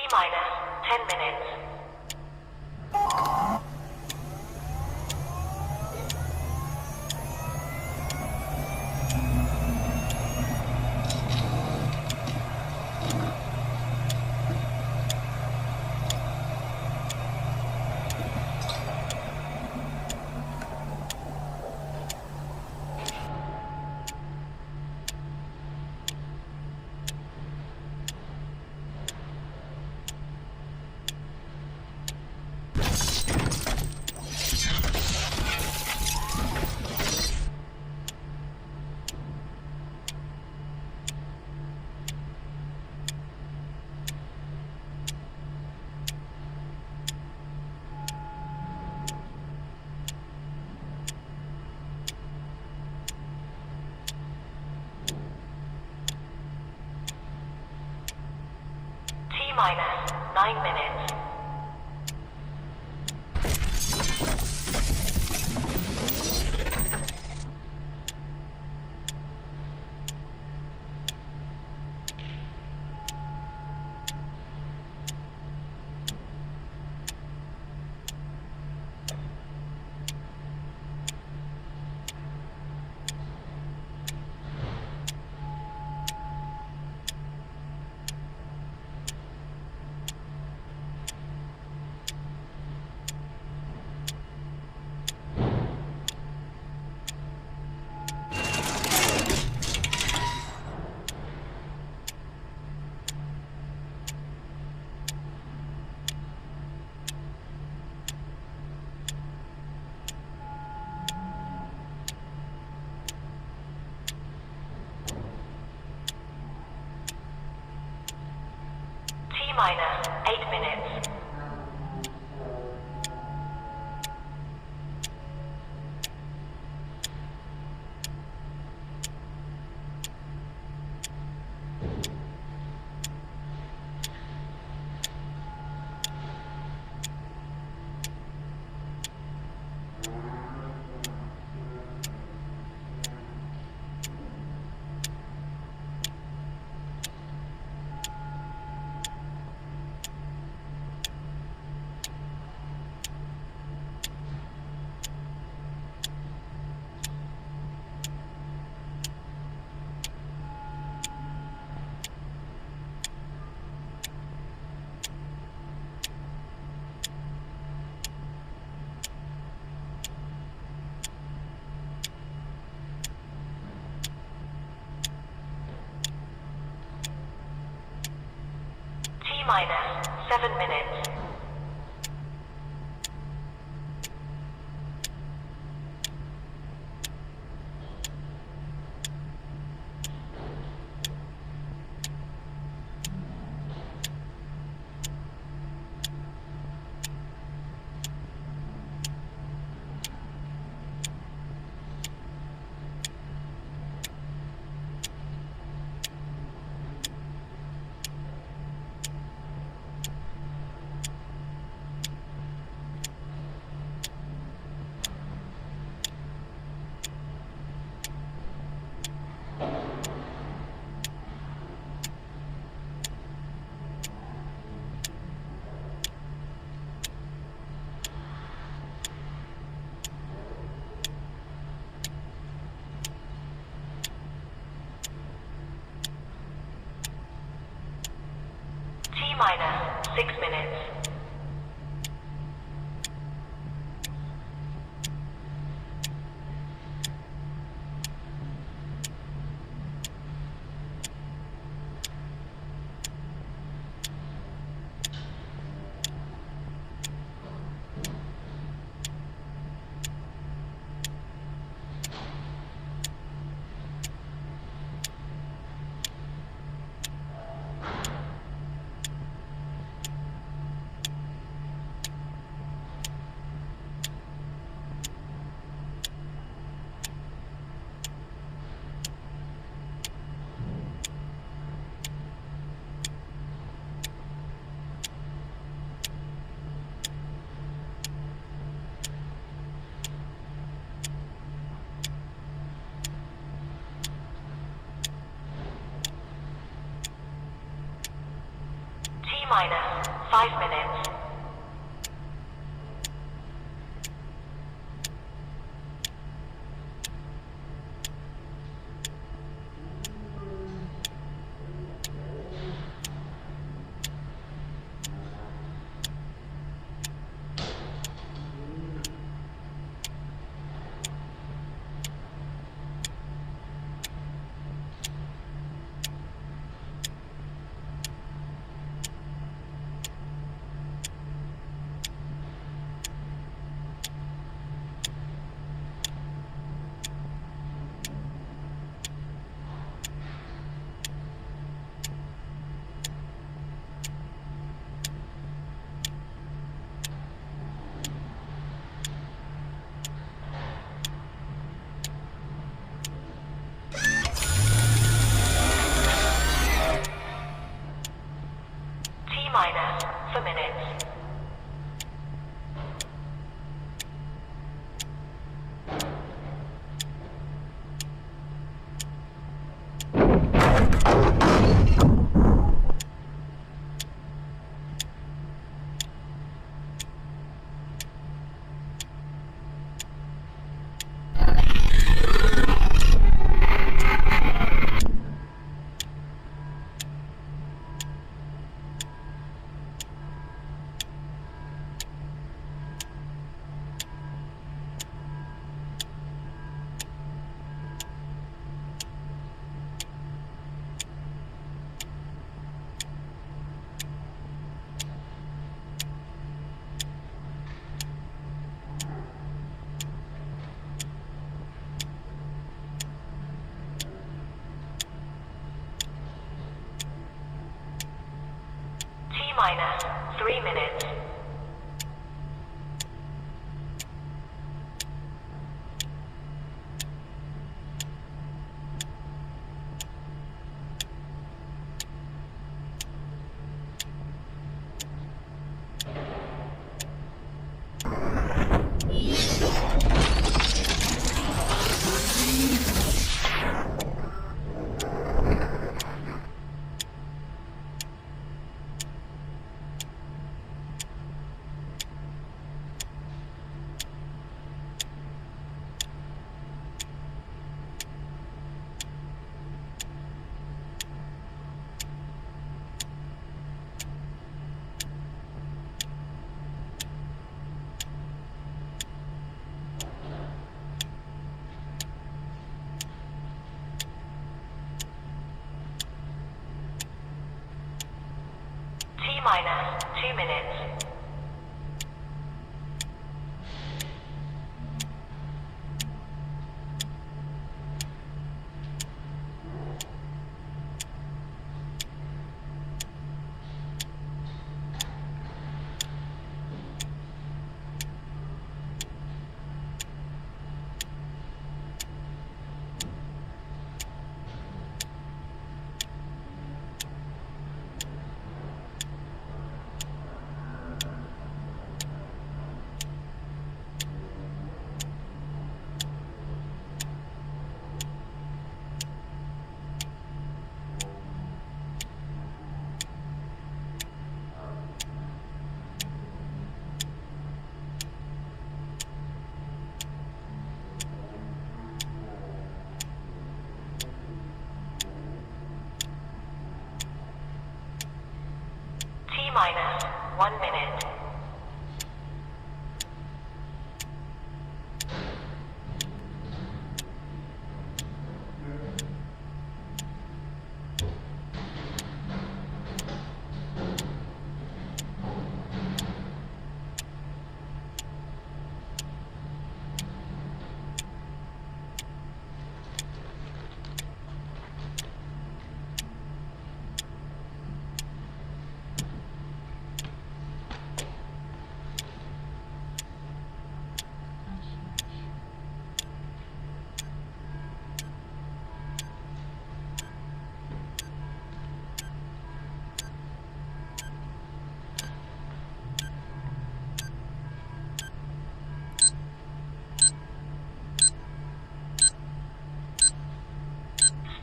T-minus 10 minutes. T-minus 9 minutes. T-minus 8 minutes. T-minus 7 minutes. T-minus 6 minutes. 5 minutes. T-minus for minutes. T-minus 3 minutes. T-minus 2 minutes. T-minus 1 minute.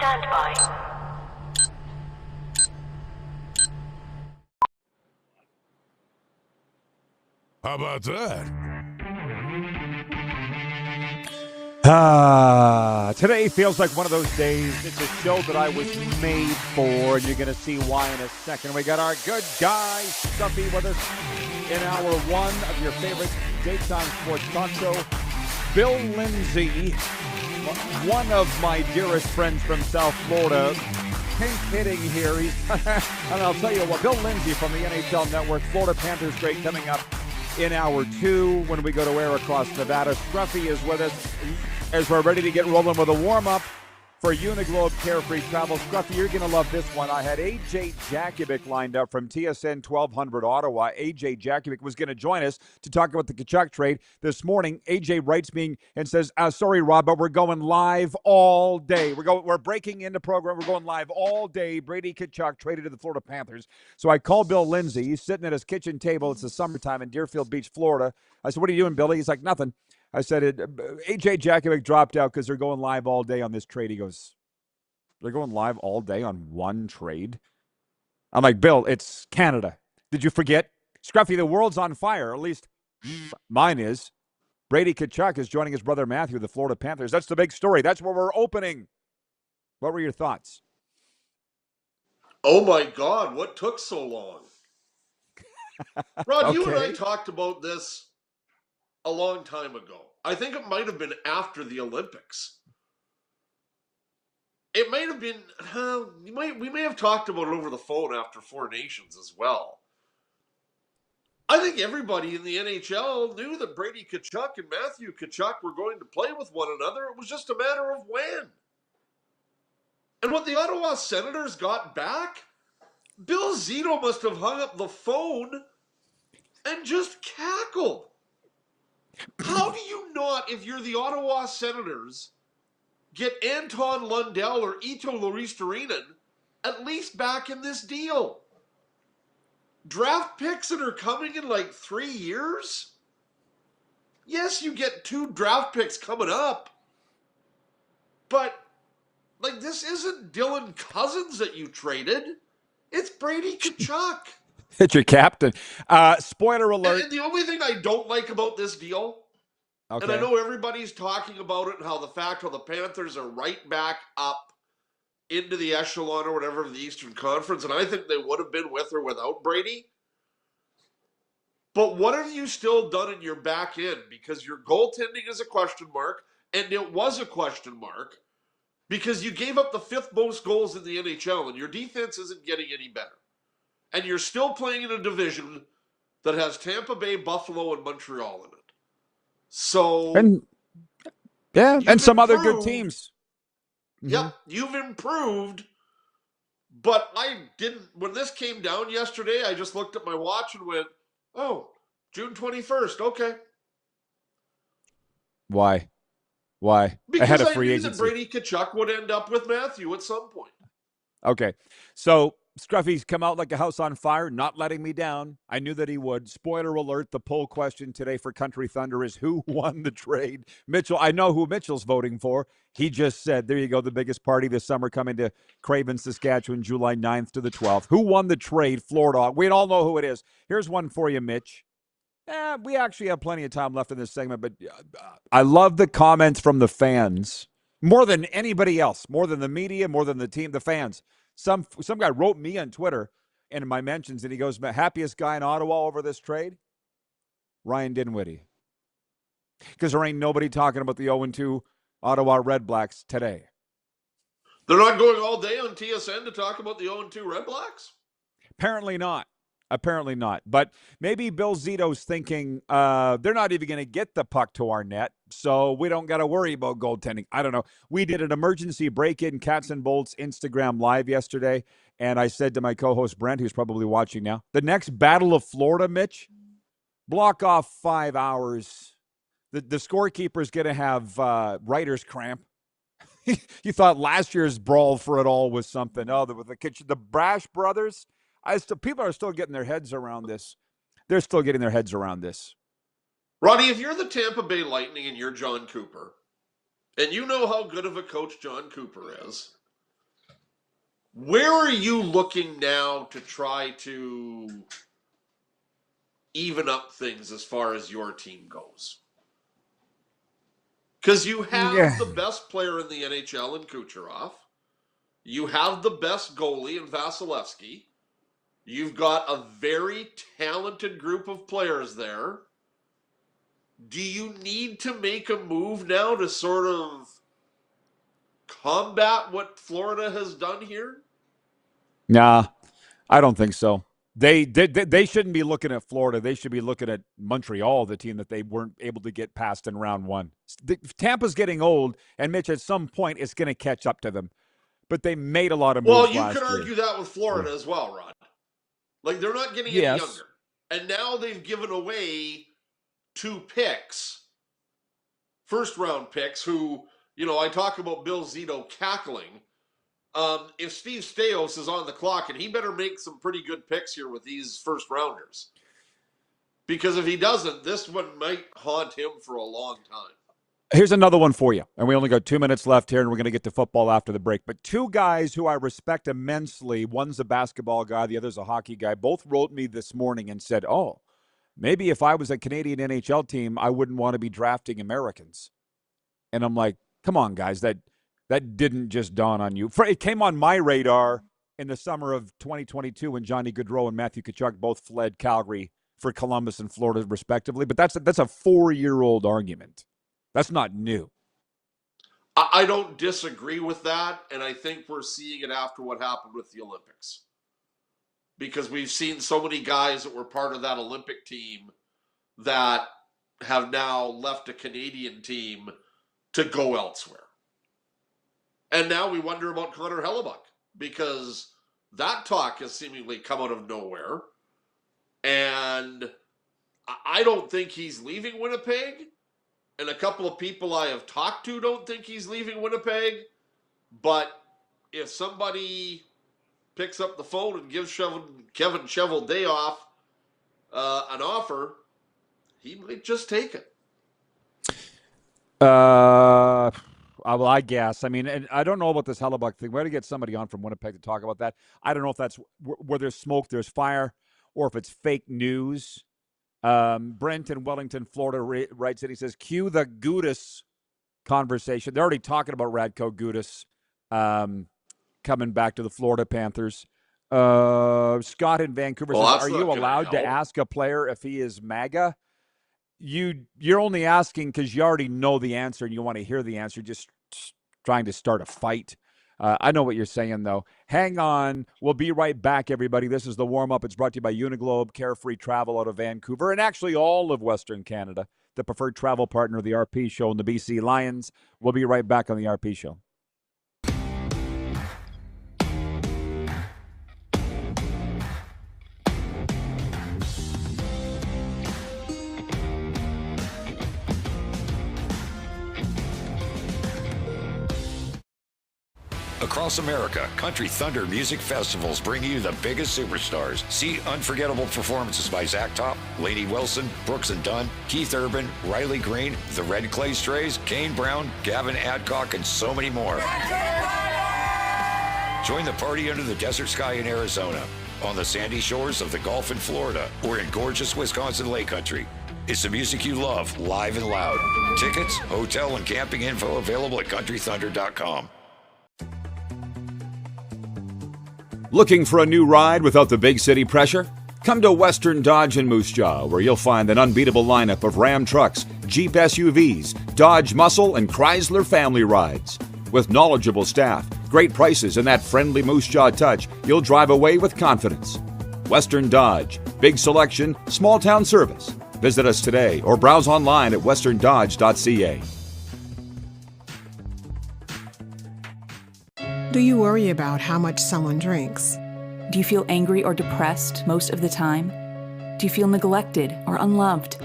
Stand by. How about that? Today feels like one of those days. It's a show that I was made for, and you're going to see why in a second. We got our good guy, Stuffy, with us in hour one of your favorite daytime sports talk show. Bill Lindsay, one of my dearest friends from South Florida, pink hitting here. And I'll tell you what, Bill Lindsay from the NHL Network, Florida Panthers great, coming up in hour two when we go to air across Nevada. Scruffy is with us as we're ready to get rolling with a warm-up for Uniglobe Carefree Travel. Scruffy, you're going to love this one. I had A.J. Jakovic lined up from TSN 1200 Ottawa. A.J. Jakovic was going to join us to talk about the Tkachuk trade this morning. A.J. writes me and says, sorry, Rod, but we're going live all day. We're breaking into program. We're going live all day. Brady Tkachuk traded to the Florida Panthers. So I called Bill Lindsay. He's sitting at his kitchen table. It's the summertime in Deerfield Beach, Florida. I said, what are you doing, Billy? He's like, nothing. I said, A.J. Jakovic dropped out because they're going live all day on this trade. He goes, they're going live all day on one trade? I'm like, Bill, it's Canada. Did you forget? Scruffy, the world's on fire. At least mine is. Brady Tkachuk is joining his brother Matthew, the Florida Panthers. That's the big story. That's where we're opening. What were your thoughts? Oh, my God. What took so long? Rod, Okay. you and I talked about this a long time ago. I think it might have been after the Olympics. It might have been, we may have talked about it over the phone after Four Nations as well. I think everybody in the NHL knew that Brady Tkachuk and Matthew Tkachuk were going to play with one another. It was just a matter of when. And what the Ottawa Senators got back, Bill Zito must have hung up the phone and just cackled. How do you not, if you're the Ottawa Senators, get Anton Lundell or Ito Luistarinen at least back in this deal? Draft picks that are coming in like 3 years? Yes, you get 2 draft picks coming up, but like this isn't Dylan Cousins that you traded. It's Brady Tkachuk. It's your captain. Spoiler alert. And the only thing I don't like about this deal, Okay. and I know everybody's talking about it and how the Panthers are right back up into the echelon or whatever of the Eastern Conference, and I think they would have been with or without Brady. But what have you still done in your back end? Because your goaltending is a question mark, and it was a question mark because you gave up the 5th most goals in the NHL, and your defense isn't getting any better. And you're still playing in a division that has Tampa Bay, Buffalo, and Montreal in it. So, and some other good teams. Yep, you've improved. But I didn't, when this came down yesterday, I just looked at my watch and went, oh, June 21st, okay. Why? Because Ahead of I free knew agency. that Brady Tkachuk would end up with Matthew at some point. Okay. So Scruffy's come out like a house on fire, not letting me down. I knew that he would. Spoiler alert, the poll question today for Country Thunder is who won the trade? Mitchell, I know who Mitchell's voting for. He just said, there you go, the biggest party this summer coming to Craven, Saskatchewan, July 9th to the 12th. Who won the trade? Florida. We all know who it is. Here's one for you, Mitch. We actually have plenty of time left in this segment, but I love the comments from the fans more than anybody else, more than the media, more than the team, the fans. Some guy wrote me on Twitter and in my mentions, and he goes, happiest guy in Ottawa over this trade? Ryan Dinwiddie. Because there ain't nobody talking about the 0-2 Ottawa Red Blacks today. They're not going all day on TSN to talk about the 0-2 Red Blacks? Apparently not. But maybe Bill Zito's thinking they're not even going to get the puck to our net, so we don't got to worry about goaltending. I don't know. We did an emergency break-in Cats and Bolts Instagram Live yesterday, and I said to my co-host Brent, who's probably watching now, the next Battle of Florida, Mitch, block off 5 hours. The scorekeeper's going to have writer's cramp. You thought last year's brawl for it all was something. Oh, the Brash brothers. People are still getting their heads around this. They're still getting their heads around this. Roddy, if you're the Tampa Bay Lightning and you're John Cooper, and you know how good of a coach John Cooper is, where are you looking now to try to even up things as far as your team goes. Because you have the best player in the NHL in Kucherov. You have the best goalie in Vasilevsky. You've got a very talented group of players there. Do you need to make a move now to sort of combat what Florida has done here? Nah, I don't think so. They shouldn't be looking at Florida. They should be looking at Montreal, the team that they weren't able to get past in round one. Tampa's getting old, and Mitch, at some point, it's going to catch up to them. But they made a lot of moves last year. Well, you could argue that with Florida as well, Rod. Like, they're not getting any younger. And now they've given away 2 picks, first-round picks, who, I talk about Bill Zito cackling. If Steve Stais is on the clock, and he better make some pretty good picks here with these first-rounders. Because if he doesn't, this one might haunt him for a long time. Here's another one for you. And we only got 2 minutes left here, and we're going to get to football after the break. But 2 guys who I respect immensely, one's a basketball guy, the other's a hockey guy, both wrote me this morning and said, maybe if I was a Canadian NHL team, I wouldn't want to be drafting Americans. And I'm like, come on, guys, that didn't just dawn on you. It came on my radar in the summer of 2022 when Johnny Gaudreau and Matthew Tkachuk both fled Calgary for Columbus and Florida, respectively. But that's a 4-year-old argument. That's not new. I don't disagree with that, and I think we're seeing it after what happened with the Olympics. Because we've seen so many guys that were part of that Olympic team that have now left a Canadian team to go elsewhere. And now we wonder about Connor Hellebuck, because that talk has seemingly come out of nowhere. And I don't think he's leaving Winnipeg. And a couple of people I have talked to don't think he's leaving Winnipeg. But if somebody picks up the phone and gives Kevin Cheveldayoff an offer, he might just take it. Well, I guess. I mean, and I don't know about this Hellebuck thing. We're going to get somebody on from Winnipeg to talk about that. I don't know if that's where there's smoke, there's fire, or if it's fake news. Brent in Wellington, Florida writes it. He says, cue the Gudas conversation. They're already talking about Radko Gudas coming back to the Florida Panthers. Scott in Vancouver says, are you allowed to ask a player if he is MAGA? You're only asking because you already know the answer and you want to hear the answer, just trying to start a fight. I know what you're saying, though. Hang on. We'll be right back, everybody. This is the warm-up. It's brought to you by Uniglobe, Carefree Travel out of Vancouver, and actually all of Western Canada, the preferred travel partner of the RP Show and the BC Lions. We'll be right back on the RP Show. Across America, Country Thunder Music Festivals bring you the biggest superstars. See unforgettable performances by Zach Top, Lainey Wilson, Brooks and Dunn, Keith Urban, Riley Green, the Red Clay Strays, Kane Brown, Gavin Adcock, and so many more. Join the party under the desert sky in Arizona, on the sandy shores of the Gulf in Florida, or in gorgeous Wisconsin Lake Country. It's the music you love, live and loud. Tickets, hotel, and camping info available at countrythunder.com. Looking for a new ride without the big city pressure? Come to Western Dodge in Moose Jaw, where you'll find an unbeatable lineup of Ram trucks, Jeep SUVs, Dodge Muscle, and Chrysler family rides. With knowledgeable staff, great prices, and that friendly Moose Jaw touch, you'll drive away with confidence. Western Dodge. Big selection, small town service. Visit us today or browse online at westerndodge.ca. Do you worry about how much someone drinks? Do you feel angry or depressed most of the time? Do you feel neglected or unloved?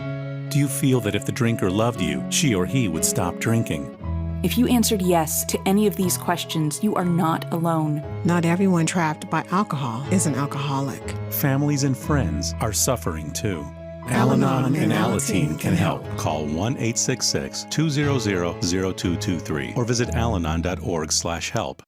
Do you feel that if the drinker loved you, she or he would stop drinking? If you answered yes to any of these questions, you are not alone. Not everyone trapped by alcohol is an alcoholic. Families and friends are suffering too. Al-Anon and Alateen can help. Call 1-866-200-0223 or visit alanon.org/help.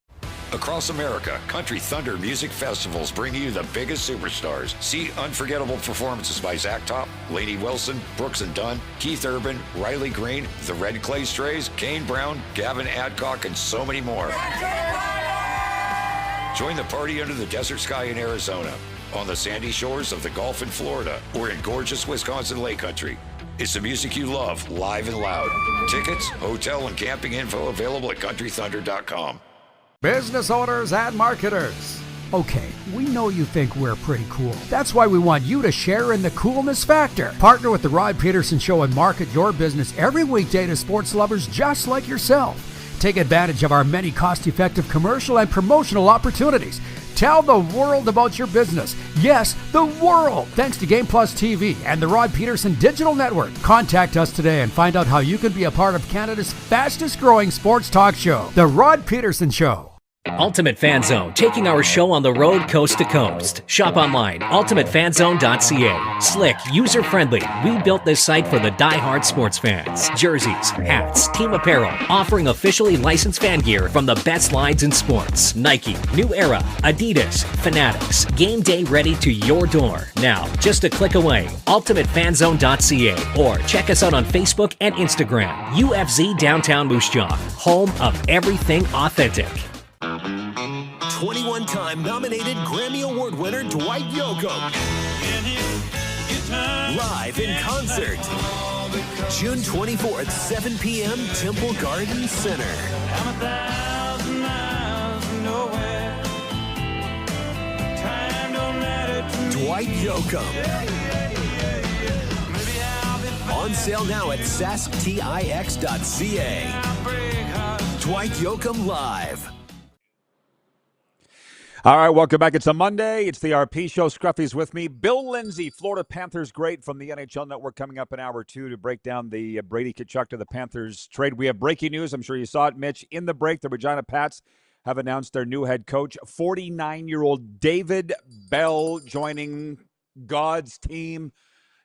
Across America, Country Thunder Music Festivals bring you the biggest superstars. See unforgettable performances by Zach Top, Lainey Wilson, Brooks and Dunn, Keith Urban, Riley Green, the Red Clay Strays, Kane Brown, Gavin Adcock, and so many more. Join the party under the desert sky in Arizona, on the sandy shores of the Gulf in Florida, or in gorgeous Wisconsin Lake Country. It's the music you love, live and loud. Tickets, hotel, and camping info available at countrythunder.com. Business owners and marketers. Okay, we know you think we're pretty cool. That's why we want you to share in the coolness factor. Partner with the Rod Pedersen Show and market your business every weekday to sports lovers just like yourself. Take advantage of our many cost-effective commercial and promotional opportunities. Tell the world about your business. Yes, the world. Thanks to Game Plus TV and the Rod Pedersen Digital Network. Contact us today and find out how you can be a part of Canada's fastest-growing sports talk show, The Rod Pedersen Show. Ultimate Fan Zone, taking our show on the road coast to coast. Shop online, ultimatefanzone.ca. Slick, user-friendly. We built this site for the die-hard sports fans. Jerseys, hats, team apparel, offering officially licensed fan gear from the best lines in sports. Nike, New Era, Adidas, Fanatics. Game day ready to your door. Now, just a click away, ultimatefanzone.ca, or check us out on Facebook and Instagram. UFZ Downtown Moose Jaw, home of everything authentic. 21-time nominated Grammy Award winner Dwight Yoakam. Live in concert. June 24th, 7 p.m., Temple Garden Center. Dwight Yoakam. On sale now at sasktix.ca. Dwight Yoakam Live. All right, welcome back. It's a Monday. It's the RP Show. Scruffy's with me. Bill Lindsay, Florida Panthers great from the NHL Network, coming up in hour two to break down the Brady Tkachuk to the Panthers trade. We have breaking news. I'm sure you saw it, Mitch. In the break, the Regina Pats have announced their new head coach, 49-year-old David Bell, joining God's team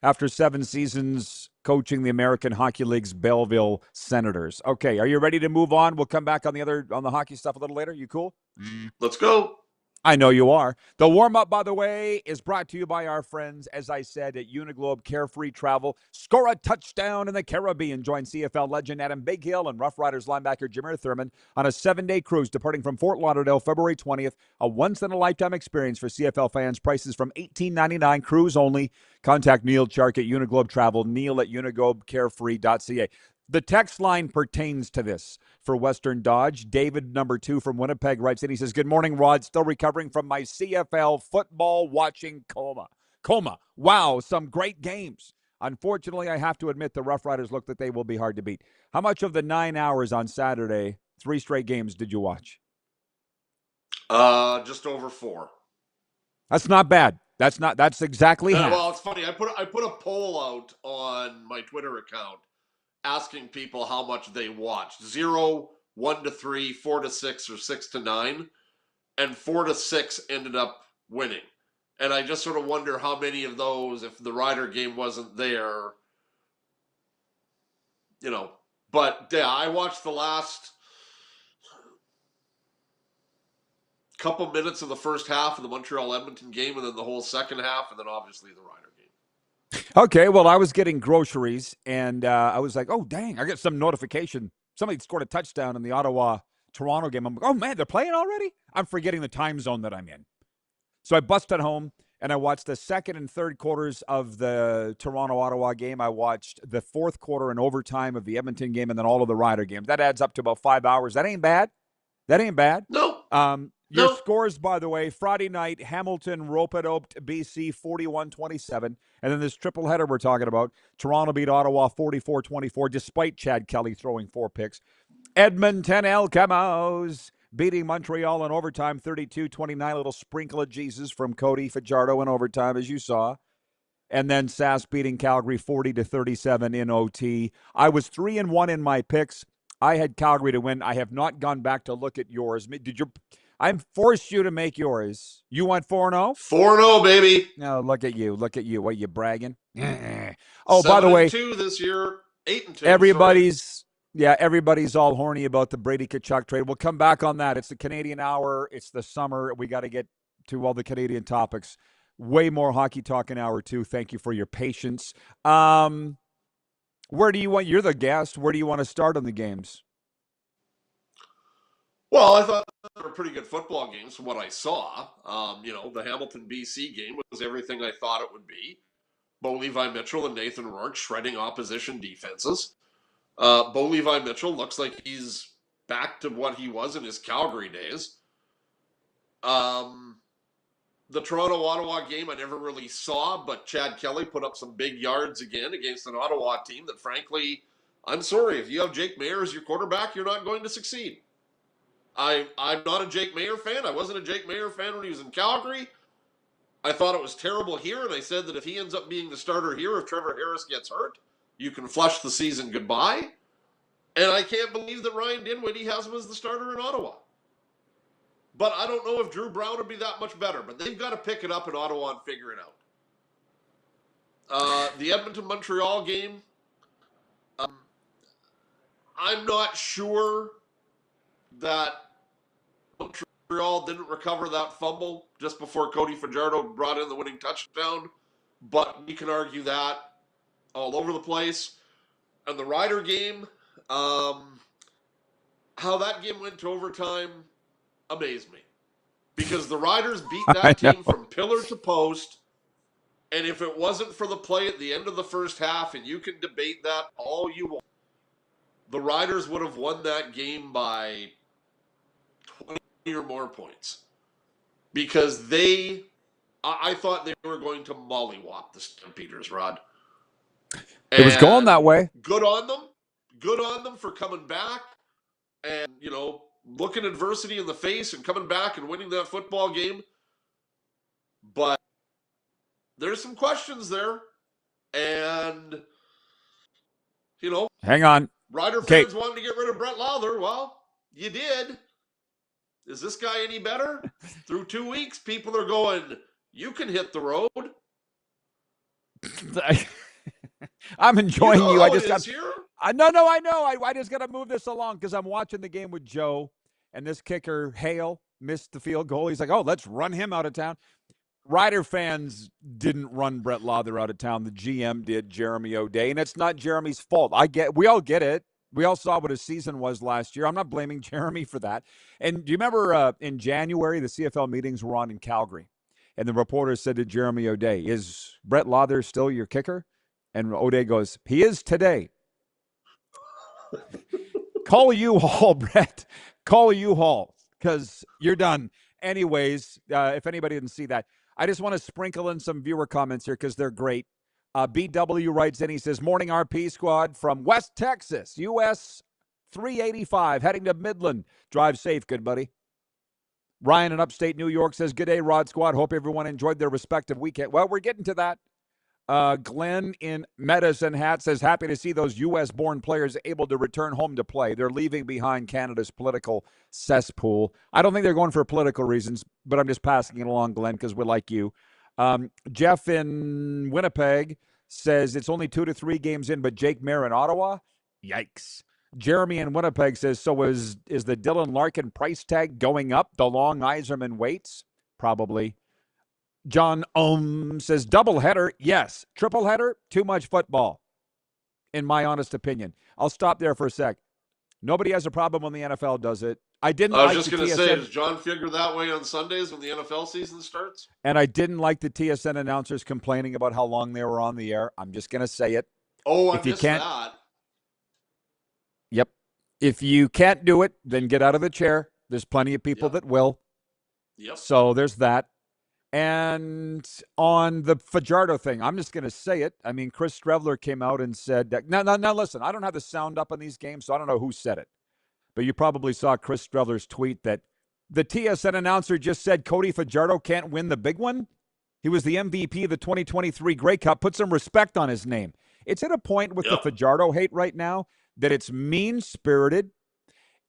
after 7 seasons coaching the American Hockey League's Belleville Senators. Okay, are you ready to move on? We'll come back on the hockey stuff a little later. You cool? Let's go. I know you are. The warm-up, by the way, is brought to you by our friends, as I said, at Uniglobe Carefree Travel. Score a touchdown in the Caribbean. Join CFL legend Adam Bighill and Rough Riders linebacker Jimmy Thurman on a 7-day cruise departing from Fort Lauderdale February 20th. A once-in-a-lifetime experience for CFL fans. Prices from $18.99, cruise only. Contact Neil Chark at Uniglobe Travel, neil at uniglobecarefree.ca. The text line pertains to this for Western Dodge. David, number 2 from Winnipeg, writes in. He says, "Good morning, Rod. Still recovering from my CFL football watching coma. Wow, some great games. Unfortunately, I have to admit the Rough Riders look that they will be hard to beat. How much of the 9 hours on Saturday, 3 straight games, did you watch?" Just over 4. That's not bad. That's exactly half. Well, it's funny. I put a poll out on my Twitter account asking people how much they watched. 0, 1 to 3, 4 to 6, or 6 to 9. And 4 to 6 ended up winning. And I just sort of wonder how many of those, if the Rider game wasn't there, But, yeah, I watched the last couple minutes of the first half of the Montreal-Edmonton game, and then the whole second half, and then obviously the Rider game. Okay, well, I was getting groceries, and I was like, oh, dang, I got some notification. Somebody scored a touchdown in the Ottawa-Toronto game. I'm like, oh, man, they're playing already? I'm forgetting the time zone that I'm in. So I busted home, and I watched the second and third quarters of the Toronto-Ottawa game. I watched the fourth quarter and overtime of the Edmonton game, and then all of the Rider games. That adds up to about 5 hours. That ain't bad. No. Your scores, by the way, Friday night, Hamilton rope-a-doped BC 41-27. And then this triple header we're talking about, Toronto beat Ottawa 44-24, despite Chad Kelly throwing 4 picks. Edmonton Elcamos beating Montreal in overtime 32-29. Little sprinkle of Jesus from Cody Fajardo in overtime, as you saw. And then Sask beating Calgary 40-37 in OT. I was 3-1 in my picks. I had Calgary to win. I have not gone back to look at yours. I forced you to make yours. You went 4-0? 4-0, baby. No, look at you. What, you bragging? Oh, by the way, 7-2 this year, 8-2. everybody's Yeah, everybody's all horny about the Brady Tkachuk trade. We'll come back on that. It's the Canadian Hour. It's the summer. We got to get to all the Canadian topics. Way more hockey talk in hour 2. Thank you for your patience. Where do you want? You're the guest. Where do you want to start on the games? Well, I thought they were pretty good football games from what I saw. The Hamilton BC game was everything I thought it would be. Bo Levi Mitchell and Nathan Rourke shredding opposition defenses. Bo Levi Mitchell looks like he's back to what he was in his Calgary days. The Toronto-Ottawa game I never really saw, but Chad Kelly put up some big yards again against an Ottawa team that, frankly, I'm sorry, if you have Jake Maier as your quarterback, you're not going to succeed. I'm not a Jake Maier fan. I wasn't a Jake Maier fan when he was in Calgary. I thought it was terrible here, and I said that if he ends up being the starter here, if Trevor Harris gets hurt, you can flush the season goodbye. And I can't believe that Ryan Dinwiddie has him as the starter in Ottawa. But I don't know if Drew Brown would be that much better. But they've got to pick it up in Ottawa and figure it out. The Edmonton-Montreal game, I'm not sure that Montreal didn't recover that fumble just before Cody Fajardo brought in the winning touchdown. But we can argue that all over the place. And the Ryder game, how that game went to overtime amazed me. Because the Riders beat that team from pillar to post. And if it wasn't for the play at the end of the first half, and you can debate that all you want, the Riders would have won that game by 20 or more points. Because I thought they were going to mollywop the Stampeders, Rod. It was going that way. Good on them. Good on them for coming back and, looking adversity in the face and coming back and winning that football game. But there's some questions there. And, hang on. Rider fans wanted to get rid of Brett Lowther. Well, you did. Is this guy any better? Through 2 weeks, people are going, you can hit the road. I'm enjoying you. I just got here. I know. I just got to move this along because I'm watching the game with Joe, and this kicker, Hale, missed the field goal. He's like, oh, let's run him out of town. Rider fans didn't run Brett Lowther out of town. The GM did, Jeremy O'Day, and it's not Jeremy's fault. We all get it. We all saw what his season was last year. I'm not blaming Jeremy for that. And do you remember in January, the CFL meetings were on in Calgary, and the reporter said to Jeremy O'Day, is Brett Lowther still your kicker? And O'Day goes, he is today. Call U-Haul, Brett. Call U-Haul because you're done. Anyways, if anybody didn't see that, I just want to sprinkle in some viewer comments here because they're great. BW writes in, he says, morning RP squad from West Texas, US 385, heading to Midland. Drive safe, good buddy. Ryan in upstate New York says, good day, Rod squad. Hope everyone enjoyed their respective weekend. Well, we're getting to that. Glenn in Medicine Hat says, happy to see those U.S.-born players able to return home to play. They're leaving behind Canada's political cesspool. I don't think they're going for political reasons, but I'm just passing it along, Glenn, because we're like you. Jeff in Winnipeg says it's only 2 to 3 games in, but Jake Maier in Ottawa? Yikes. Jeremy in Winnipeg says, so is the Dylan Larkin price tag going up? The long Yzerman waits? Probably. John says, doubleheader, yes. Tripleheader, too much football, in my honest opinion. I'll stop there for a sec. Nobody has a problem when the NFL does it. I was just going to say, does John figure that way on Sundays when the NFL season starts? And I didn't like the TSN announcers complaining about how long they were on the air. I'm just going to say it. Oh, I missed that. Yep. If you can't do it, then get out of the chair. There's plenty of people that will. Yep. So there's that. And on the Fajardo thing, I'm just going to say it. I mean, Chris Strevler came out and said that. Now, listen, I don't have the sound up on these games, so I don't know who said it. But you probably saw Chris Strevler's tweet that the TSN announcer just said Cody Fajardo can't win the big one. He was the MVP of the 2023 Grey Cup. Put some respect on his name. It's at a point with the Fajardo hate right now that it's mean-spirited,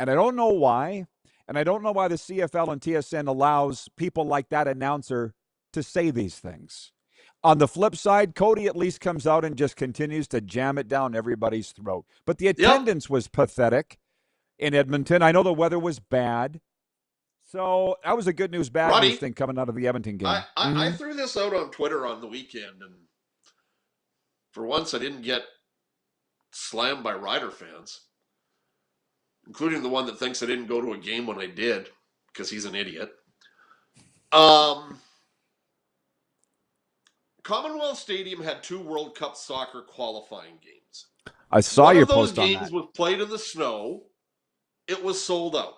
and I don't know why. And I don't know why the CFL and TSN allows people like that announcer to say these things. On the flip side, Cody at least comes out and just continues to jam it down everybody's throat. But the attendance was pathetic in Edmonton. I know the weather was bad. So that was a good news, bad news thing coming out of the Edmonton game. I threw this out on Twitter on the weekend, and for once I didn't get slammed by Rider fans, including the one that thinks I didn't go to a game when I did, because he's an idiot. Commonwealth Stadium had 2 World Cup soccer qualifying games. I saw your post on that. One of those games was played in the snow. It was sold out.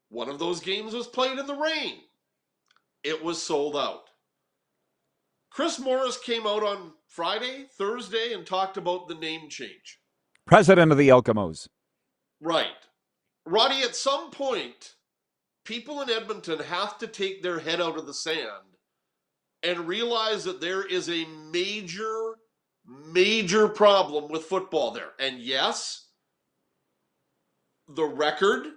One of those games was played in the rain. It was sold out. Chris Morris came out on Friday, Thursday, and talked about the name change. President of the Elkamos. Right. Roddy, at some point, people in Edmonton have to take their head out of the sand and realize that there is a major, major problem with football there. And yes, the record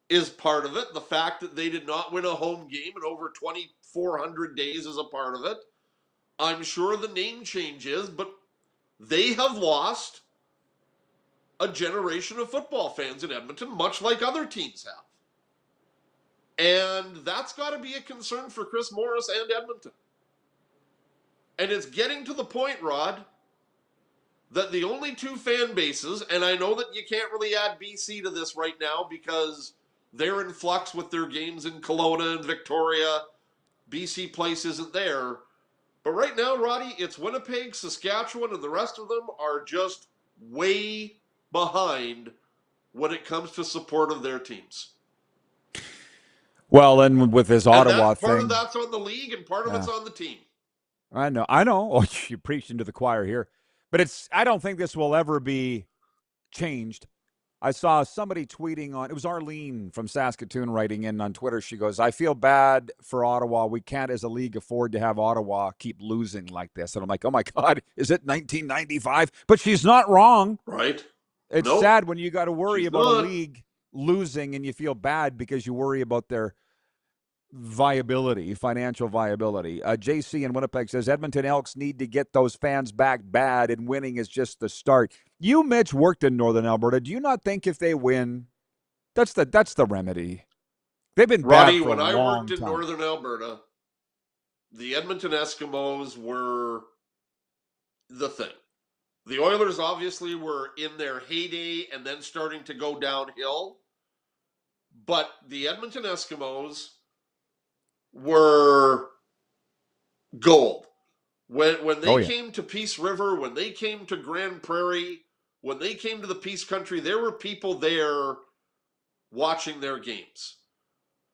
is part of it. The fact that they did not win a home game in over 2,400 days is a part of it. I'm sure the name change is, but they have lost a generation of football fans in Edmonton, much like other teams have. And that's got to be a concern for Chris Morris and Edmonton. And it's getting to the point, Rod, that the only 2 fan bases, and I know that you can't really add BC to this right now because they're in flux with their games in Kelowna and Victoria. BC Place isn't there. But right now, Roddy, it's Winnipeg, Saskatchewan, and the rest of them are just way behind when it comes to support of their teams. Well, and with this Ottawa thing. Part of that's on the league and part of it's on the team. I know. Oh, you're preaching to the choir here. But I don't think this will ever be changed. I saw somebody tweeting it was Arlene from Saskatoon writing in on Twitter. She goes, I feel bad for Ottawa. We can't as a league afford to have Ottawa keep losing like this. And I'm like, oh my God, is it 1995? But she's not wrong. Right. It's sad when you got to worry about a league losing and you feel bad because you worry about their viability, financial viability. JC in Winnipeg says Edmonton Elks need to get those fans back bad, and winning is just the start. You, Mitch, worked in Northern Alberta. Do you not think if they win, that's the remedy? They've been Roddy, bad for a long time. when I worked in Northern Alberta, the Edmonton Eskimos were the thing. The Oilers obviously were in their heyday and then starting to go downhill. But the Edmonton Eskimos were gold. When they came to Peace River, when they came to Grand Prairie, when they came to the Peace Country, there were people there watching their games.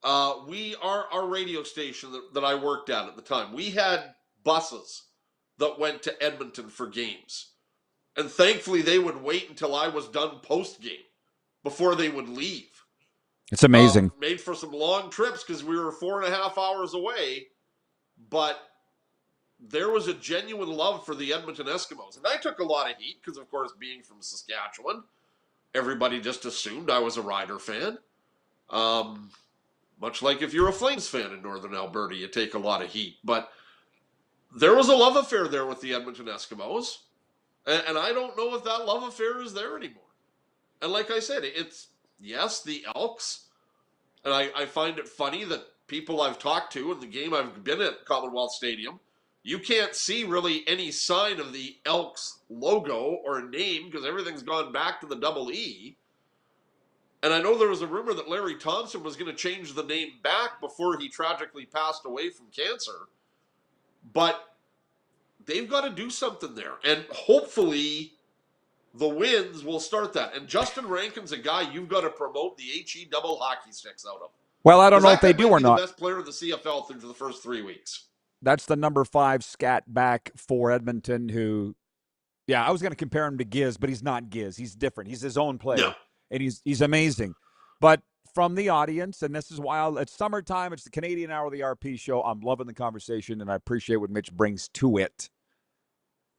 Our radio station that I worked at the time, we had buses that went to Edmonton for games. And thankfully, they would wait until I was done post-game before they would leave. It's amazing. Made for some long trips because we were 4.5 hours away. But there was a genuine love for the Edmonton Eskimos. And I took a lot of heat because, of course, being from Saskatchewan, everybody just assumed I was a Rider fan. Much like if you're a Flames fan in Northern Alberta, you take a lot of heat. But there was a love affair there with the Edmonton Eskimos. And I don't know if that love affair is there anymore. And like I said, it's, yes, the Elks. And I find it funny that people I've talked to in the game I've been at Commonwealth Stadium, you can't see really any sign of the Elks logo or name because everything's gone back to the double E. And I know there was a rumor that Larry Thompson was going to change the name back before he tragically passed away from cancer. But they've got to do something there. And hopefully the wins will start that. And Justin Rankin's a guy you've got to promote the HE double hockey sticks out of. Well, I don't know if they do or not. The best player of the CFL through the first 3 weeks. That's the number 5 scat back for Edmonton who, I was going to compare him to Giz, but he's not Giz. He's different. He's his own player. Yeah. And he's amazing. But from the audience, and this is why it's summertime, it's the Canadian Hour of the RP show. I'm loving the conversation, and I appreciate what Mitch brings to it.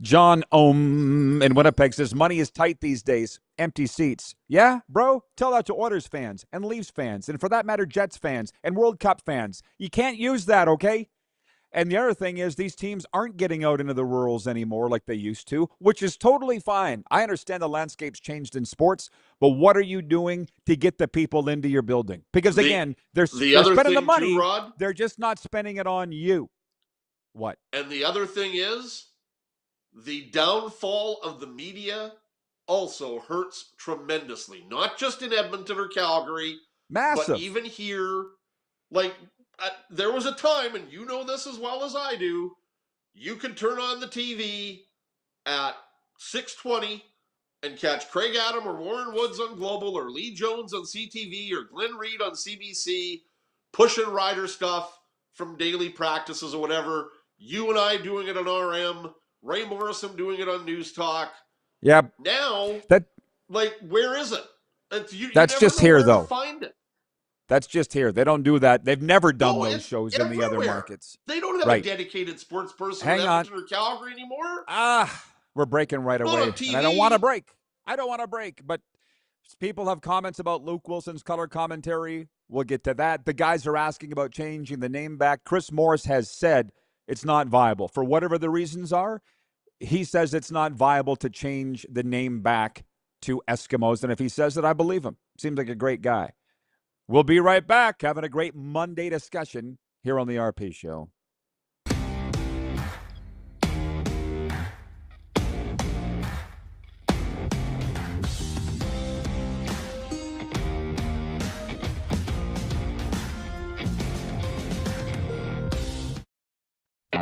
John in Winnipeg says, money is tight these days. Empty seats. Yeah, bro? Tell that to Oilers fans and Leafs fans, and for that matter, Jets fans and World Cup fans. You can't use that, okay? And the other thing is these teams aren't getting out into the rurals anymore like they used to, which is totally fine. I understand the landscape's changed in sports, but what are you doing to get the people into your building? Because, again, they're spending the money. Too, Rod, they're just not spending it on you. What? And the other thing is the downfall of the media also hurts tremendously. Not just in Edmonton or Calgary, Massive. but even here. Like, there was a time, and you know this as well as I do, you could turn on the TV at 6:20 and catch Craig Adam or Warren Woods on Global or Lee Jones on CTV or Glenn Reed on CBC, pushing rider stuff from daily practices or whatever. You and I doing it on RM, Ray Morrison doing it on News Talk. Yeah. Now, where is it? That's never just know here, where to though. Find it. That's just here. They don't do that. They've never done those shows in the other everywhere. markets. They don't have a dedicated sports person in Edmonton or Calgary anymore. We're breaking right away. And I don't want to break. But people have comments about Luke Wilson's color commentary. We'll get to that. The guys are asking about changing the name back. Chris Morris has said it's not viable. For whatever the reasons are, he says it's not viable to change the name back to Eskimos. And if he says it, I believe him. Seems like a great guy. We'll be right back, having a great Monday discussion here on the RP Show.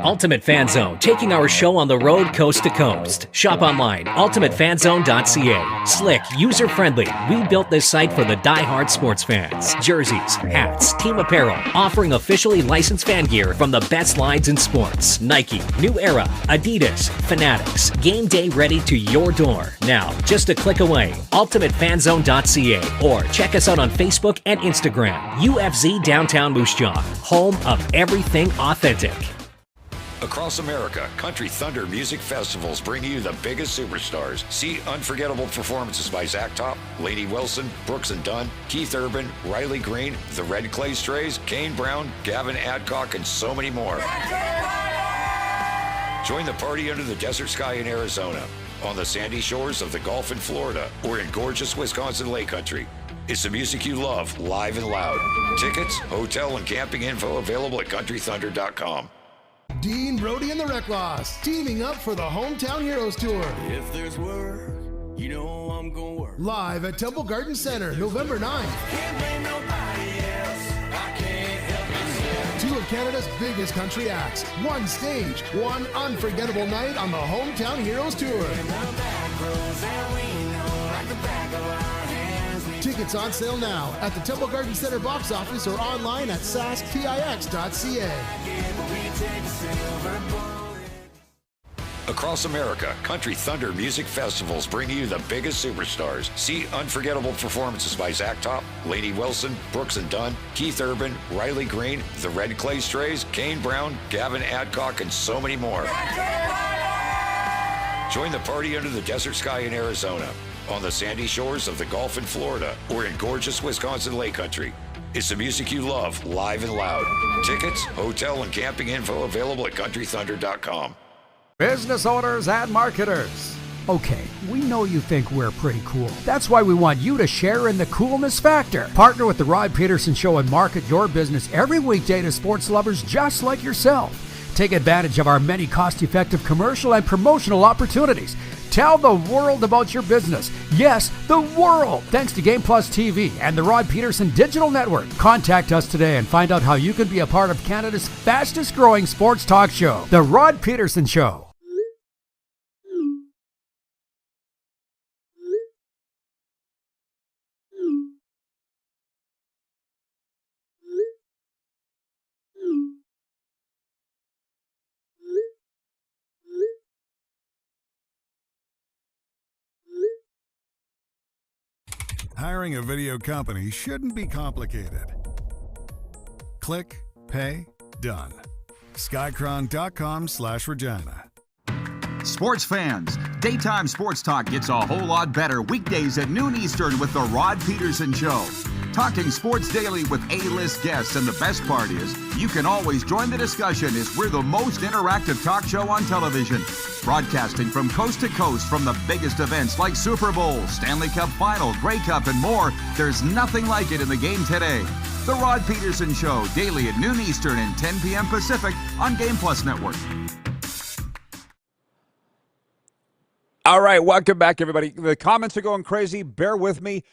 Ultimate Fan Zone, taking our show on the road coast to coast. Shop online, ultimatefanzone.ca. Slick, user-friendly. We built this site for the die-hard sports fans. Jerseys, hats, team apparel, offering officially licensed fan gear from the best lines in sports. Nike, New Era, Adidas, Fanatics. Game day ready to your door. Now, just a click away, ultimatefanzone.ca. Or check us out on Facebook and Instagram. UFZ Downtown Moose Jaw, home of everything authentic. Across America, Country Thunder Music Festivals bring you the biggest superstars. See unforgettable performances by Zach Top, Lainey Wilson, Brooks and Dunn, Keith Urban, Riley Green, the Red Clay Strays, Kane Brown, Gavin Adcock, and so many more. Join the party under the desert sky in Arizona, on the sandy shores of the Gulf in Florida, or in gorgeous Wisconsin Lake Country. It's the music you love, live and loud. Tickets, hotel, and camping info available at countrythunder.com. Dean, Brody, and the Wreck Loss teaming up for the Hometown Heroes Tour. If there's work, you know I'm gonna work. Live at Temple Garden Center, November 9th. Can't blame nobody else. I can't help myself. Two of Canada's biggest country acts. One stage, one unforgettable night on the Hometown Heroes Tour. Tickets on sale now at the Temple Garden Center box office or online at saskpix.ca. Across America, Country Thunder Music Festivals bring you the biggest superstars. See unforgettable performances by Zach Top, Lainey Wilson, Brooks and Dunn, Keith Urban, Riley Green, the Red Clay Strays, Kane Brown, Gavin Adcock, and so many more. Join the party under the desert sky in Arizona, on the sandy shores of the Gulf in Florida, or in gorgeous Wisconsin Lake Country. It's the music you love, live and loud. Tickets, hotel, and camping info available at countrythunder.com. Business owners and marketers. Okay, we know you think we're pretty cool. That's why we want you to share in the coolness factor. Partner with the Rod Pedersen Show and market your business every weekday to sports lovers just like yourself. Take advantage of our many cost-effective commercial and promotional opportunities. Tell the world about your business. Yes, the world. Thanks to Game Plus TV and the Rod Pedersen Digital Network. Contact us today and find out how you can be a part of Canada's fastest growing sports talk show, The Rod Pedersen Show. Hiring a video company shouldn't be complicated. Click, pay, done. Skycron.com/Regina. Sports fans, daytime sports talk gets a whole lot better weekdays at noon Eastern with the Rod Pedersen Show. talking sports daily with A-list guests, and the best part is you can always join the discussion as we're the most interactive talk show on television. Broadcasting from coast to coast from the biggest events like Super Bowl, Stanley Cup Final, Grey Cup, and more. There's nothing like it in the game today. The Rod Pedersen Show, daily at noon Eastern and 10 p.m. Pacific on Game Plus Network. All right, welcome back, everybody. The comments are going crazy. Bear with me.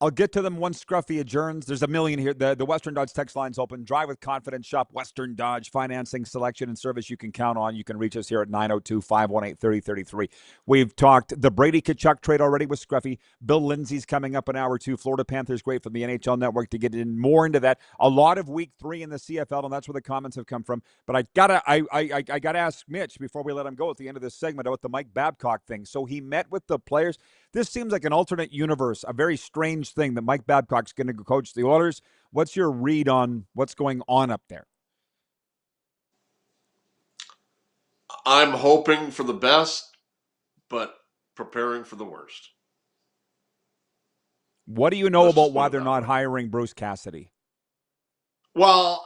I'll get to them once Scruffy adjourns. There's a million here. The Western Dodge text line's open. Drive with confidence. Shop Western Dodge. Financing, selection, and service you can count on. You can reach us here at 902-518-3033. We've talked the Brady Tkachuk trade already with Scruffy. Bill Lindsay's coming up in hour 2. Florida Panthers, great from the NHL Network to get in more into that. A lot of week 3 in the CFL, and that's where the comments have come from. But I gotta ask Mitch before we let him go at the end of this segment about the Mike Babcock thing. So he met with the players. This seems like an alternate universe, a very strange thing that Mike Babcock's going to coach the Oilers. What's your read on what's going on up there? I'm hoping for the best, but preparing for the worst. What do you know about why they're not hiring Bruce Cassidy? Well,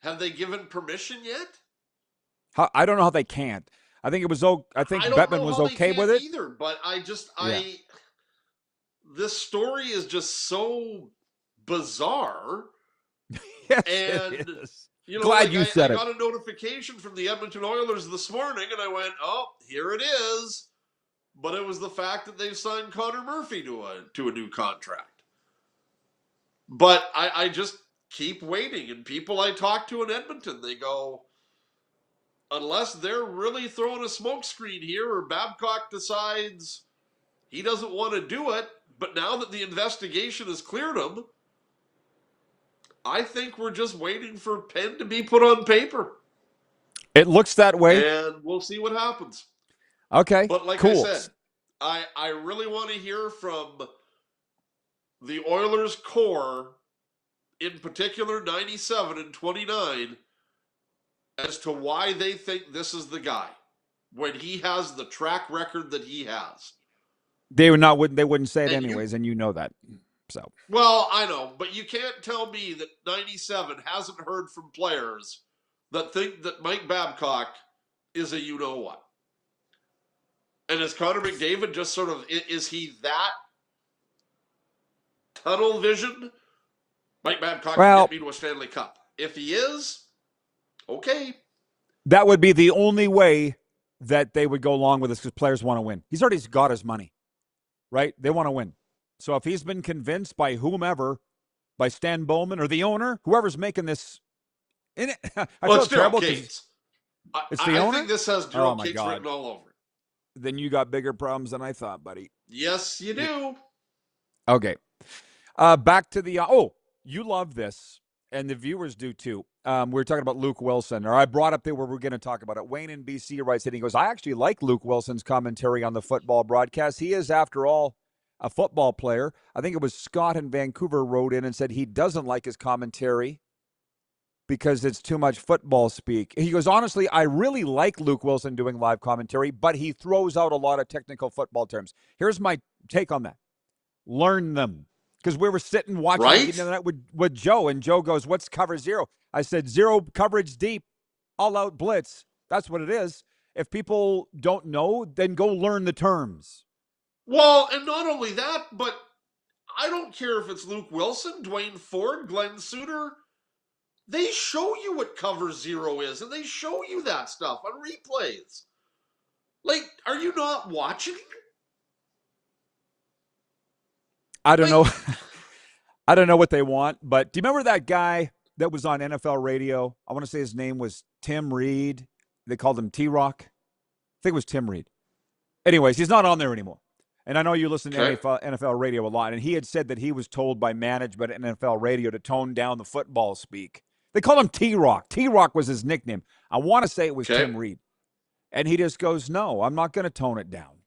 have they given permission yet? I don't know how they can't. I think it was. I think Bettman was okay with it either. But this story is just so bizarre. Yes, and it is. Glad you said it. I got a notification from the Edmonton Oilers this morning, and I went, "Oh, here it is." But it was the fact that they've signed Connor Murphy to a new contract. But I just keep waiting, and people I talk to in Edmonton, they go, unless they're really throwing a smokescreen here or Babcock decides he doesn't want to do it, but now that the investigation has cleared him, I think we're just waiting for pen to be put on paper. It looks that way. And we'll see what happens. Okay, but like cool. I said, I really want to hear from the Oilers core, in particular 97 and 29, as to why they think this is the guy when he has the track record that he has. They wouldn't say it anyways, and you know that. So well, I know, but you can't tell me that 97 hasn't heard from players that think that Mike Babcock is a you-know-what. And is Connor McDavid just sort of, is he that tunnel vision? Mike Babcock can get me to a Stanley Cup. If he is, okay. That would be the only way that they would go along with this because players want to win. He's already got his money, right? They want to win. So if he's been convinced by whomever, by Stan Bowman or the owner, whoever's making this in it, I feel terrible. It's the owner? I think this has Daryl Cates written all over it. Then you got bigger problems than I thought, buddy. Yes, you do. Okay. Back to the you love this, and the viewers do too. We were talking about Luke Wilson, or I brought up there where we're going to talk about it. Wayne in BC writes it. He goes, I actually like Luke Wilson's commentary on the football broadcast. He is, after all, a football player. I think it was Scott in Vancouver wrote in and said he doesn't like his commentary because it's too much football speak. He goes, honestly, I really like Luke Wilson doing live commentary, but he throws out a lot of technical football terms. Here's my take on that. Learn them. Because we were sitting watching that with Joe, and Joe goes, what's cover zero? I said, zero coverage deep, all-out blitz. That's what it is. If people don't know, then go learn the terms. Well, and not only that, but I don't care if it's Luke Wilson, Dwayne Ford, Glenn Suter. They show you what cover zero is, and they show you that stuff on replays. Like, are you not watching? I don't know. I don't know what they want, but do you remember that guy that was on NFL radio? I want to say his name was Tim Reed. They called him T-Rock. I think it was Tim Reed. Anyways, he's not on there anymore. And I know you listen to NFL radio a lot, and he had said that he was told by management at NFL radio to tone down the football speak. They called him T-Rock. T-Rock was his nickname. I want to say it was Tim Reed. And he just goes, no, I'm not going to tone it down.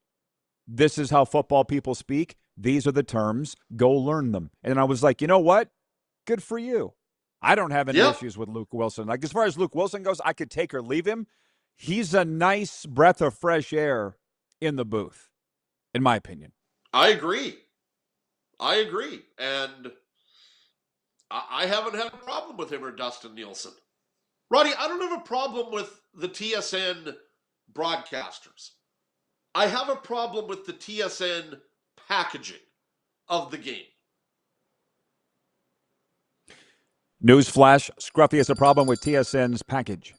This is how football people speak. These are the terms. Go learn them. And I was like, you know what? Good for you. I don't have any issues with Luke Wilson. Like, as far as Luke Wilson goes, I could take or leave him. He's a nice breath of fresh air in the booth, in my opinion. I agree. I agree. And I haven't had a problem with him or Dustin Nielsen. Roddy, I don't have a problem with the TSN broadcasters. I have a problem with the TSN packaging of the game. Newsflash, Scruffy has a problem with TSN's package.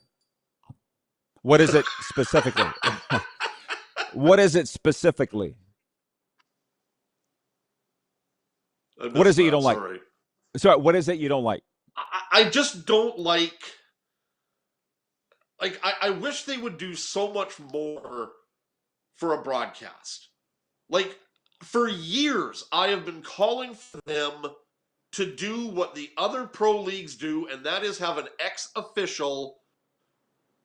What is it specifically? What is it specifically? What is it you don't like? Sorry, what is it you don't like? I just don't like I wish they would do so much more for a broadcast. Like, for years, I have been calling for them to do what the other pro leagues do, and that is have an ex-official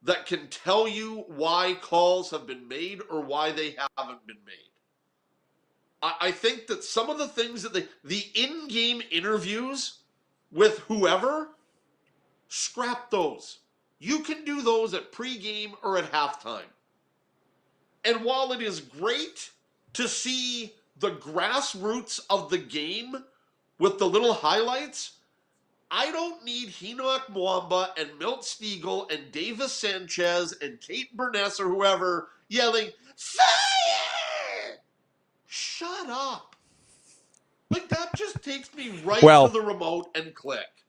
that can tell you why calls have been made or why they haven't been made. I think that some of the things that the in-game interviews with whoever, scrap those. You can do those at pregame or at halftime. And while it is great to see the grassroots of the game with the little highlights, I don't need Hinoak Mwamba and Milt Stiegel and Davis Sanchez and Kate Burness or whoever yelling, "Fire!" Shut up. Like, that just takes me right to the remote and click.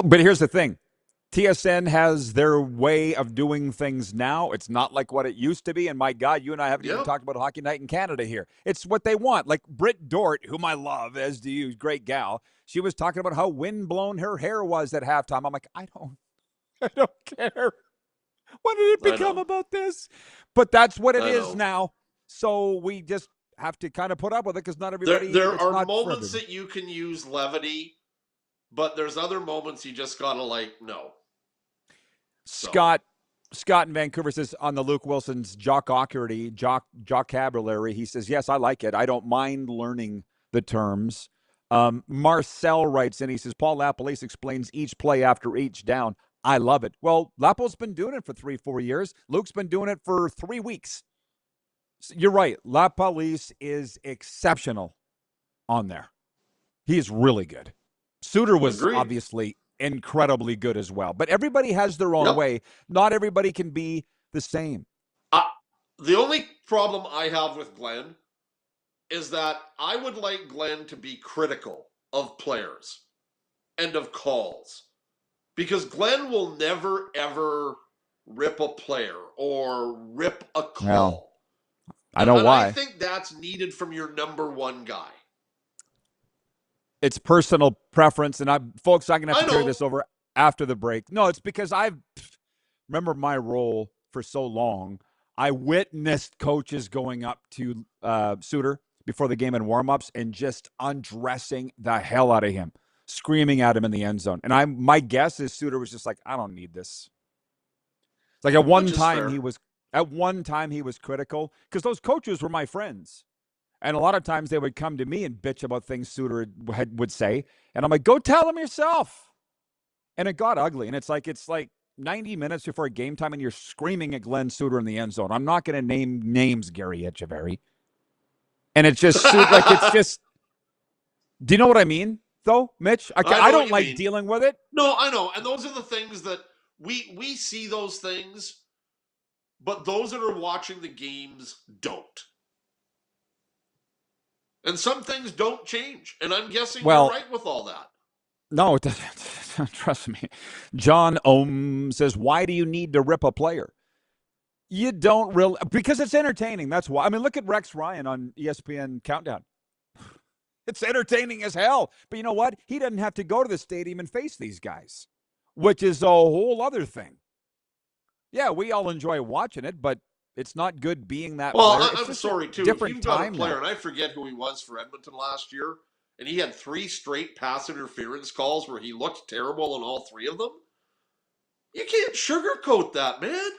But here's the thing. TSN has their way of doing things now. It's not like what it used to be. And my God, you and I haven't even talked about Hockey Night in Canada here. It's what they want. Like Britt Dort, whom I love, as do you, great gal. She was talking about how windblown her hair was at halftime. I'm like, I don't care. When did it become about this? But that's what it is now. So we just have to kind of put up with it because not everybody. There are moments that you can use levity, but there's other moments you just gotta no. Scott in Vancouver says on the Luke Wilson's jockocracy, vocabulary, he says, yes, I like it. I don't mind learning the terms. Marcel writes in, he says, Paul Lapalisse explains each play after each down. I love it. Well, Lapo's been doing it for 3-4 years. Luke's been doing it for 3 weeks. So you're right. Lapalisse is exceptional on there. He is really good. Suter was obviously incredibly good as well. But everybody has their own way. Not everybody can be the same. The only problem I have with Glenn is that I would like Glenn to be critical of players and of calls. Because Glenn will never, ever rip a player or rip a call. Well, I know why. I think that's needed from your number one guy. It's personal preference, and folks, I'm going to have to carry this over after the break. No, it's because remember my role for so long. I witnessed coaches going up to Suter before the game in warm-ups and just undressing the hell out of him, screaming at him in the end zone. And my guess is Suter was just like, I don't need this. Like at one time he was critical because those coaches were my friends. And a lot of times they would come to me and bitch about things Suter would say. And I'm like, go tell him yourself. And it got ugly. And it's like 90 minutes before game time and you're screaming at Glenn Suter in the end zone. I'm not going to name names, Gary Echeverry. And it's just do you know what I mean, though, Mitch? I don't like dealing with it. No, I know. And those are the things that we see those things, but those that are watching the games don't. And some things don't change. And I'm guessing you're right with all that. No, it doesn't. Trust me. John Ohm says, why do you need to rip a player? You don't really, because it's entertaining. That's why. I mean, look at Rex Ryan on ESPN Countdown. It's entertaining as hell. But you know what? He doesn't have to go to the stadium and face these guys, which is a whole other thing. Yeah, we all enjoy watching it, but it's not good being that player. Well, I'm sorry, too. If you've got a player, and I forget who he was for Edmonton last year, and he had 3 straight pass interference calls where he looked terrible in all 3 of them, you can't sugarcoat that, man.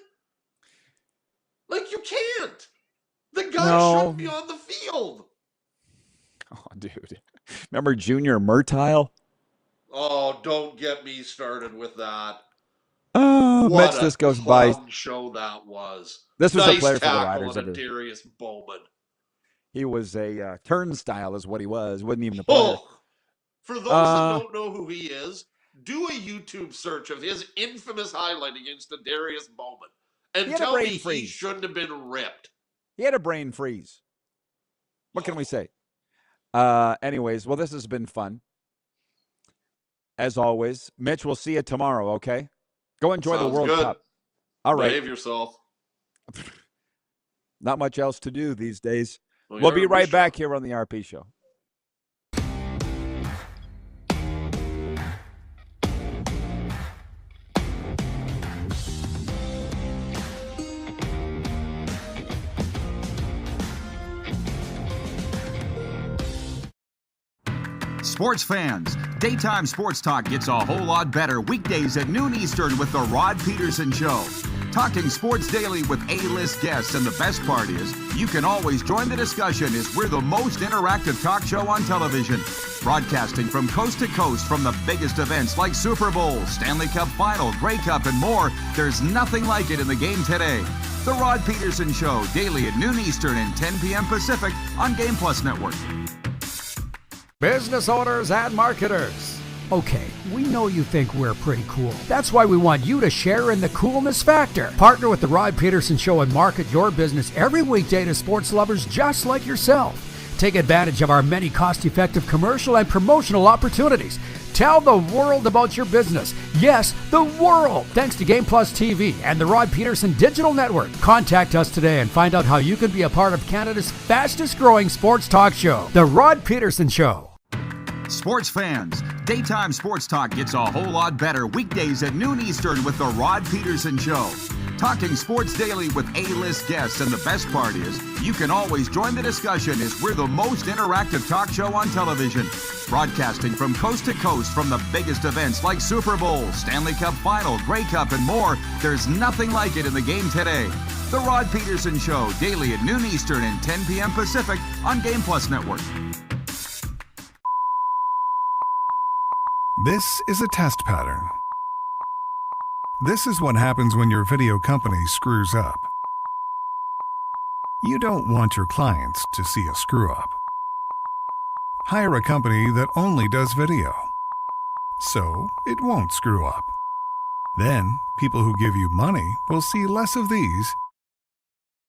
Like, you can't. The guy should be on the field. Oh, dude. Remember Junior Murtile? Oh, don't get me started with that. Oh, what Mitch, this goes by. Show that was. This was nice a player for the tackle Riders. on Darius Bowman. He was a turnstile is what he was. Wasn't even a player. For those that don't know who he is, do a YouTube search of his infamous highlight against Darius Bowman and tell me he shouldn't have been ripped. He had a brain freeze. What can we say? Anyways, well, this has been fun. As always, Mitch, we'll see you tomorrow, okay? Go enjoy the World Cup. All right. Behave yourself. Not much else to do these days. We'll be right back here on the RP Show. Sports fans, daytime sports talk gets a whole lot better weekdays at noon Eastern with the Rod Pedersen Show. Talking sports daily with A-list guests, and the best part is you can always join the discussion as we're the most interactive talk show on television. Broadcasting from coast to coast from the biggest events like Super Bowl, Stanley Cup Final, Grey Cup, and more, there's nothing like it in the game today. The Rod Pedersen Show, daily at noon Eastern and 10 p.m. Pacific on Game Plus Network. Business owners and marketers. Okay, we know you think we're pretty cool. That's why we want you to share in the coolness factor. Partner with the Rod Pedersen Show and market your business every weekday to sports lovers just like yourself. Take advantage of our many cost-effective commercial and promotional opportunities. Tell the world about your business. Yes, the world. Thanks to Game Plus TV and the Rod Pedersen Digital Network. Contact us today and find out how you can be a part of Canada's fastest-growing sports talk show, The Rod Pedersen Show. Sports fans, daytime sports talk gets a whole lot better weekdays at noon Eastern with the Rod Pedersen Show. Talking sports daily with A-list guests, and the best part is you can always join the discussion as we're the most interactive talk show on television. Broadcasting from coast to coast from the biggest events like Super Bowl, Stanley Cup Final, Grey Cup, and more, there's nothing like it in the game today. The Rod Pedersen Show, daily at noon Eastern and 10 p.m. Pacific on Game Plus Network. This is a test pattern. This is what happens when your video company screws up. You don't want your clients to see a screw-up. Hire a company that only does video, so it won't screw up. Then, people who give you money will see less of these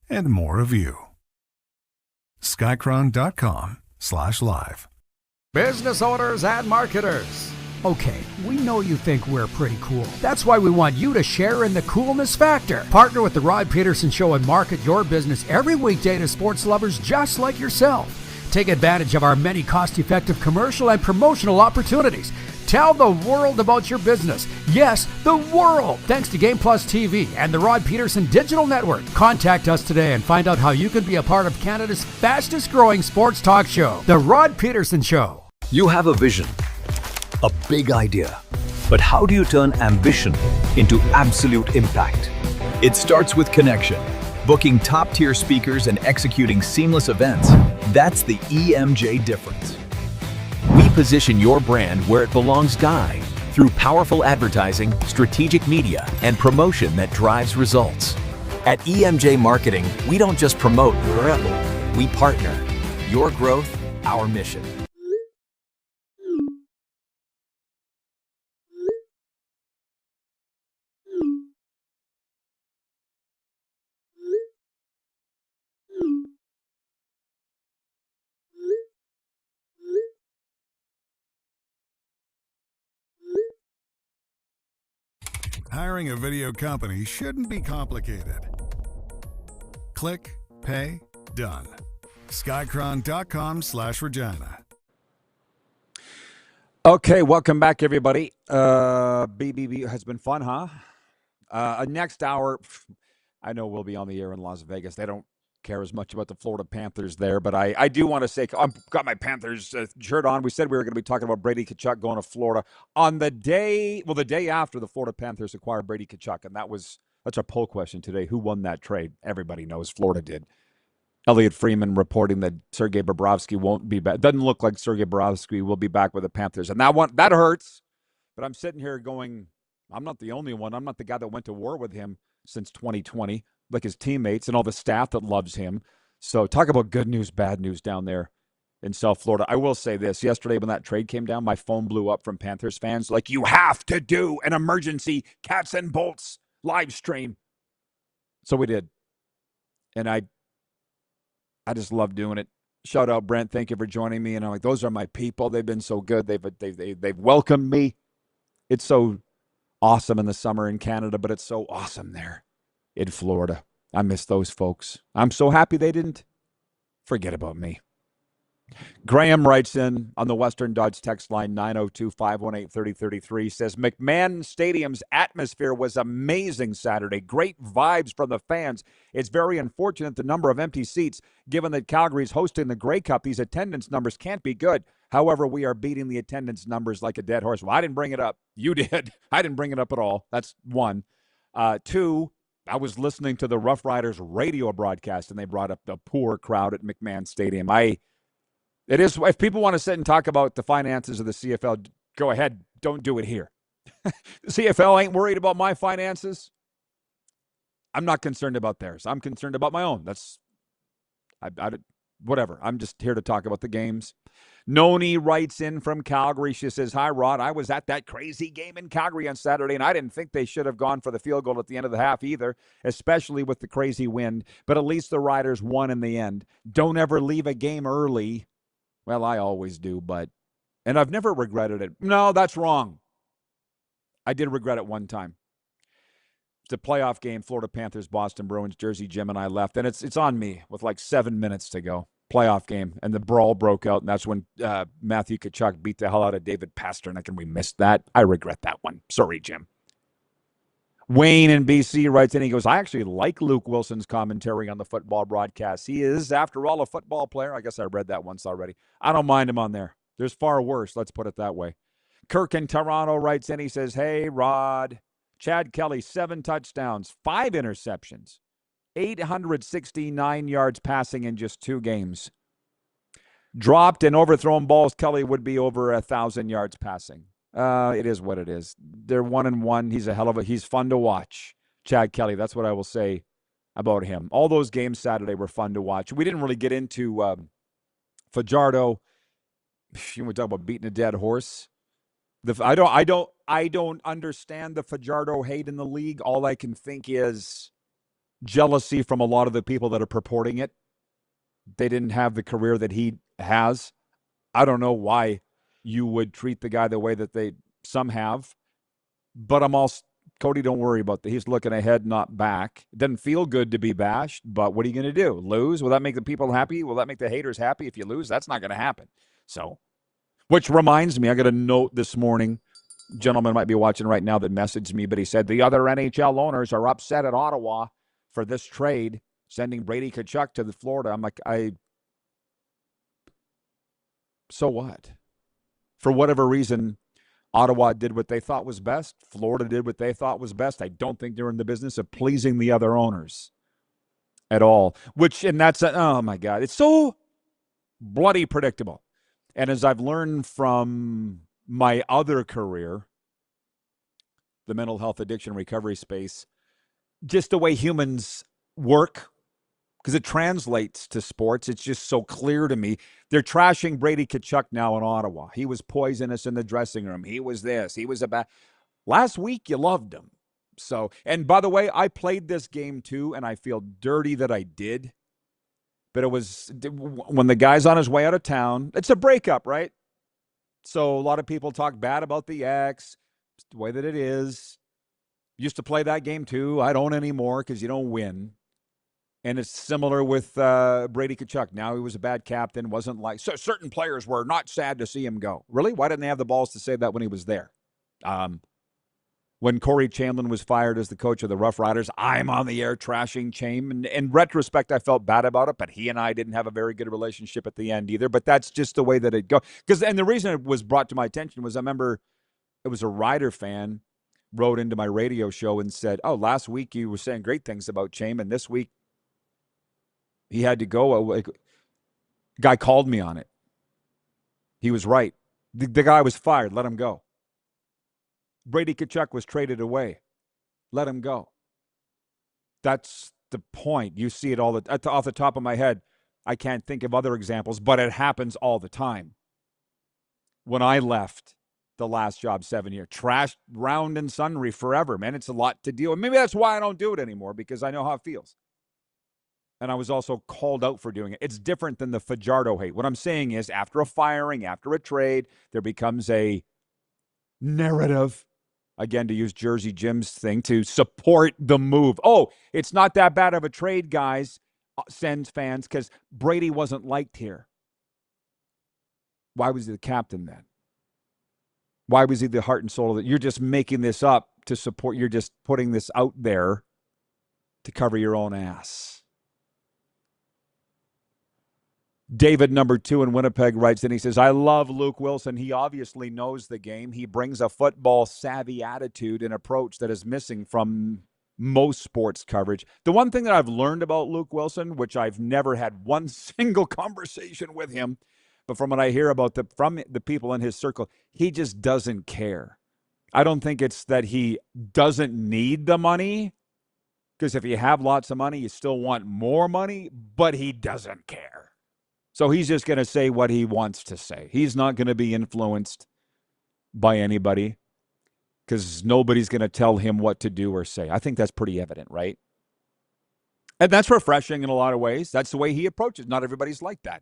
and more of you. Skycron.com/live. Business owners and marketers. Okay, we know you think we're pretty cool. That's why we want you to share in the coolness factor. Partner with the Rod Pedersen Show and market your business every weekday to sports lovers just like yourself. Take advantage of our many cost-effective commercial and promotional opportunities. Tell the world about your business. Yes, the world. Thanks to Game Plus TV and the Rod Pedersen Digital Network. Contact us today and find out how you can be a part of Canada's fastest-growing sports talk show, The Rod Pedersen Show. You have a vision, a big idea. But how do you turn ambition into absolute impact? It starts with connection. Booking top-tier speakers and executing seamless events. That's the EMJ difference. We position your brand where it belongs, Guy, through powerful advertising, strategic media, and promotion that drives results. At EMJ Marketing, we don't just promote, we partner. Your growth, our mission. Hiring a video company shouldn't be complicated. Click, pay, done. Skycron.com/Regina. Okay, welcome back, everybody. BBB has been fun, huh? Next hour, I know we'll be on the air in Las Vegas. They don't care as much about the Florida Panthers there, but I do want to say, I've got my Panthers shirt on. We said we were going to be talking about Brady Tkachuk going to Florida on the day after the Florida Panthers acquired Brady Tkachuk, and that's our poll question today. Who won that trade? Everybody knows Florida did. Elliot Freeman reporting that Sergei Bobrovsky won't be back. Doesn't look like Sergei Bobrovsky will be back with the Panthers, and that hurts. But I'm sitting here going, I'm not the only one. I'm not the guy that went to war with him since 2020. Like his teammates and all the staff that loves him. So talk about good news, bad news down there in South Florida. I will say this. Yesterday when that trade came down, my phone blew up from Panthers fans. Like, you have to do an emergency Cats and Bolts live stream. So we did. And I just love doing it. Shout out, Brent. Thank you for joining me. And I'm like, those are my people. They've been so good. They've welcomed me. It's so awesome in the summer in Canada, but it's so awesome there in Florida. I miss those folks. I'm so happy they didn't forget about me. Graham writes in on the Western Dodge text line 902-518-3033, says McMahon Stadium's atmosphere was amazing Saturday. Great vibes from the fans. It's very unfortunate the number of empty seats, given that Calgary's hosting the Grey Cup. These attendance numbers can't be good. However, we are beating the attendance numbers like a dead horse. Well, I didn't bring it up. You did. I didn't bring it up at all. That's one. Two, I was listening to the Rough Riders radio broadcast, and they brought up the poor crowd at McMahon Stadium. It is, if people want to sit and talk about the finances of the CFL, go ahead. Don't do it here. The CFL ain't worried about my finances. I'm not concerned about theirs. I'm concerned about my own. Whatever. I'm just here to talk about the games. Noni writes in from Calgary. She says, hi, Rod. I was at that crazy game in Calgary on Saturday, and I didn't think they should have gone for the field goal at the end of the half either, especially with the crazy wind. But at least the Riders won in the end. Don't ever leave a game early. Well, I always do, and I've never regretted it. No, that's wrong. I did regret it one time. It's a playoff game, Florida Panthers, Boston Bruins, Jersey Jim and I left, and it's on me with like 7 minutes to go. Playoff game, and the brawl broke out, and that's when Matthew Tkachuk beat the hell out of David Pasternak, and we missed that. I regret that one. Sorry, Jim. Wayne in BC writes in, he goes, I actually like Luke Wilson's commentary on the football broadcast. He is, after all, a football player. I guess I read that once already. I don't mind him on there. There's far worse, let's put it that way. Kirk in Toronto writes in, he says, hey, Rod, Chad Kelly, 7 touchdowns, 5 interceptions, 869 yards passing in just 2 games. Dropped and overthrown balls, Kelly would be over 1,000 yards passing. It is what it is. They're 1-1. He's fun to watch. Chad Kelly, that's what I will say about him. All those games Saturday were fun to watch. We didn't really get into Fajardo. You would talk about beating a dead horse. I don't understand the Fajardo hate in the league. All I can think is jealousy from a lot of the people that are purporting it. They didn't have the career that he has. I don't know why you would treat the guy the way that some have. But Cody, don't worry about that. He's looking ahead, not back. It doesn't feel good to be bashed, but what are you going to do? Lose? Will that make the people happy? Will that make the haters happy if you lose? That's not going to happen. So, which reminds me, I got a note this morning. Gentleman might be watching right now that messaged me, but he said the other NHL owners are upset at Ottawa for this trade, sending Brady Tkachuk to Florida. I'm like, so what? For whatever reason, Ottawa did what they thought was best. Florida did what they thought was best. I don't think they're in the business of pleasing the other owners at all. Oh my God, it's so bloody predictable. And as I've learned from my other career, the mental health addiction recovery space, just the way humans work, because it translates to sports. It's just so clear to me. They're trashing Brady Tkachuk now in Ottawa. He was poisonous in the dressing room. He was this. He was a bad. Last week, you loved him. So, and by the way, I played this game too, and I feel dirty that I did. But it was when the guy's on his way out of town. It's a breakup, right? So a lot of people talk bad about the ex. It's the way that it is. Used to play that game too. I don't anymore because you don't win. And it's similar with Brady Tkachuk. Now he was a bad captain. Wasn't like certain players were not sad to see him go. Really? Why didn't they have the balls to say that when he was there? When Corey Chamberlain was fired as the coach of the Rough Riders, I'm on the air trashing Cham. And in retrospect, I felt bad about it, but he and I didn't have a very good relationship at the end either. But that's just the way that it goes. And the reason it was brought to my attention was I remember it was a Rider fan wrote into my radio show and said, oh, last week you were saying great things about Cham, and this week he had to go. Guy called me on it. He was right. The guy was fired. Let him go. Brady Tkachuk was traded away. Let him go. That's the point. You see it all off the top of my head. I can't think of other examples, but it happens all the time. When I left the last job 7 years, trashed round and sundry forever, man. It's a lot to deal with. Maybe that's why I don't do it anymore, because I know how it feels. And I was also called out for doing it. It's different than the Fajardo hate. What I'm saying is, after a firing, after a trade, there becomes a narrative, again, to use Jersey Jim's thing, to support the move. Oh, it's not that bad of a trade, guys, Sens fans, because Brady wasn't liked here. Why was he the captain then? Why was he the heart and soul of it? You're just making this up to support. You're just putting this out there to cover your own ass. David, number 2 in Winnipeg, writes in. He says, I love Luke Wilson. He obviously knows the game. He brings a football-savvy attitude and approach that is missing from most sports coverage. The one thing that I've learned about Luke Wilson, which I've never had one single conversation with him, but from what I hear about from the people in his circle, he just doesn't care. I don't think it's that he doesn't need the money, because if you have lots of money, you still want more money, but he doesn't care. So he's just going to say what he wants to say. He's not going to be influenced by anybody, because nobody's going to tell him what to do or say. I think that's pretty evident, right? And that's refreshing in a lot of ways. That's the way he approaches. Not everybody's like that.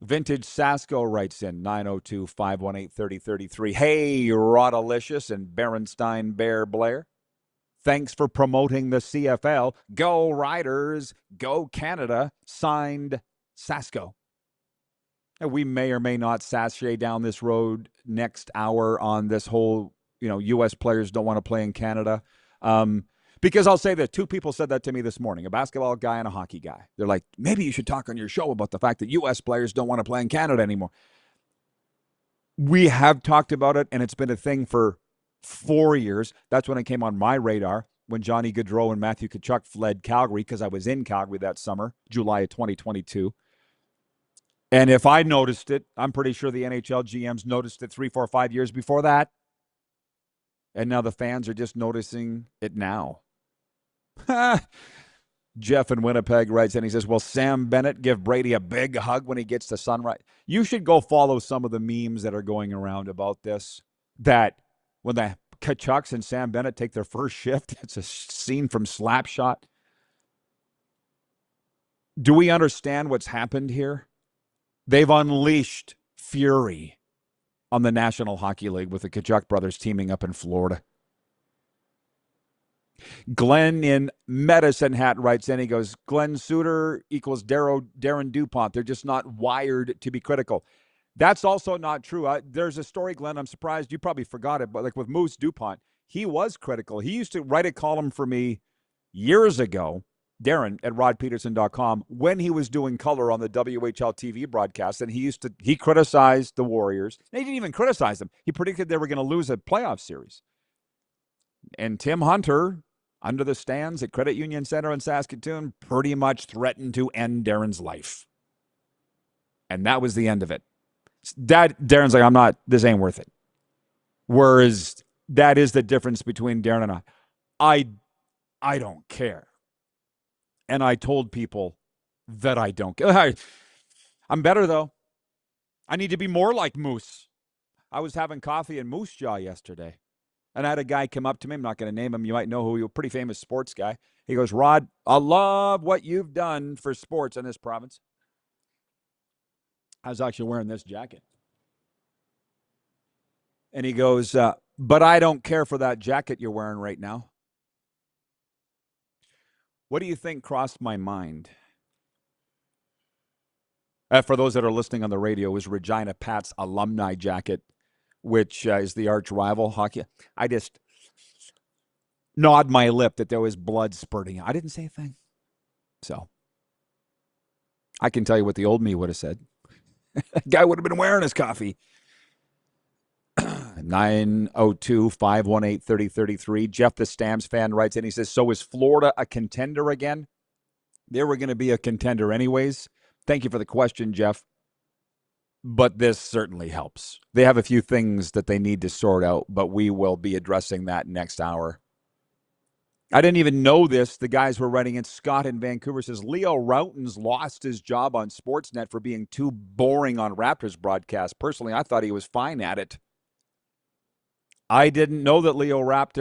Vintage Sasko writes in, 902-518-3033. Hey, Rodalicious and Berenstein Bear Blair. Thanks for promoting the CFL. Go Riders, go Canada. Signed, Sasko. And we may or may not sashay down this road next hour on this whole, U.S. players don't want to play in Canada. Because I'll say that 2 people said that to me this morning, a basketball guy and a hockey guy. They're like, maybe you should talk on your show about the fact that U.S. players don't want to play in Canada anymore. We have talked about it, and it's been a thing for 4 years. That's when it came on my radar, when Johnny Gaudreau and Matthew Tkachuk fled Calgary, because I was in Calgary that summer, July of 2022. And if I noticed it, I'm pretty sure the NHL GMs noticed it 3, 4, 5 years before that. And now the fans are just noticing it now. Jeff in Winnipeg writes in. He says, will Sam Bennett give Brady a big hug when he gets to Sunrise? You should go follow some of the memes that are going around about this, that when the Tkachuks and Sam Bennett take their first shift, it's a scene from Slapshot. Do we understand what's happened here? They've unleashed fury on the National Hockey League with the Tkachuk brothers teaming up in Florida. Glenn in Medicine Hat writes in. He goes, Glenn Suter equals Darren DuPont. They're just not wired to be critical. That's also not true. There's a story, Glenn, I'm surprised you probably forgot it, but like with Moose DuPont, he was critical. He used to write a column for me years ago, Darren, at rodpedersen.com, when he was doing color on the WHL TV broadcast, and he criticized the Warriors. And he didn't even criticize them. He predicted they were going to lose a playoff series. And Tim Hunter, under the stands at Credit Union Center in Saskatoon, pretty much threatened to end Darren's life. And that was the end of it. Darren's like, this ain't worth it. Whereas that is the difference between Darren and I. I don't care. And I told people that I don't care. I'm better, though. I need to be more like Moose. I was having coffee in Moose Jaw yesterday, and I had a guy come up to me. I'm not going to name him. You might know who he is, a pretty famous sports guy. He goes, Rod, I love what you've done for sports in this province. I was actually wearing this jacket. And he goes, but I don't care for that jacket you're wearing right now. What do you think crossed my mind? For those that are listening on the radio, is Regina Pat's alumni jacket, which is the arch rival hockey. I just gnawed my lip that there was blood spurting. I didn't say a thing. So I can tell you what the old me would have said. That guy would have been wearing his coffee. 902-518-3033. Jeff the Stamps fan writes in. He says, so is Florida a contender again? They were going to be a contender anyways. Thank you for the question, Jeff. But this certainly helps. They have a few things that they need to sort out, but we will be addressing that next hour. I didn't even know this. The guys were writing it. Scott in Vancouver says, Leo Routen's lost his job on Sportsnet for being too boring on Raptors broadcast. Personally, I thought he was fine at it. I didn't know that Leo Routen's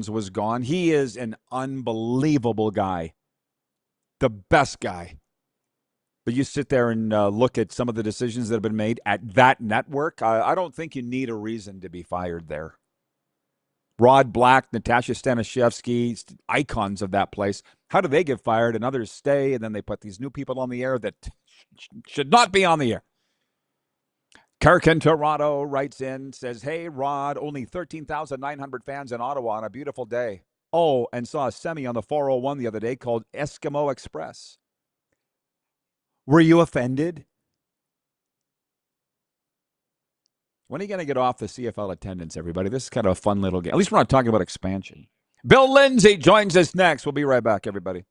was gone. He is an unbelievable guy. The best guy. But you sit there and look at some of the decisions that have been made at that network. I don't think you need a reason to be fired there. Rod Black, Natasha Staniszewski, icons of that place. How do they get fired and others stay, and then they put these new people on the air that should not be on the air? Kirk in Toronto writes in, says, hey, Rod, only 13,900 fans in Ottawa on a beautiful day. Oh, and saw a semi on the 401 the other day called Eskimo Express. Were you offended? When are you going to get off the CFL attendance, everybody? This is kind of a fun little game. At least we're not talking about expansion. Bill Lindsay joins us next. We'll be right back, everybody.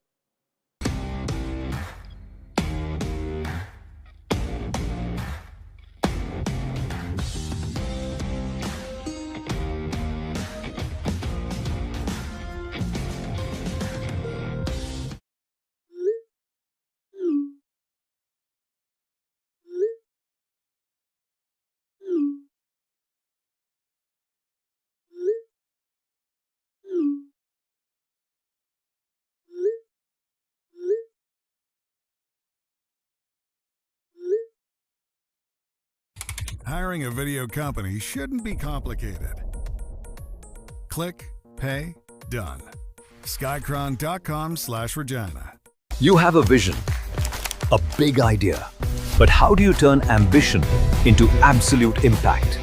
Hiring a video company shouldn't be complicated. Click, pay, done. Skycron.com/Regina. You have a vision, a big idea, but how do you turn ambition into absolute impact?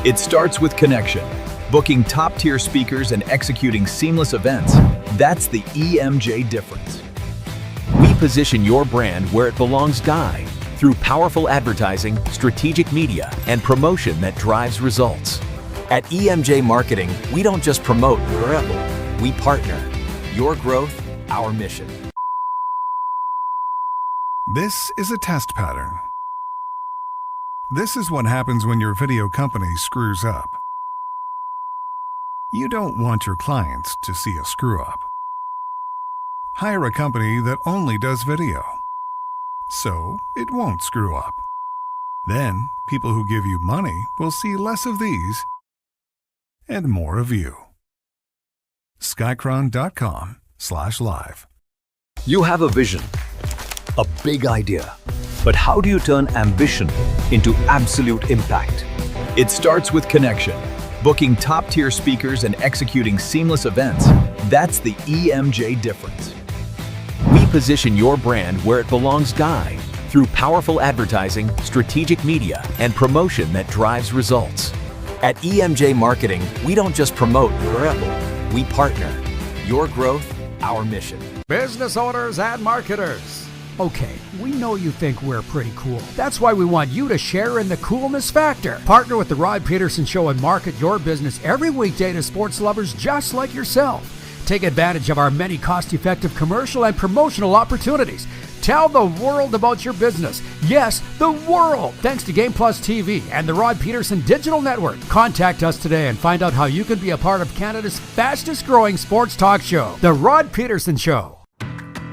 It starts with connection, booking top-tier speakers and executing seamless events. That's the EMJ difference. We position your brand where it belongs, Guy, through powerful advertising, strategic media, and promotion that drives results. At EMJ Marketing, we don't just promote, we partner. Your growth, our mission. This is a test pattern. This is what happens when your video company screws up. You don't want your clients to see a screw-up. Hire a company that only does video, so it won't screw up. Then, people who give you money will see less of these and more of you. Skycron.com/live. You have a vision, a big idea, but how do you turn ambition into absolute impact? It starts with connection, booking top-tier speakers and executing seamless events. That's the EMJ difference. We position your brand where it belongs, Guy, through powerful advertising, strategic media, and promotion that drives results. At EMJ Marketing, we don't just promote, we partner. Your growth, our mission. Business owners and marketers. Okay, we know you think we're pretty cool. That's why we want you to share in the coolness factor. Partner with the Rod Pedersen Show and market your business every weekday to sports lovers just like yourself. Take advantage of our many cost-effective commercial and promotional opportunities. Tell the world about your business. Yes, the world. Thanks to Game Plus TV and the Rod Pedersen Digital Network. Contact us today and find out how you can be a part of Canada's fastest-growing sports talk show, The Rod Pedersen Show.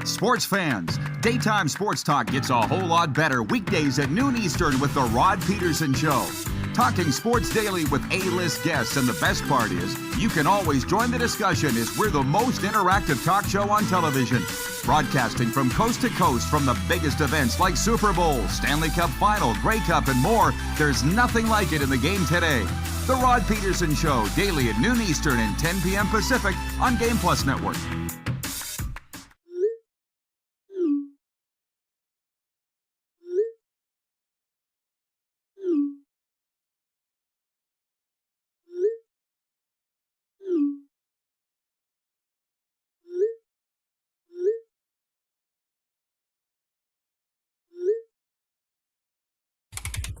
Sports fans, daytime sports talk gets a whole lot better weekdays at noon Eastern with The Rod Pedersen Show. Talking sports daily with A-list guests, and the best part is, you can always join the discussion as we're the most interactive talk show on television. Broadcasting from coast to coast from the biggest events like Super Bowl, Stanley Cup Final, Grey Cup, and more, there's nothing like it in the game today. The Rod Pedersen Show, daily at noon Eastern and 10 p.m. Pacific on Game Plus Network.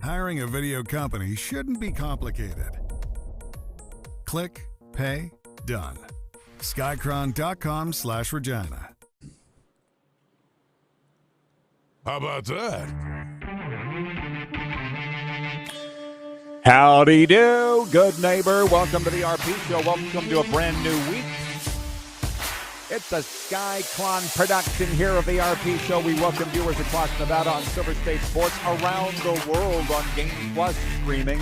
Hiring a video company shouldn't be complicated. Click, pay, done. Skycron.com/Regina. How about that? Howdy do, good neighbor. Welcome to the RP Show. Welcome to a brand new week. It's a SkyClon production here of the RP Show. We welcome viewers across Nevada on Silver State Sports, around the world on Game Plus streaming.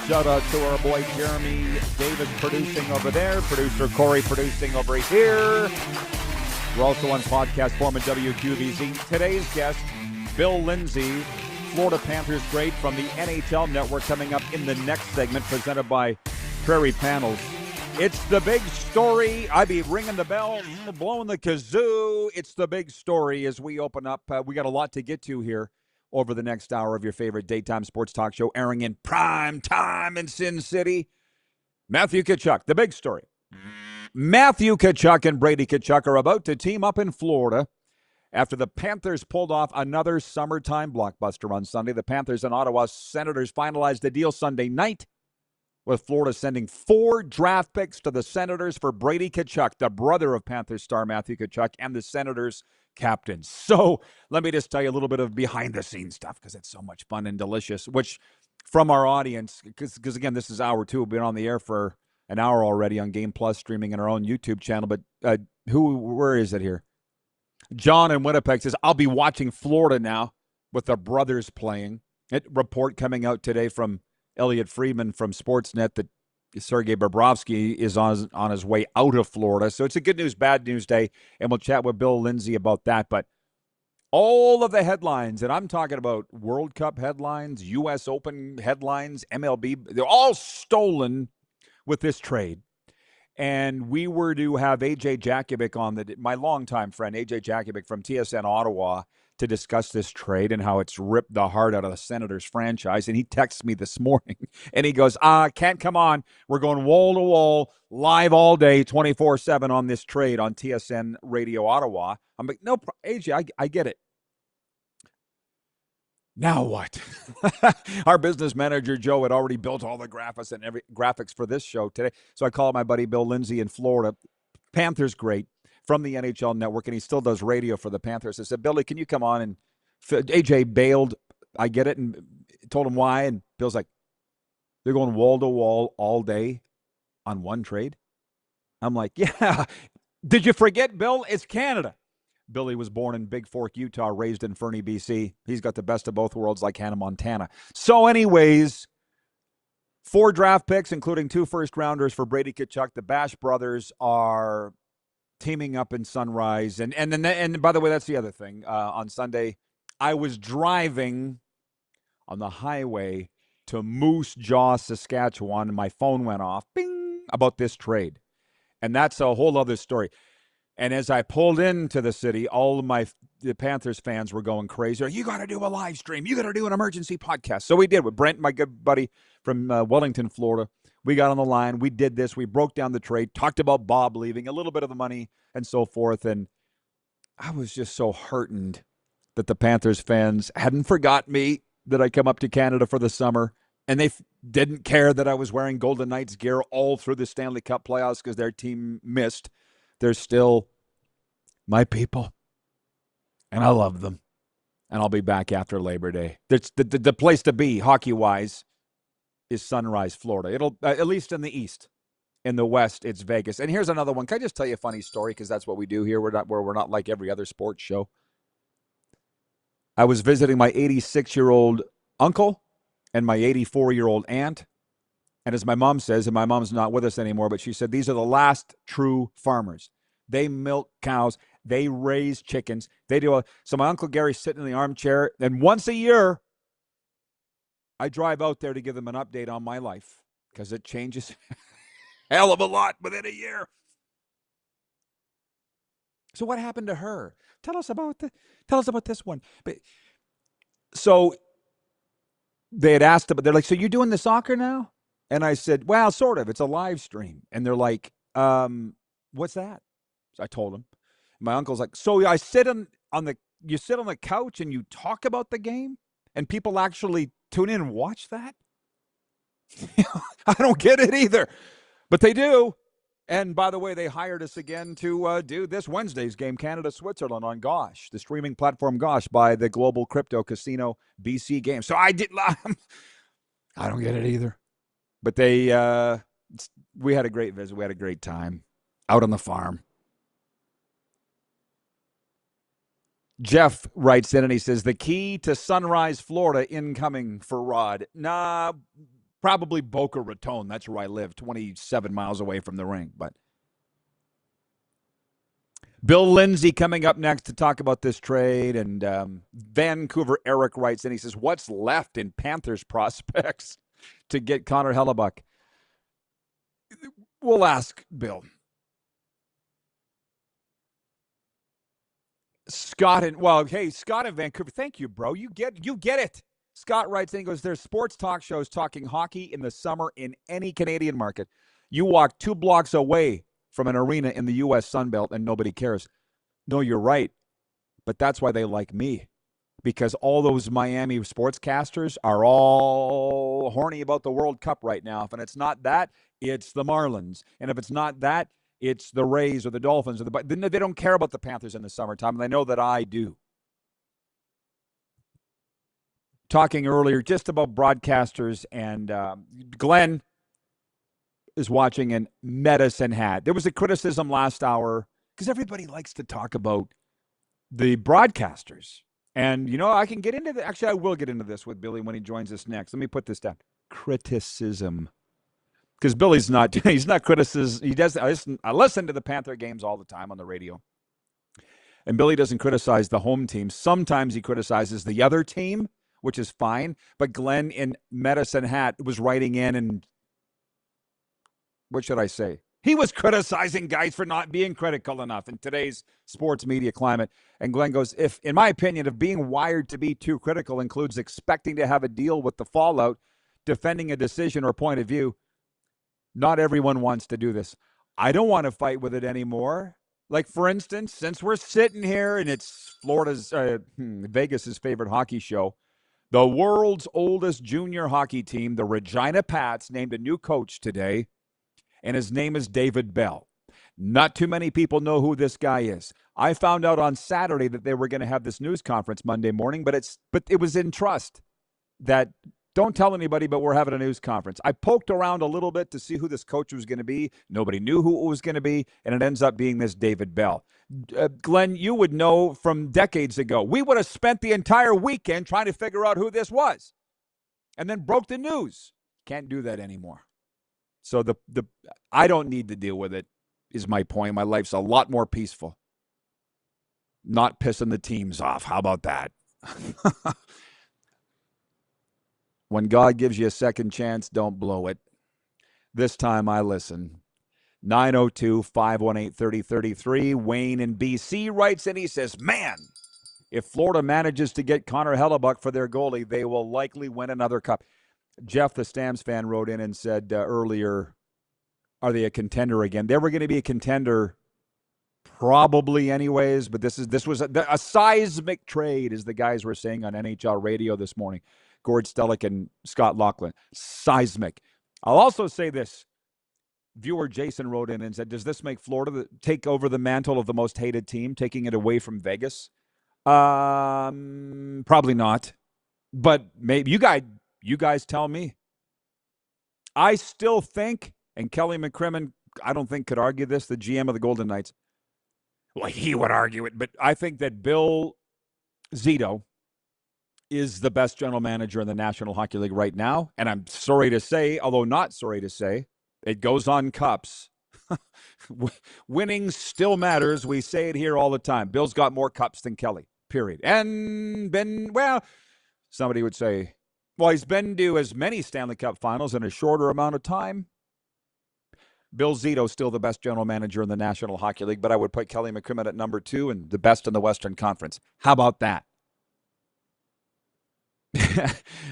Shout out to our boy Jeremy Davis producing over there, producer Corey producing over here. We're also on podcast form at WQVZ. Today's guest, Bill Lindsay, Florida Panthers great from the NHL Network, coming up in the next segment, presented by Prairie Panels. It's the big story. I be ringing the bell, blowing the kazoo. It's the big story as we open up. We got a lot to get to here over the next hour of your favorite daytime sports talk show, airing in prime time in Sin City. Matthew Tkachuk, the big story. Matthew Tkachuk and Brady Tkachuk are about to team up in Florida after the Panthers pulled off another summertime blockbuster on Sunday. The Panthers and Ottawa Senators finalized the deal Sunday night, with Florida sending 4 draft picks to the Senators for Brady Tkachuk, the brother of Panthers star Matthew Tkachuk, and the Senators captain. So let me just tell you a little bit of behind-the-scenes stuff, because it's so much fun and delicious, which from our audience, because again, this is hour 2. We've been on the air for an hour already on Game Plus, streaming in our own YouTube channel. But where is it here? John in Winnipeg says, I'll be watching Florida now with the brothers playing. Report coming out today from Elliot Friedman from Sportsnet that Sergei Bobrovsky is on his way out of Florida. So it's a good news, bad news day, and we'll chat with Bill Lindsay about that. But all of the headlines, and I'm talking about World Cup headlines, U.S. Open headlines, MLB, they're all stolen with this trade. And we were to have A.J. Jakovic on, my longtime friend, A.J. Jakovic from TSN Ottawa, to discuss this trade and how it's ripped the heart out of the Senators franchise. And he texts me this morning, and he goes, can't come on. We're going wall-to-wall, live all day, 24/7 on this trade on TSN Radio Ottawa. I'm like, no, A.J., I get it. Now what? Our business manager, Joe, had already built all the graphics for this show today. So I called my buddy Bill Lindsay in Florida, Panthers great, from the NHL Network, and he still does radio for the Panthers. I said, Billy, can you come on? And AJ bailed. I get it, and told him why. And Bill's like, they're going wall-to-wall all day on one trade? I'm like, yeah. Did you forget, Bill? It's Canada. Billy was born in Big Fork, Utah, raised in Fernie, BC. He's got the best of both worlds like Hannah Montana. So anyways, 4 draft picks, including 2 first-rounders for Brady Tkachuk. The Bash brothers are teaming up in Sunrise. And by the way, that's the other thing. On Sunday, I was driving on the highway to Moose Jaw, Saskatchewan, and my phone went off, bing, about this trade. And that's a whole other story. And as I pulled into the city, all of the Panthers fans were going crazy. You got to do a live stream. You got to do an emergency podcast. So we did with Brent, my good buddy from Wellington, Florida. We got on the line. We did this. We broke down the trade, talked about Bob leaving, a little bit of the money and so forth. And I was just so heartened that the Panthers fans hadn't forgotten me, that I come up to Canada for the summer. And they didn't care that I was wearing Golden Knights gear all through the Stanley Cup playoffs because their team missed. They're still my people, and I love them. And I'll be back after Labor Day. The place to be, hockey-wise, is Sunrise, Florida. It'll at least in the East. In the West, it's Vegas. And here's another one. Can I just tell you a funny story? Because that's what we do here. We're not like every other sports show. I was visiting my 86-year-old uncle and my 84-year-old aunt. And as my mom says, and my mom's not with us anymore, but she said, these are the last true farmers. They milk cows. They raise chickens. They do so my Uncle Gary's sitting in the armchair, and once a year, I drive out there to give them an update on my life, because it changes hell of a lot within a year. So what happened to her? Tell us about this one. But, so they had asked about, they're like, so you're doing the soccer now? And I said, well, sort of. It's a live stream. And they're like, what's that? So I told them. My uncle's like, so you sit on the couch and you talk about the game? And people actually tune in and watch that? I don't get it either. But they do. And by the way, they hired us again to do this Wednesday's game, Canada-Switzerland on Gosh, the streaming platform Gosh by the global crypto casino BC Games. So I did. I don't get it either. But we had a great visit. We had a great time out on the farm. Jeff writes in and he says, the key to Sunrise, Florida incoming for Rod. Nah, probably Boca Raton. That's where I live, 27 miles away from the rink. But Bill Lindsay coming up next to talk about this trade. And Vancouver Eric writes in, he says, what's left in Panthers prospects to get Connor Hellebuck? We'll ask Bill. Scott in Vancouver. Thank you, bro. You get it. Scott writes in, he goes, there's sports talk shows talking hockey in the summer in any Canadian market. You walk 2 blocks away from an arena in the U.S. Sunbelt and nobody cares. No, you're right. But that's why they like me. Because all those Miami sportscasters are all horny about the World Cup right now. If it's not that, it's the Marlins. And if it's not that, it's the Rays or the Dolphins. They don't care about the Panthers in the summertime, and they know that I do. Talking earlier just about broadcasters, and Glenn is watching in Medicine Hat. There was a criticism last hour because everybody likes to talk about the broadcasters. And, I can get into actually, I will get into this with Billy when he joins us next. Let me put this down. Criticism. Because Billy's he's not criticism. I listen to the Panther games all the time on the radio. And Billy doesn't criticize the home team. Sometimes he criticizes the other team, which is fine. But Glenn in Medicine Hat was writing in and, what should I say? He was criticizing guys for not being critical enough in today's sports media climate. And Glenn goes, in my opinion, if being wired to be too critical includes expecting to have a deal with the fallout, defending a decision or point of view, not everyone wants to do this. I don't want to fight with it anymore. Like, for instance, since we're sitting here and it's Vegas's favorite hockey show, the world's oldest junior hockey team, the Regina Pats, named a new coach today, and his name is David Bell. Not too many people know who this guy is. I found out on Saturday that they were going to have this news conference Monday morning, but it was in trust that don't tell anybody, but we're having a news conference. I poked around a little bit to see who this coach was going to be. Nobody knew who it was going to be, and it ends up being this David Bell. Glenn, you would know from decades ago. We would have spent the entire weekend trying to figure out who this was and then broke the news. Can't do that anymore. So I don't need to deal with it, is my point. My life's a lot more peaceful. Not pissing the teams off. How about that? When God gives you a second chance, don't blow it. This time I listen. 902-518-3033. Wayne in BC writes in. He says, man, if Florida manages to get Connor Hellebuck for their goalie, they will likely win another cup. Jeff, the Stamps fan, wrote in and said earlier, are they a contender again? They were going to be a contender probably anyways, but this was a seismic trade, as the guys were saying on NHL radio this morning. Gord Stellick and Scott Laughlin. Seismic. I'll also say this. Viewer Jason wrote in and said, does this make Florida take over the mantle of the most hated team, taking it away from Vegas? Probably not. But maybe you guys tell me. I still think, and Kelly McCrimmon, I don't think could argue this, the GM of the Golden Knights. Well, he would argue it, but I think that Bill Zito is the best general manager in the National Hockey League right now. And I'm sorry to say, although not sorry to say, it goes on cups. Winning still matters. We say it here all the time. Bill's got more cups than Kelly, period. And somebody would say, well, he's been to as many Stanley Cup finals in a shorter amount of time. Bill Zito's still the best general manager in the National Hockey League, but I would put Kelly McCrimmon at number 2 and the best in the Western Conference. How about that?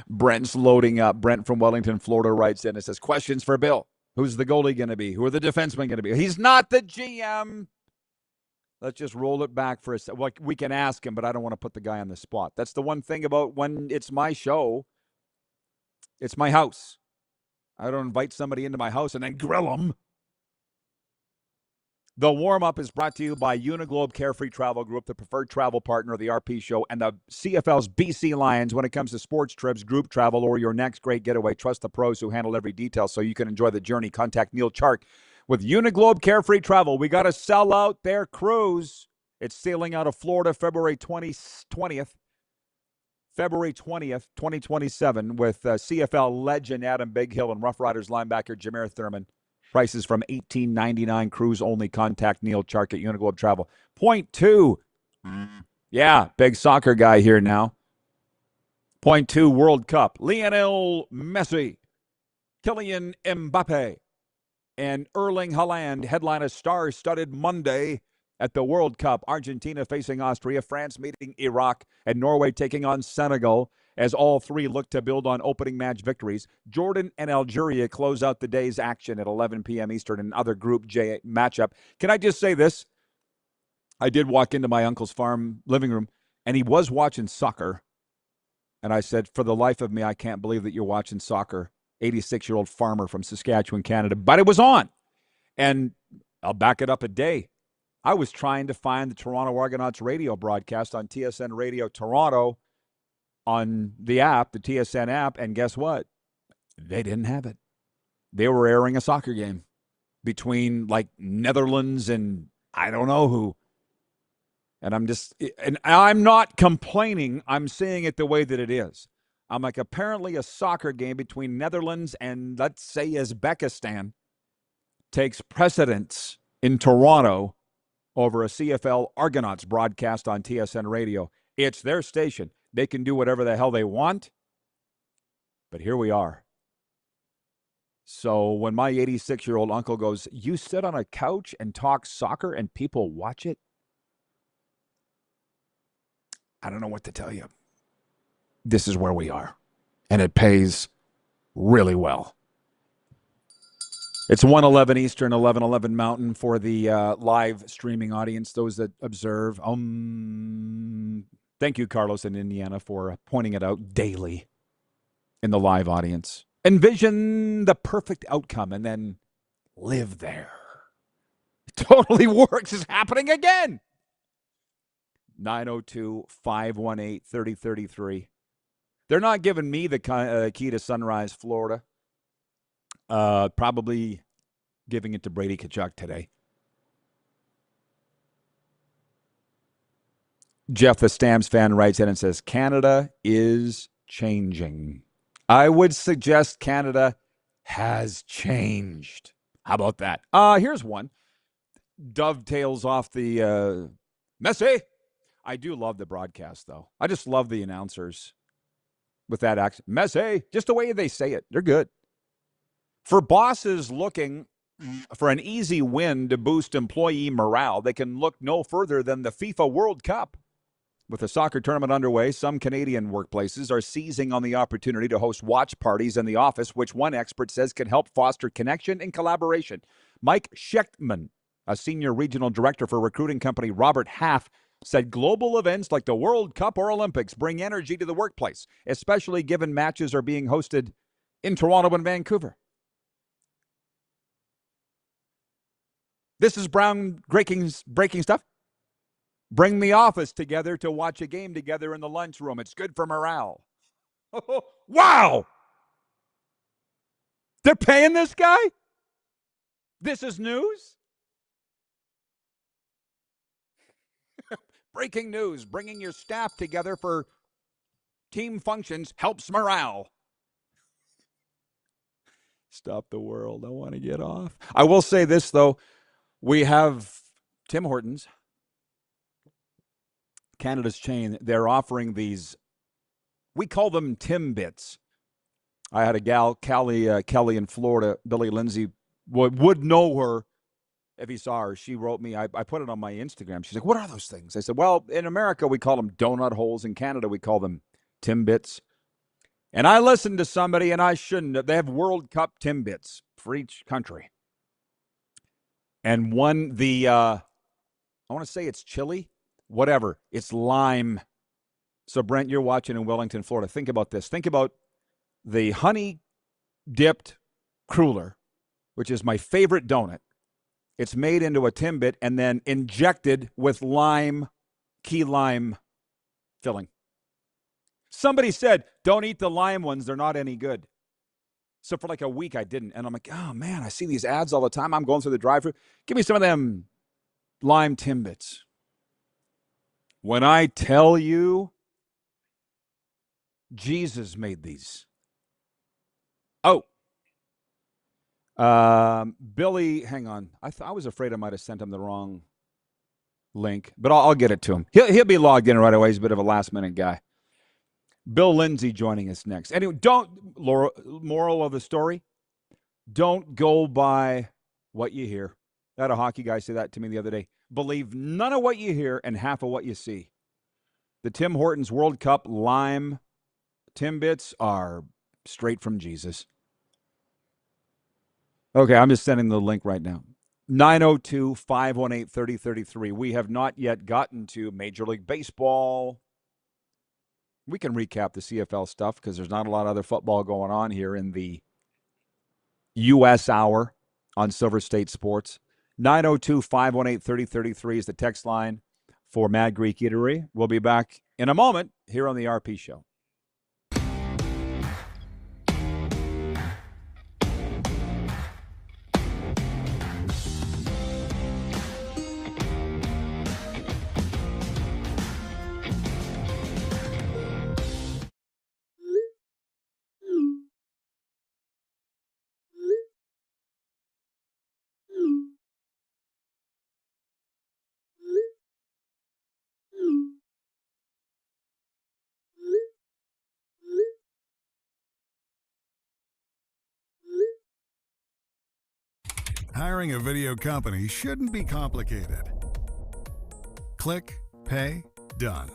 Brent's loading up. Brent from Wellington, Florida writes in and says, questions for Bill. Who's the goalie going to be? Who are the defensemen going to be? He's not the GM. Let's just roll it back for a second. Well, we can ask him, but I don't want to put the guy on the spot. That's the one thing about when it's my show. It's my house. I don't invite somebody into my house and then grill them. The warm-up is brought to you by Uniglobe Carefree Travel Group, the preferred travel partner of the RP Show, and the CFL's BC Lions when it comes to sports trips, group travel, or your next great getaway. Trust the pros who handle every detail so you can enjoy the journey. Contact Neil Chark with Uniglobe Carefree Travel. We got to sell out their cruise. It's sailing out of Florida February 20th, 2027, with CFL legend Adam Big Hill and Rough Riders linebacker Jameer Thurman. Prices from $18.99. Cruise only. Contact Neil Chark at Uniglobe Travel. Point two. Yeah, big soccer guy here now. Point two, World Cup. Lionel Messi, Kylian Mbappe, and Erling Haaland headline a star-studded Monday at the World Cup. Argentina facing Austria, France meeting Iraq, and Norway taking on Senegal as all three look to build on opening match victories. Jordan and Algeria close out the day's action at 11 p.m. Eastern, another Group J matchup. Can I just say this? I did walk into my uncle's farm living room, and he was watching soccer. And I said, for the life of me, I can't believe that you're watching soccer. 86-year-old farmer from Saskatchewan, Canada. But it was on. And I'll back it up a day. I was trying to find the Toronto Argonauts radio broadcast on TSN Radio Toronto on the app, the TSN app, and guess what? They didn't have it. They were airing a soccer game between, like, Netherlands and I don't know who. And I'm not complaining. I'm saying it the way that it is. I'm like, apparently a soccer game between Netherlands and, let's say, Uzbekistan takes precedence in Toronto over a CFL Argonauts broadcast on TSN Radio. It's their station. They can do whatever the hell they want. But here we are. So when my 86-year-old uncle goes, you sit on a couch and talk soccer and people watch it? I don't know what to tell you. This is where we are. And it pays really well. It's 1:11 Eastern, 11:11 Mountain for the live streaming audience, those that observe. Thank you, Carlos in Indiana, for pointing it out daily in the live audience. Envision the perfect outcome and then live there. It totally works. It's happening again. 902-518-3033. They're not giving me the key to Sunrise, Florida. Probably giving it to Brady Tkachuk today. Jeff, the Stamps fan, writes in and says, Canada is changing. I would suggest Canada has changed. How about that? Here's one. Dovetails off the Messi. I do love the broadcast, though. I just love the announcers with that accent. Messi, just the way they say it. They're good. For bosses looking for an easy win to boost employee morale, they can look no further than the FIFA World Cup. With the soccer tournament underway, some Canadian workplaces are seizing on the opportunity to host watch parties in the office, which one expert says can help foster connection and collaboration. Mike Schechtman, a senior regional director for recruiting company Robert Half, said global events like the World Cup or Olympics bring energy to the workplace, especially given matches are being hosted in Toronto and Vancouver. This is Brown breaking stuff. Bring the office together to watch a game together in the lunchroom. It's good for morale. Wow! They're paying this guy? This is news? Breaking news. Bringing your staff together for team functions helps morale. Stop the world. I want to get off. I will say this, though. We have Tim Hortons, Canada's chain. They're offering these, we call them Timbits. I had a gal, Kelly in Florida, Billy Lindsay, would know her if he saw her. She wrote me, I put it on my Instagram. She's like, what are those things? I said, well, in America, we call them donut holes. In Canada, we call them Timbits. And I listened to somebody, and I shouldn't have. They have World Cup Timbits for each country. And one, I want to say it's chili, whatever. It's lime. So, Brent, you're watching in Wellington, Florida. Think about this. Think about the honey-dipped cruller, which is my favorite donut. It's made into a Timbit and then injected with key lime filling. Somebody said, don't eat the lime ones. They're not any good. So for like a week, I didn't. And I'm like, oh, man, I see these ads all the time. I'm going through the drive-thru. Give me some of them lime Timbits. When I tell you, Jesus made these. Oh. Billy, hang on. I was afraid I might have sent him the wrong link, but I'll get it to him. He'll be logged in right away. He's a bit of a last-minute guy. Bill Lindsay joining us next. Anyway, moral of the story, don't go by what you hear. I had a hockey guy say that to me the other day. Believe none of what you hear and half of what you see. The Tim Hortons World Cup lime Timbits are straight from Jesus. Okay, I'm just sending the link right now. 902-518-3033. We have not yet gotten to Major League Baseball. We can recap the CFL stuff because there's not a lot of other football going on here in the U.S. hour on Silver State Sports. 902-518-3033 is the text line for Mad Greek Eatery. We'll be back in a moment here on the RP Show. Hiring a video company shouldn't be complicated. Click, pay, done.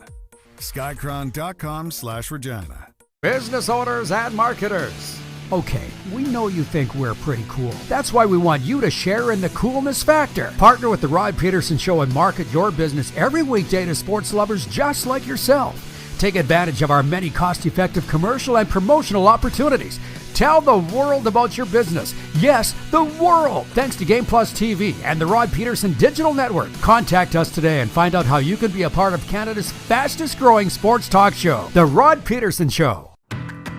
Skycron.com/Regina. Business owners and marketers. Okay, we know you think we're pretty cool. That's why we want you to share in the coolness factor. Partner with the Rod Pedersen Show and market your business every weekday to sports lovers just like yourself. Take advantage of our many cost-effective commercial and promotional opportunities. Tell the world about your business. Yes, the world. Thanks to Game Plus TV and the Rod Pedersen Digital Network. Contact us today and find out how you can be a part of Canada's fastest-growing sports talk show, The Rod Pedersen Show.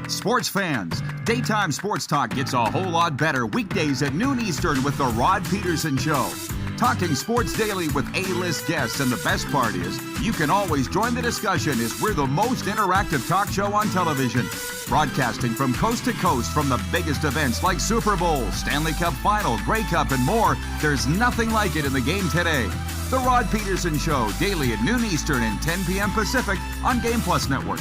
Sports fans, daytime sports talk gets a whole lot better weekdays at noon Eastern with the Rod Pedersen Show. Talking sports daily with A-list guests, and the best part is, you can always join the discussion as we're the most interactive talk show on television. Broadcasting from coast to coast from the biggest events like Super Bowl, Stanley Cup Final, Grey Cup, and more, there's nothing like it in the game today. The Rod Pedersen Show, daily at noon Eastern and 10 p.m. Pacific on Game Plus Network.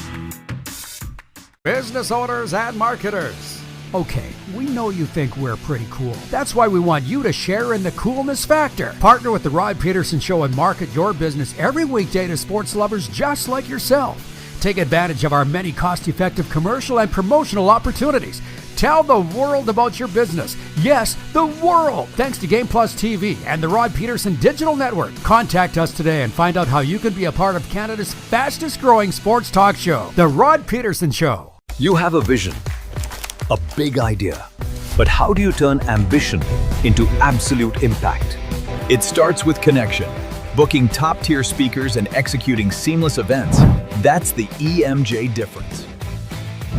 Business owners and marketers. Okay, we know you think we're pretty cool. That's why we want you to share in the coolness factor. Partner with the Rod Pedersen Show and market your business every weekday to sports lovers just like yourself. Take advantage of our many cost-effective commercial and promotional opportunities. Tell the world about your business. Yes, the world. Thanks to Game Plus TV and the Rod Pedersen Digital Network. Contact us today and find out how you can be a part of Canada's fastest-growing sports talk show, The Rod Pedersen Show. You have a vision, a big idea, but how do you turn ambition into absolute impact? It starts with connection. Booking top-tier speakers and executing seamless events, that's the EMJ difference.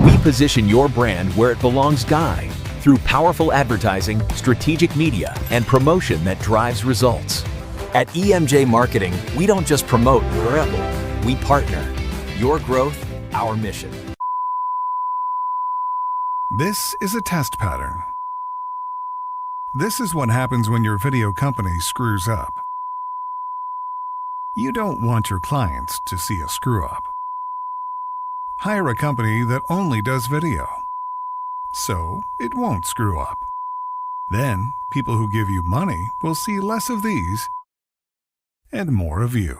We position your brand where it belongs, Guy, through powerful advertising, strategic media, and promotion that drives results. At EMJ Marketing, we don't just promote, we partner. Your growth, our mission. This is a test pattern. This is what happens when your video company screws up. You don't want your clients to see a screw-up. Hire a company that only does video, so it won't screw up. Then, people who give you money will see less of these and more of you.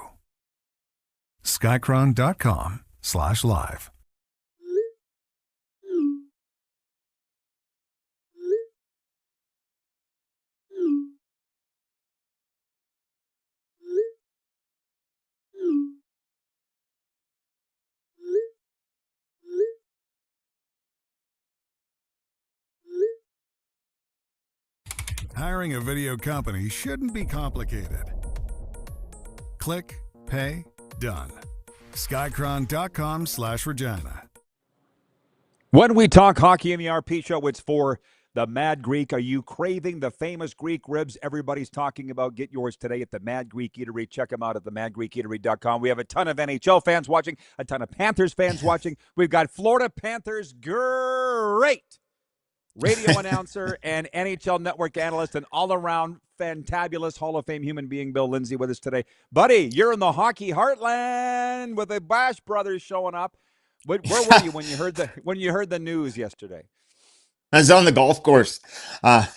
Skycron.com/live. Hiring a video company shouldn't be complicated. Click, pay, done. Skycron.com/Regina. When we talk hockey in the RP show, it's for the Mad Greek. Are you craving the famous Greek ribs everybody's talking about? Get yours today at the Mad Greek Eatery. Check them out at themadgreekeatery.com. We have a ton of NHL fans watching, a ton of Panthers fans watching. We've got Florida Panthers great radio announcer and NHL Network analyst and all-around fantabulous Hall of Fame human being Bill Lindsay with us today. Buddy, you're in the hockey heartland with the Bash Brothers showing up. Where were you when you heard the news yesterday? I was on the golf course.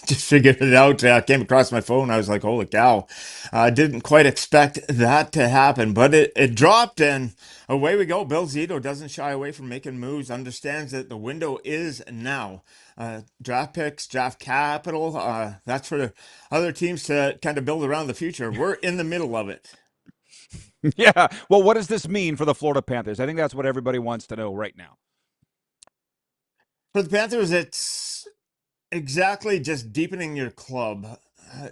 Just figured it out. Came across my phone. I was like, holy cow. Didn't quite expect that to happen, but it dropped and away we go. Bill Zito doesn't shy away from making moves, understands that the window is now. Draft picks, draft capital, that's for the other teams to kind of build around the future. We're in the middle of it. Yeah. Well, what does this mean for the Florida Panthers? I think that's what everybody wants to know right now. For the Panthers, it's exactly just deepening your club.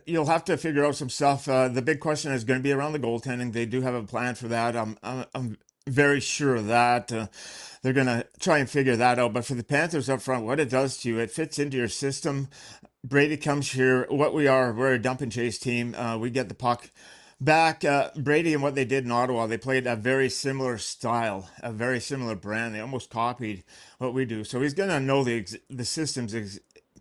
You'll have to figure out some stuff. The big question is going to be around the goaltending. They do have a plan for that. I'm very sure of that. They're going to try and figure that out. But for the Panthers up front, what it does to you, it fits into your system. Brady comes here. We're a dump and chase team. We get the puck back. Brady and what they did in Ottawa, they played a very similar style, a very similar brand. They almost copied what we do. So he's going to know the systems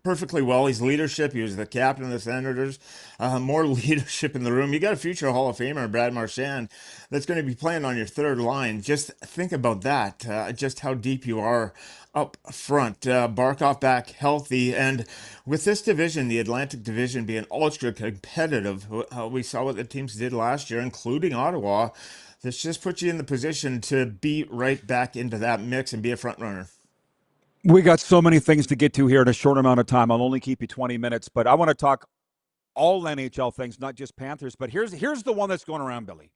perfectly well. His leadership, he was the captain of the Senators, more leadership in the room. You got a future Hall of Famer, Brad Marchand, that's going to be playing on your third line. Just think about that, just how deep you are up front. Barkov back healthy, and with this division, the Atlantic Division being ultra competitive, we saw what the teams did last year, including Ottawa. This just puts you in the position to be right back into that mix and be a front runner. We got so many things to get to here in a short amount of time. I'll only keep you 20 minutes, but I want to talk all NHL things, not just Panthers. But here's the one that's going around, Billy.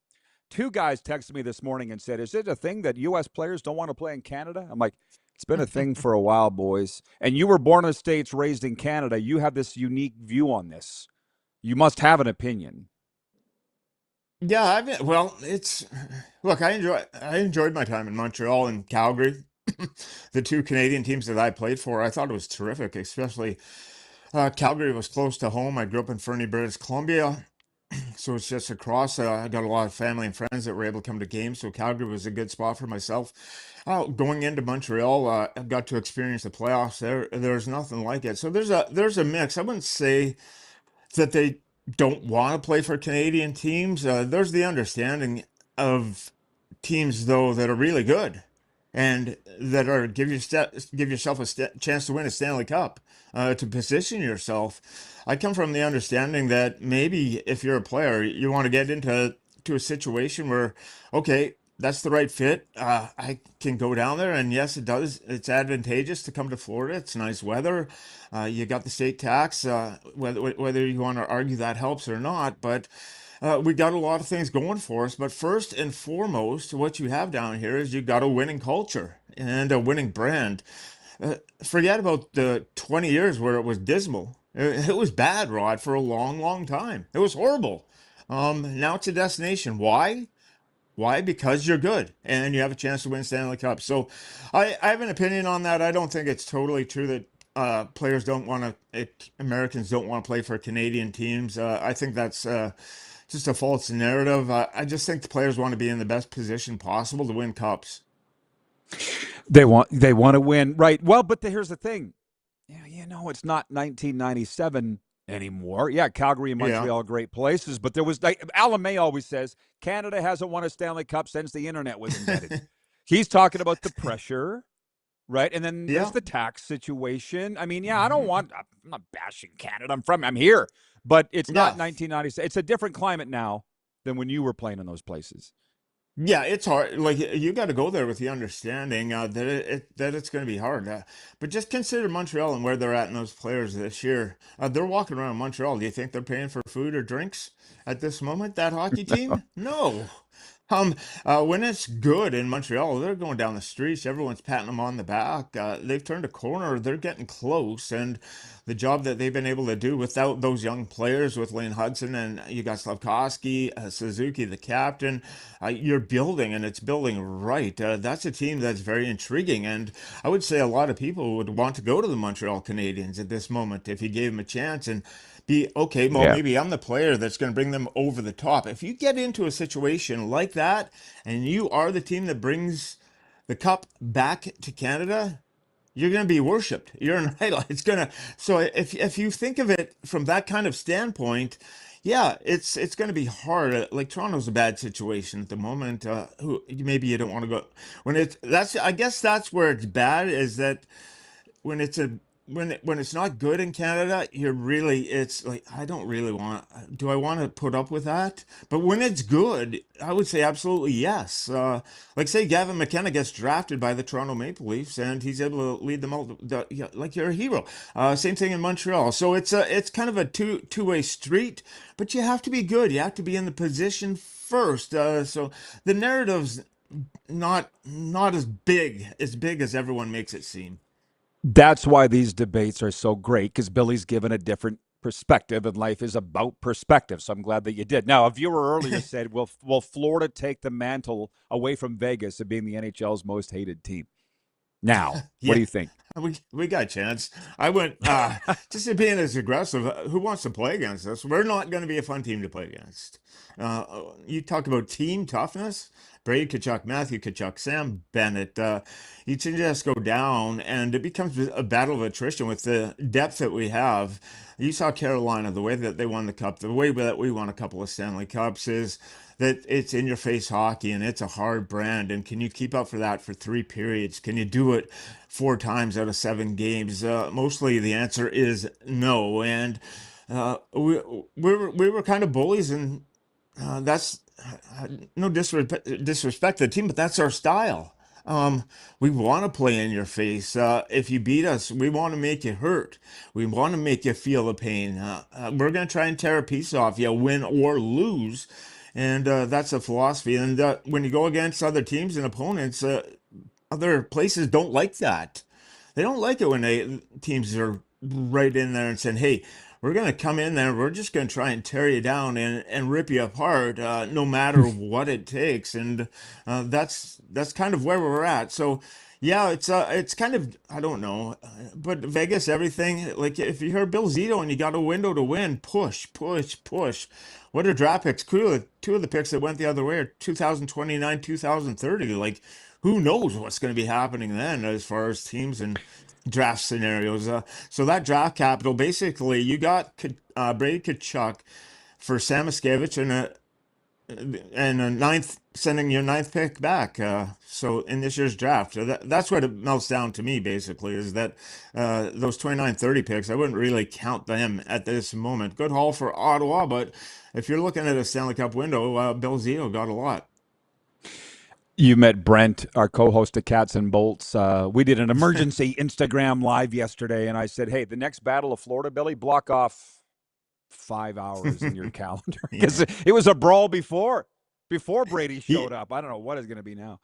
Two guys texted me this morning and said, is it a thing that U.S. players don't want to play in Canada? I'm like, it's been a thing for a while, boys. And you were born in the States, raised in Canada. You have this unique view on this. You must have an opinion. Yeah, I enjoyed my time in Montreal and Calgary. The two Canadian teams that I played for, I thought it was terrific, especially Calgary was close to home. I grew up in Fernie, British Columbia, so it's just across. I got a lot of family and friends that were able to come to games, so Calgary was a good spot for myself. Going into Montreal, I got to experience the playoffs there. There's nothing like it. So there's a mix. I wouldn't say that they don't want to play for Canadian teams. There's the understanding of teams, though, that are really good and that are give yourself a chance to win a Stanley Cup, to position yourself. I come from the understanding that maybe if you're a player, you want to get into a situation where, okay, that's the right fit. I can go down there, and yes, it does. It's advantageous to come to Florida. It's nice weather. You got the state tax. Whether you want to argue that helps or not, but we got a lot of things going for us. But first and foremost, what you have down here is you got a winning culture and a winning brand. Forget about the 20 years where it was dismal. It was bad, Rod, for a long, long time. It was horrible. Now it's a destination. Why? Why? Because you're good and you have a chance to win Stanley Cup. So I have an opinion on that. I don't think it's totally true that Americans don't want to play for Canadian teams. I think that's just a false narrative. I just think the players want to be in the best position possible to win cups. They want to win, right? Well, but here's the thing. It's not 1997 anymore. Yeah, Calgary and Montreal are great places, but there was Alan May always says Canada hasn't won a Stanley Cup since the internet was invented. He's talking about the pressure, right? And then there's the tax situation. I mean, I'm not bashing Canada. I'm here, but it's not 1997. It's a different climate now than when you were playing in those places. Yeah, it's hard. Like, you got to go there with the understanding that it's going to be hard. But just consider Montreal and where they're at in those players this year. They're walking around Montreal. Do you think they're paying for food or drinks at this moment, that hockey team? No. When it's good in Montreal, they're going down the streets. Everyone's patting them on the back. They've turned a corner. They're getting close, and the job that they've been able to do without those young players, with Lane Hudson and you got Slavkovsky, Suzuki, the captain, you're building, and it's building right. That's a team that's very intriguing, and I would say a lot of people would want to go to the Montreal Canadiens at this moment if you gave them a chance and be okay. Well, Yeah. maybe I'm the player that's going to bring them over the top. If you get into a situation like that and you are the team that brings the cup back to Canada, you're going to be worshipped. You're an idol. It's going to, so if you think of it from that kind of standpoint, yeah, it's going to be hard. Like Toronto's a bad situation at the moment. Who maybe you don't want to go when that's, I guess that's where it's bad, is that when it's a when it's not good in Canada, it's like, I don't really want, do I want to put up with that? But when it's good, I would say absolutely yes. Like say Gavin McKenna gets drafted by the Toronto Maple Leafs and he's able to lead them out, yeah, like you're a hero. Same thing in Montreal. So it's kind of a two-way street, but you have to be good. You have to be in the position first. So the narrative's not as big as everyone makes it seem. That's why these debates are so great, because Billy's given a different perspective, and life is about perspective. So I'm glad that you did. Now, a viewer earlier said, will Florida take the mantle away from Vegas of being the NHL's most hated team? Now, what do you think? We got a chance. I went just being as aggressive. Who wants to play against us? We're not going to be a fun team to play against. You talk about team toughness. Brady Tkachuk, Matthew Tkachuk, Sam Bennett. You can just go down, and it becomes a battle of attrition with the depth that we have. You saw Carolina, the way that they won the cup, the way that we won a couple of Stanley Cups is that it's in-your-face hockey, and it's a hard brand. And can you keep up for that for 3 periods? Can you do it 4 times out of 7 games? Mostly the answer is no. And we were kind of bullies, and that's no disrespect to the team, but that's our style. We want to play in your face. If you beat us, we want to make you hurt. We want to make you feel the pain. We're going to try and tear a piece off you, win or lose. And that's a philosophy. And when you go against other teams and opponents, other places don't like that. They don't like it when teams are right in there and saying, hey, we're going to come in there, we're just going to try and tear you down and rip you apart, no matter what it takes. And that's kind of where we're at. So, yeah, it's kind of, I don't know, but Vegas, everything, like if you heard Bill Zito and you got a window to win, push. What are draft picks? Two of the picks that went the other way are 2029, 2030. Like, who knows what's going to be happening then as far as teams and draft scenarios. So that draft capital, basically, you got Brady Tkachuk for Sam Miskevich and a ninth, sending your 9th pick back. So in this year's draft, that's what it melts down to me. Basically, is that those 29-30 picks, I wouldn't really count them at this moment. Good haul for Ottawa, but if you're looking at a Stanley Cup window, Bill Zito got a lot. You met Brent, our co-host of Cats and Bolts. We did an emergency Instagram live yesterday, and I said, hey, the next Battle of Florida, Billy, block off 5 hours in your calendar. Because it was a brawl before Brady showed up. I don't know what it's going to be now.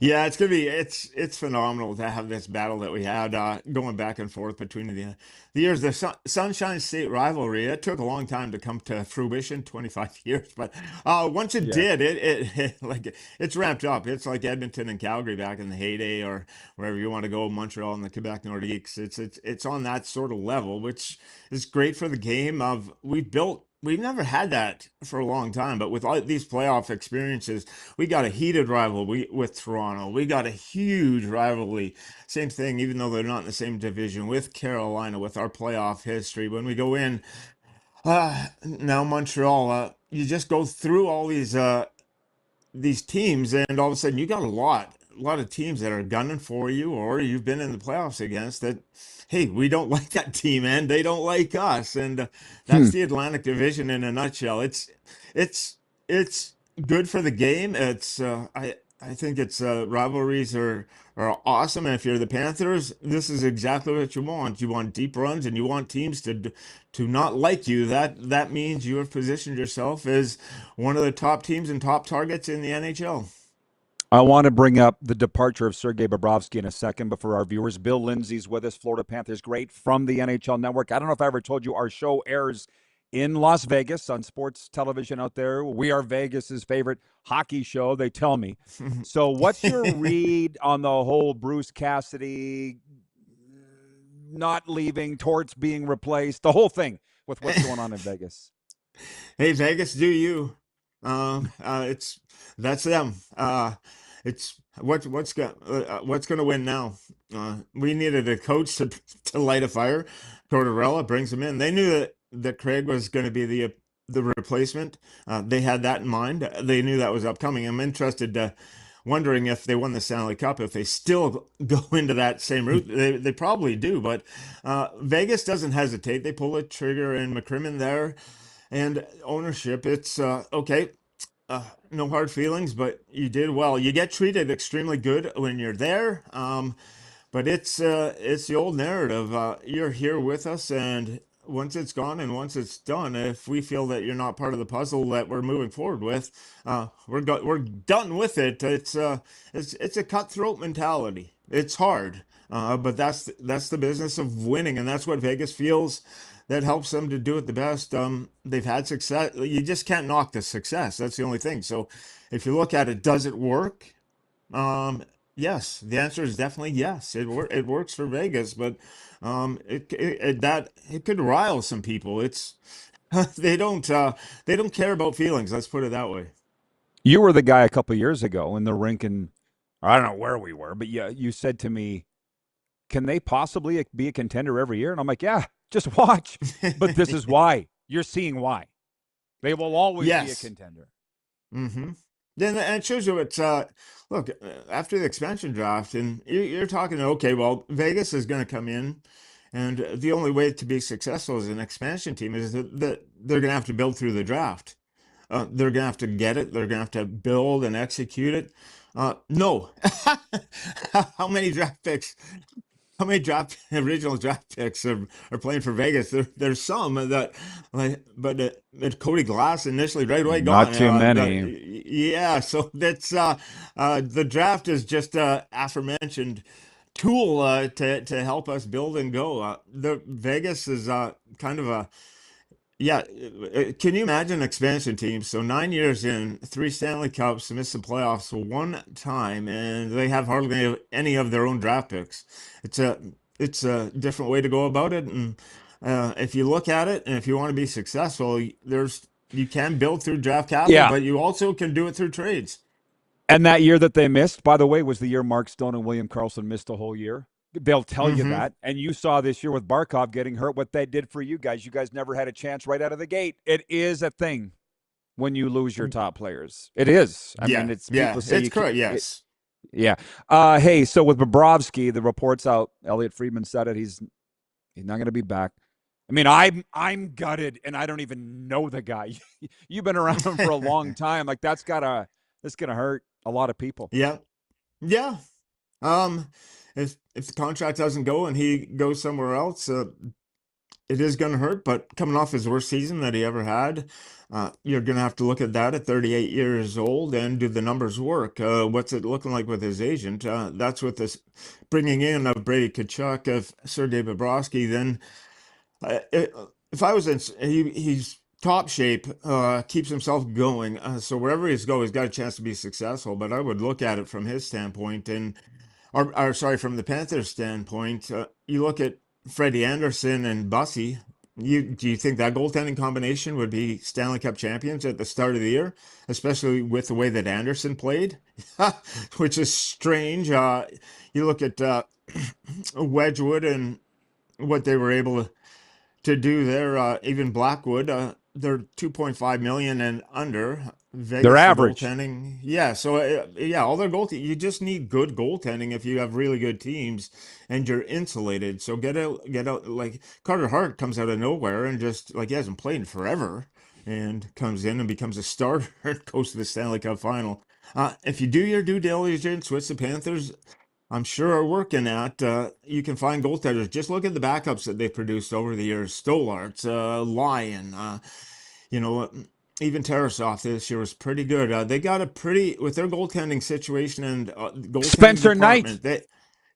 Yeah, it's gonna be it's phenomenal to have this battle that we had going back and forth between the years. The Sunshine State rivalry, it took a long time to come to fruition, 25 years, but once it did, it like it's ramped up. It's like Edmonton and Calgary back in the heyday, or wherever you want to go, Montreal and the Quebec Nordiques. It's on that sort of level, which is great for the game. We've never had that for a long time, but with all these playoff experiences, we got a heated rivalry with Toronto. We got a huge rivalry. Same thing, even though they're not in the same division, with Carolina, with our playoff history. When we go in, now Montreal, you just go through all these teams, and all of a sudden you got a lot of teams that are gunning for you, or you've been in the playoffs against that. Hey, we don't like that team, and they don't like us, and that's the Atlantic Division in a nutshell. It's good for the game. I I think it's rivalries are awesome. And if you're the Panthers, this is exactly what you want. You want deep runs, and you want teams to not like you. That means you have positioned yourself as one of the top teams and top targets in the NHL. I want to bring up the departure of Sergei Bobrovsky in a second, but for our viewers, Bill Lindsay's with us, Florida Panthers great from the NHL Network. I don't know if I ever told you our show airs in Las Vegas on sports television out there. We are Vegas's favorite hockey show, they tell me. So what's your read on the whole Bruce Cassidy not leaving, Torts being replaced, the whole thing with what's going on in Vegas? Hey, Vegas, do you? That's them. It's what's going to win now. We needed a coach to light a fire. Tortorella brings him in. They knew that Craig was going to be the replacement. They had that in mind. They knew that was upcoming. I'm interested, wondering if they won the Stanley Cup, if they still go into that same route. They probably do, but Vegas doesn't hesitate. They pull a trigger, and McCrimmon there, and ownership. It's okay. No hard feelings, but you did well. You get treated extremely good when you're there. But it's the old narrative. You're here with us, and once it's gone and once it's done, if we feel that you're not part of the puzzle that we're moving forward with, we're done with it. It's a cutthroat mentality. It's hard, but that's the business of winning, and that's what Vegas feels. That helps them to do it the best. They've had success. You just can't knock the success. That's the only thing. So if you look at it, does it work? Yes. The answer is definitely yes. It works for Vegas, but it could rile some people. It's they don't care about feelings. Let's put it that way. You were the guy a couple of years ago in the rink, and I don't know where we were, but yeah, you said to me, "Can they possibly be a contender every year?" And I'm like, "Yeah, just watch." But this is why. You're seeing why. They will always be a contender. Mm-hmm. Then it shows you it's look, after the expansion draft, and you're talking, okay, well, Vegas is going to come in, and the only way to be successful as an expansion team is that they're going to have to build through the draft. They're going to have to get it. They're going to have to build and execute it. No. How many draft picks? How many original draft picks are playing for Vegas? There's some that, but Cody Glass initially right away gone. Not too many. Yeah, so that's the draft is just a aforementioned tool to help us build and go. The Vegas is kind of a can you imagine expansion teams? So 9 years in, 3 Stanley Cups, missed the playoffs one time, and they have hardly any of their own draft picks. It's a different way to go about it, and if you look at it, and if you want to be successful, you can build through draft capital, but you also can do it through trades. And that year that they missed, by the way, was the year Mark Stone and William Karlsson missed the whole year. They'll tell you that. And you saw this year with Barkov getting hurt, what that did for you guys. You guys never had a chance right out of the gate. It is a thing when you lose your top players. It is. I mean, it's people say it's correct. Yes. Hey, so with Bobrovsky, the reports out, Elliot Friedman said it. He's not going to be back. I mean, I'm gutted, and I don't even know the guy. You've been around him for a long time. Like that's gonna hurt a lot of people. Yeah. If the contract doesn't go and he goes somewhere else, it is going to hurt. But coming off his worst season that he ever had, you're going to have to look at that at 38 years old and do the numbers work. What's it looking like with his agent? That's with this bringing in of Brady Tkachuk, of Sergei Bobrovsky. Then if I was in, he's top shape, keeps himself going. So wherever he's going, he's got a chance to be successful. But I would look at it from his standpoint from the Panthers' standpoint, you look at Freddie Anderson and Bussy. Do you think that goaltending combination would be Stanley Cup champions at the start of the year, especially with the way that Anderson played, which is strange. You look at Wedgwood and what they were able to do there. Even Blackwood, they're 2.5 million and under. Vegas, they're average. Goaltending. Yeah, so all their goaltending. You just need good goaltending if you have really good teams and you're insulated. So get out. Like Carter Hart comes out of nowhere and just like he hasn't played in forever and comes in and becomes a starter and goes to the Stanley Cup final. If you do your due diligence, which the Panthers, I'm sure, are working at, you can find goaltenders. Just look at the backups that they've produced over the years. Stolart, Lyon, you know, even Tarasov this year was pretty good. They got a pretty, with their goaltending situation and goaltending Spencer Knight. department.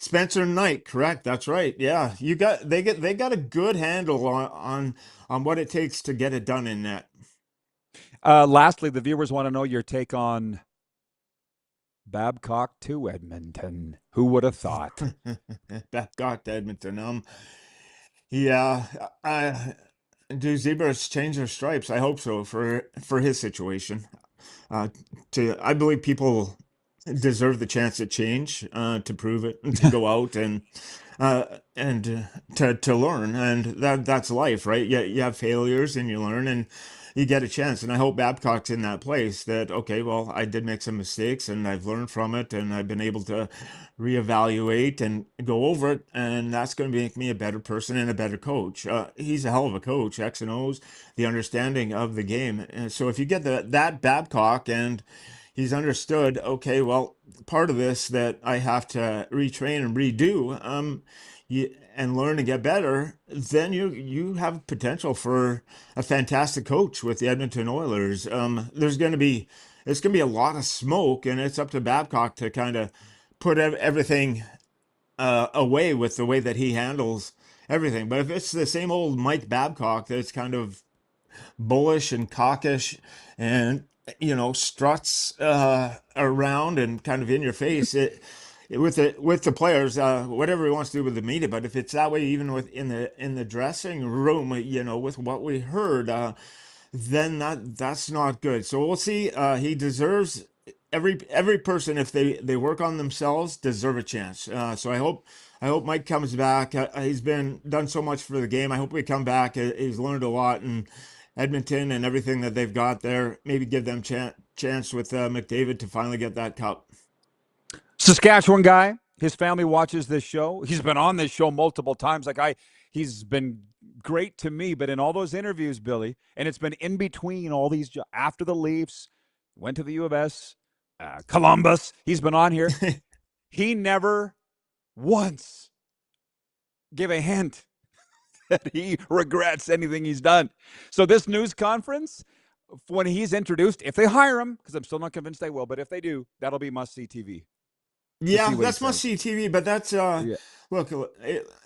Spencer Knight, correct? That's right. Yeah, they got a good handle on what it takes to get it done in net. Lastly, the viewers want to know your take on Babcock to Edmonton. Who would have thought? Babcock to Edmonton. Yeah, do Zebras change their stripes? I hope so for his situation. I believe people deserve the chance at change, to prove it, and to go out and to learn, and that's life, right? You have failures and you learn and you get a chance. And I hope Babcock's in that place that, okay, well, I did make some mistakes and I've learned from it and I've been able to reevaluate and go over it, and that's going to make me a better person and a better coach. He's a hell of a coach, X and O's, the understanding of the game. And so if you get that Babcock and he's understood, okay, well, part of this that I have to retrain and redo, and learn and get better, then you have potential for a fantastic coach with the Edmonton Oilers. It's going to be a lot of smoke, and it's up to Babcock to kind of put everything away with the way that he handles everything. But if it's the same old Mike Babcock that's kind of bullish and cockish and, you know, struts around and kind of in your face, with the players, whatever he wants to do with the media, but if it's that way, even in the dressing room, you know, with what we heard, then that's not good. So we'll see. He deserves every person, if they work on themselves, deserve a chance. So I hope Mike comes back. He's done so much for the game. I hope we come back. He's learned a lot, and Edmonton and everything that they've got there, maybe give them chance with McDavid to finally get that cup. Saskatchewan guy, his family watches this show. He's been on this show multiple times. He's been great to me, but in all those interviews, Billy, and it's been in between all these, after the Leafs, went to the U of S, Columbus, he's been on here. He never once gave a hint that he regrets anything he's done. So this news conference, when he's introduced, if they hire him, because I'm still not convinced they will, but if they do, that'll be must-see TV. Yeah, that's must-see TV, but that's, look,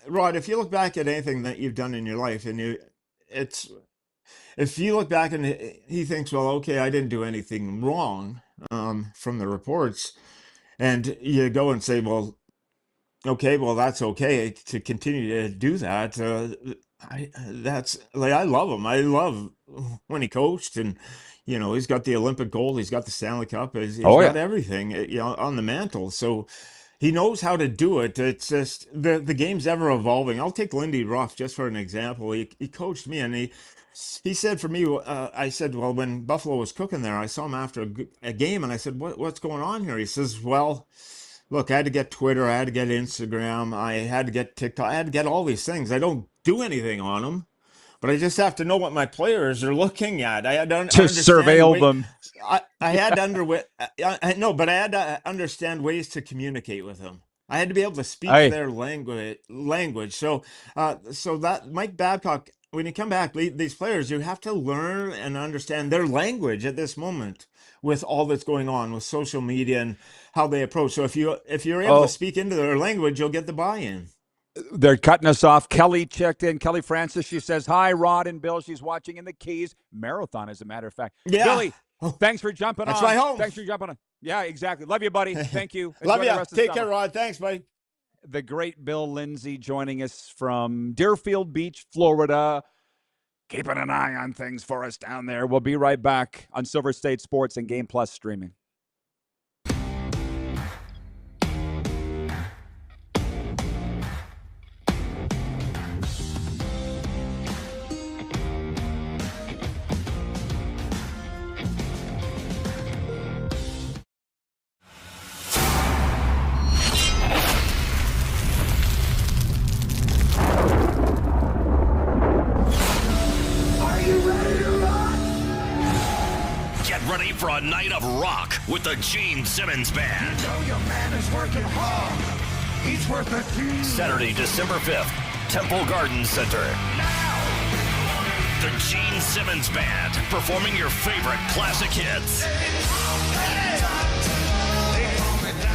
Rod, if you look back at anything that you've done in your life, and if you look back and he thinks, well, okay, I didn't do anything wrong from the reports, and you go and say, well, okay, well, that's okay to continue to do that. I love him. I love when he coached, and you know, he's got the Olympic gold, he's got the Stanley Cup, he's got everything, you know, on the mantle. So he knows how to do it. It's just the game's ever evolving. I'll take Lindy Ruff just for an example. He coached me, and he said for me, I said, well, when Buffalo was cooking there, I saw him after a game, and I said, what's going on here? He says, well, look, I had to get Twitter, I had to get Instagram, I had to get TikTok, I had to get all these things. I don't do anything on them, but I just have to know what my players are looking at. I had to surveil them. I had to understand ways to communicate with them. I had to be able to speak their language. So that Mike Babcock, when you come back, these players, you have to learn and understand their language at this moment with all that's going on with social media and how they approach. So if you're able to speak into their language, you'll get the buy-in. They're cutting us off. Kelly checked in. Kelly Francis, she says, hi, Rod and Bill. She's watching in the Keys. Marathon, as a matter of fact. Yeah. Billy, thanks for jumping on. That's my home. Thanks for jumping on. Yeah, exactly. Love you, buddy. Thank you. Love you. Take care, Rod. Thanks, buddy. The great Bill Lindsay joining us from Deerfield Beach, Florida. Keeping an eye on things for us down there. We'll be right back on Silver State Sports and Game Plus streaming. for a night of rock with the Gene Simmons Band. You know your man is working hard. He's worth the team. Saturday, December 5th, Temple Garden Center. The Gene Simmons Band performing your favorite classic hits.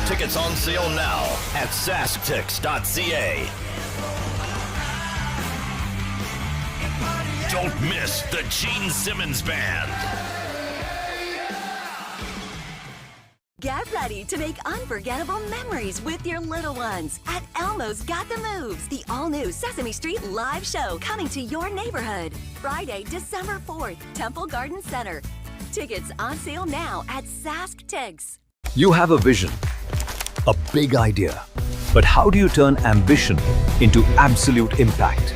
Tickets on sale now at sasktix.ca. Don't miss the Gene Simmons Band. Get ready to make unforgettable memories with your little ones at Elmo's Got the Moves, the all-new Sesame Street live show coming to your neighborhood. Friday, December 4th, Temple Garden Center. Tickets on sale now at SaskTix. You have a vision, a big idea, but how do you turn ambition into absolute impact?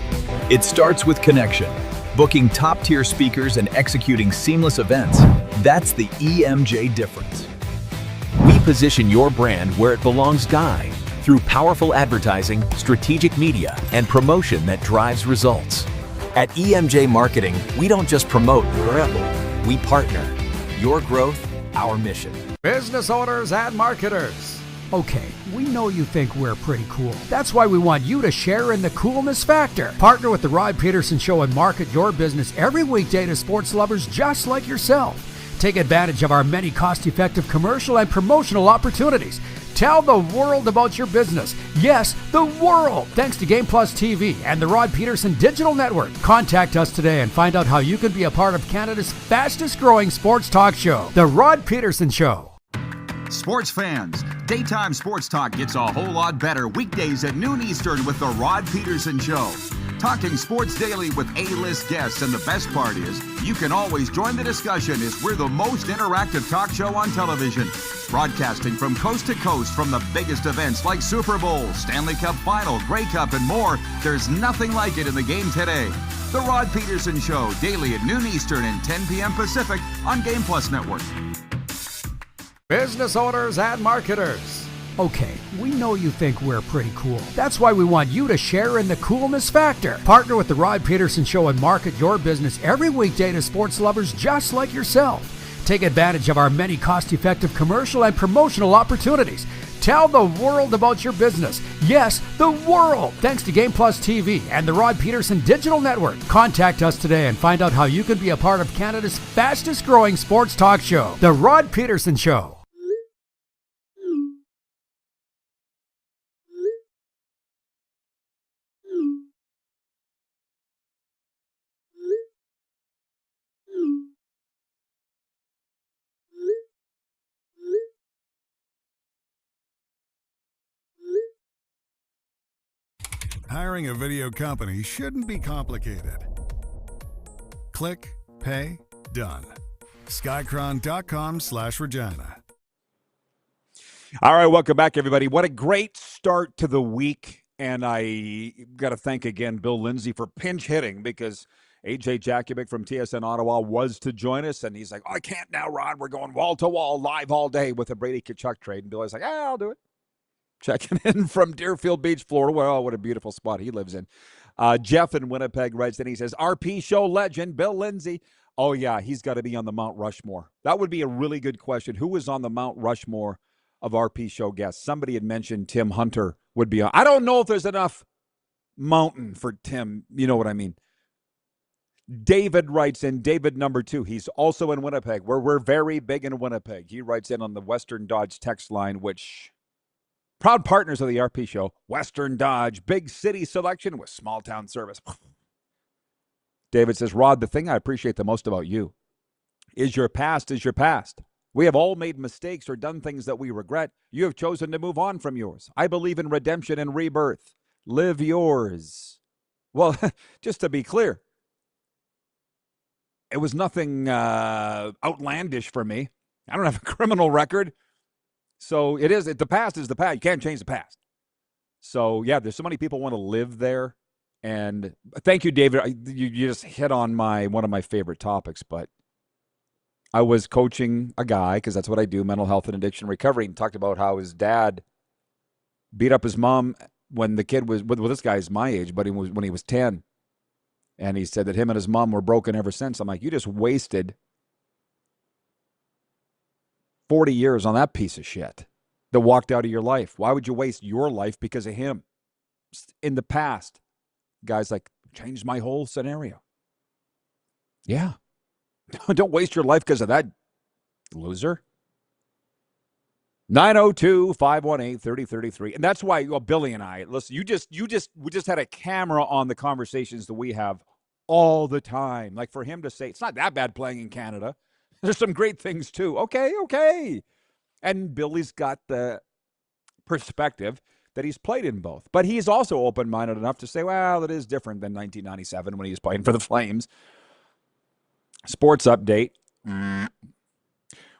It starts with connection. Booking top-tier speakers and executing seamless events. That's the EMJ difference. We position your brand where it belongs, through powerful advertising, strategic media, and promotion that drives results. At EMJ Marketing, we don't just promote your apple, we partner. Your growth, our mission. Business owners and marketers. Okay, we know you think we're pretty cool. That's why we want you to share in the coolness factor. Partner with the Rod Pedersen Show and market your business every weekday to sports lovers just like yourself. Take advantage of our many cost-effective commercial and promotional opportunities. Tell the world about your business. Yes, the world. Thanks to Game Plus TV and the Rod Pedersen Digital Network. Contact us today and find out how you can be a part of Canada's fastest-growing sports talk show, The Rod Pedersen Show. Sports fans, daytime sports talk gets a whole lot better weekdays at noon Eastern with the Rod Pedersen Show. Talking sports daily with A-list guests, and the best part is, you can always join the discussion as we're the most interactive talk show on television. Broadcasting from coast to coast from the biggest events like Super Bowl, Stanley Cup Final, Grey Cup, and more. There's nothing like it in the game today. The Rod Pedersen Show, daily at noon Eastern and 10 p.m. Pacific on Game Plus Network. Business owners and marketers. Okay, we know you think we're pretty cool. That's why we want you to share in the coolness factor. Partner with the Rod Pedersen Show and market your business every weekday to sports lovers just like yourself. Take advantage of our many cost-effective commercial and promotional opportunities. Tell the world about your business. Yes, the world. Thanks to Game Plus TV and the Rod Pedersen Digital Network. Contact us today and find out how you can be a part of Canada's fastest-growing sports talk show, The Rod Pedersen Show. Hiring a video company shouldn't be complicated. Click, pay, done. Skycron.com/Regina. All right, welcome back, everybody. What a great start to the week. And I got to thank again Bill Lindsay for pinch hitting, because AJ Jakubic from TSN Ottawa was to join us. And he's like, oh, I can't now, Rod. We're going wall to wall live all day with a Brady Tkachuk trade. And Bill was like, I'll do it. Checking in from Deerfield Beach, Florida. Well, what a beautiful spot he lives in. Jeff in Winnipeg writes in. He says, RP show legend, Bill Lindsay. Oh, yeah, he's got to be on the Mount Rushmore. That would be a really good question. Who was on the Mount Rushmore of RP show guests? Somebody had mentioned Tim Hunter would be on. I don't know if there's enough mountain for Tim. You know what I mean? David writes in, David number 2. He's also in Winnipeg, where we're very big in Winnipeg. He writes in on the Western Dodge text line, which... proud partners of the RP show, Western Dodge, big city selection with small town service. David says, Rod, the thing I appreciate the most about you is your past is your past. We have all made mistakes or done things that we regret. You have chosen to move on from yours. I believe in redemption and rebirth. Live yours. Well, just to be clear, it was nothing outlandish for me. I don't have a criminal record. So the past is the past. You can't change the past. So, yeah, there's so many people want to live there. And thank you, David. You just hit on one of my favorite topics. But I was coaching a guy, because that's what I do, mental health and addiction recovery, and talked about how his dad beat up his mom when the kid was, well, this guy's my age, but when he was 10. And he said that him and his mom were broken ever since. I'm like, you just wasted 40 years on that piece of shit that walked out of your life. Why would you waste your life because of him? In the past, guys like, changed my whole scenario. Yeah. Don't waste your life because of that loser. 902-518-3033. And that's why, well, Billy and I, listen, we just had a camera on the conversations that we have all the time. Like for him to say, it's not that bad playing in Canada. There's some great things too. Okay. And Billy's got the perspective that he's played in both. But he's also open-minded enough to say, well, it is different than 1997 when he was playing for the Flames. Sports update.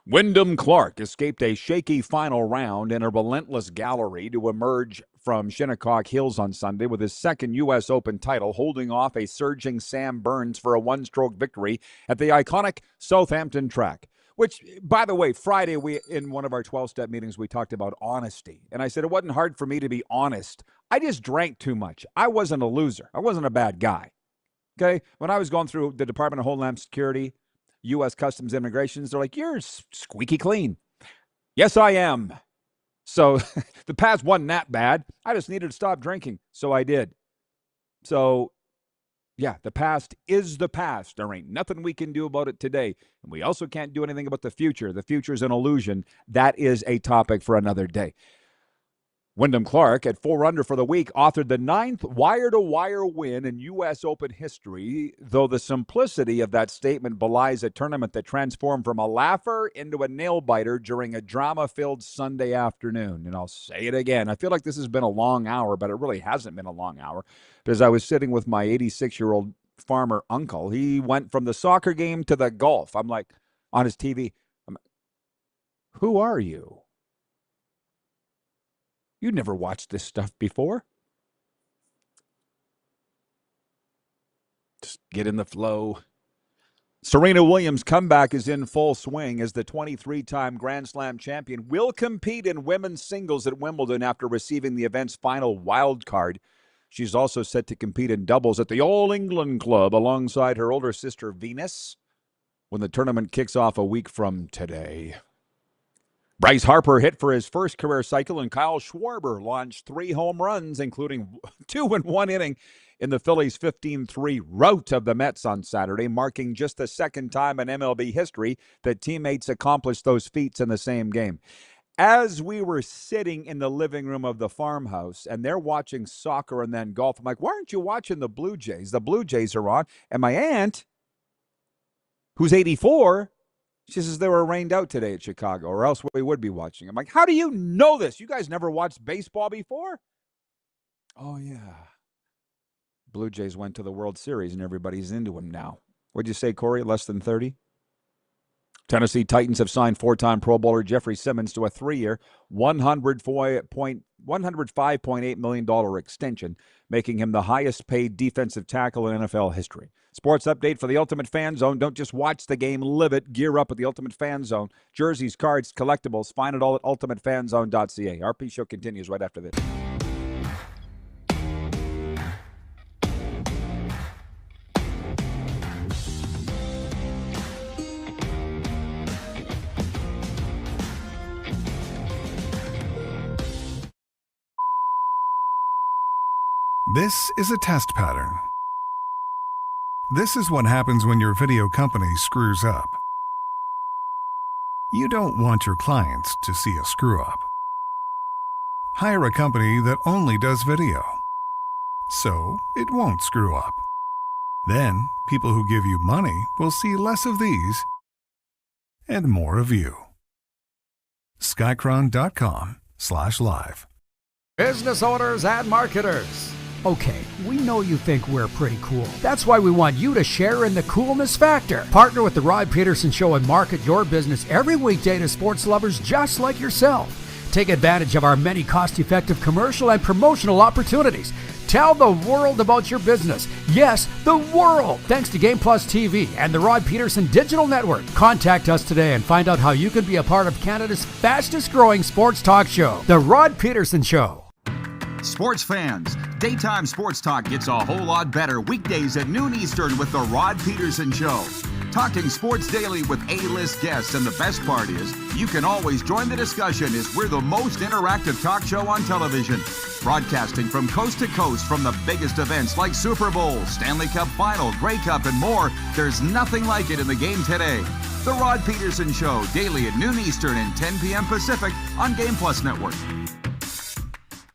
Wyndham Clark escaped a shaky final round in a relentless gallery to emerge from Shinnecock Hills on Sunday with his second U.S. Open title, holding off a surging Sam Burns for a one-stroke victory at the iconic Southampton track. Which, by the way, Friday, in one of our 12-step meetings, we talked about honesty. And I said it wasn't hard for me to be honest. I just drank too much. I wasn't a loser. I wasn't a bad guy. Okay? When I was going through the Department of Homeland Security, U.S. Customs Immigrations, they're like, you're squeaky clean. Yes, I am. So the past wasn't that bad. I just needed to stop drinking. So I did. So, yeah, the past is the past. There ain't nothing we can do about it today. And we also can't do anything about the future. The future is an illusion. That is a topic for another day. Wyndham Clark, at 4 under for the week, authored the 9th wire-to-wire win in U.S. Open history, though the simplicity of that statement belies a tournament that transformed from a laugher into a nail-biter during a drama-filled Sunday afternoon. And I'll say it again. I feel like this has been a long hour, but it really hasn't been a long hour, because I was sitting with my 86-year-old farmer uncle. He went from the soccer game to the golf. I'm like, on his TV, who are you? You never watched this stuff before. Just get in the flow. Serena Williams' comeback is in full swing as the 23-time Grand Slam champion will compete in women's singles at Wimbledon after receiving the event's final wild card. She's also set to compete in doubles at the All England Club alongside her older sister Venus when the tournament kicks off a week from today. Bryce Harper hit for his first career cycle, and Kyle Schwarber launched 3 home runs, including 2 in 1 inning in the Phillies' 15-3 rout of the Mets on Saturday, marking just the second time in MLB history that teammates accomplished those feats in the same game. As we were sitting in the living room of the farmhouse, and they're watching soccer and then golf, I'm like, why aren't you watching the Blue Jays? The Blue Jays are on. And my aunt, who's 84, she says they were rained out today at Chicago, or else we would be watching. I'm like, how do you know this? You guys never watched baseball before? Oh, yeah. Blue Jays went to the World Series, and everybody's into them now. What'd you say, Corey? Less than 30? Tennessee Titans have signed 4-time Pro Bowler Jeffrey Simmons to a 3-year, $105.8 million extension, making him the highest-paid defensive tackle in NFL history. Sports update for the Ultimate Fan Zone. Don't just watch the game, live it. Gear up at the Ultimate Fan Zone. Jerseys, cards, collectibles. Find it all at ultimatefanzone.ca. RP Show continues right after this. This is a test pattern. This is what happens when your video company screws up. You don't want your clients to see a screw-up. Hire a company that only does video, so it won't screw up. Then, people who give you money will see less of these and more of you. Skycron.com/live. Business owners and marketers. Okay, we know you think we're pretty cool. That's why we want you to share in the coolness factor. Partner with the Rod Pedersen Show and market your business every weekday to sports lovers just like yourself. Take advantage of our many cost-effective commercial and promotional opportunities. Tell the world about your business. Yes, the world. Thanks to Game Plus TV and the Rod Pedersen Digital Network. Contact us today and find out how you can be a part of Canada's fastest-growing sports talk show, The Rod Pedersen Show. Sports fans, daytime sports talk gets a whole lot better weekdays at noon Eastern with the Rod Pedersen Show. Talking sports daily with A-list guests, and the best part is, you can always join the discussion as we're the most interactive talk show on television. Broadcasting from coast to coast from the biggest events like Super Bowl, Stanley Cup Final, Grey Cup, and more, there's nothing like it in the game today. The Rod Pedersen Show, daily at noon Eastern and 10 p.m. Pacific on Game Plus Network.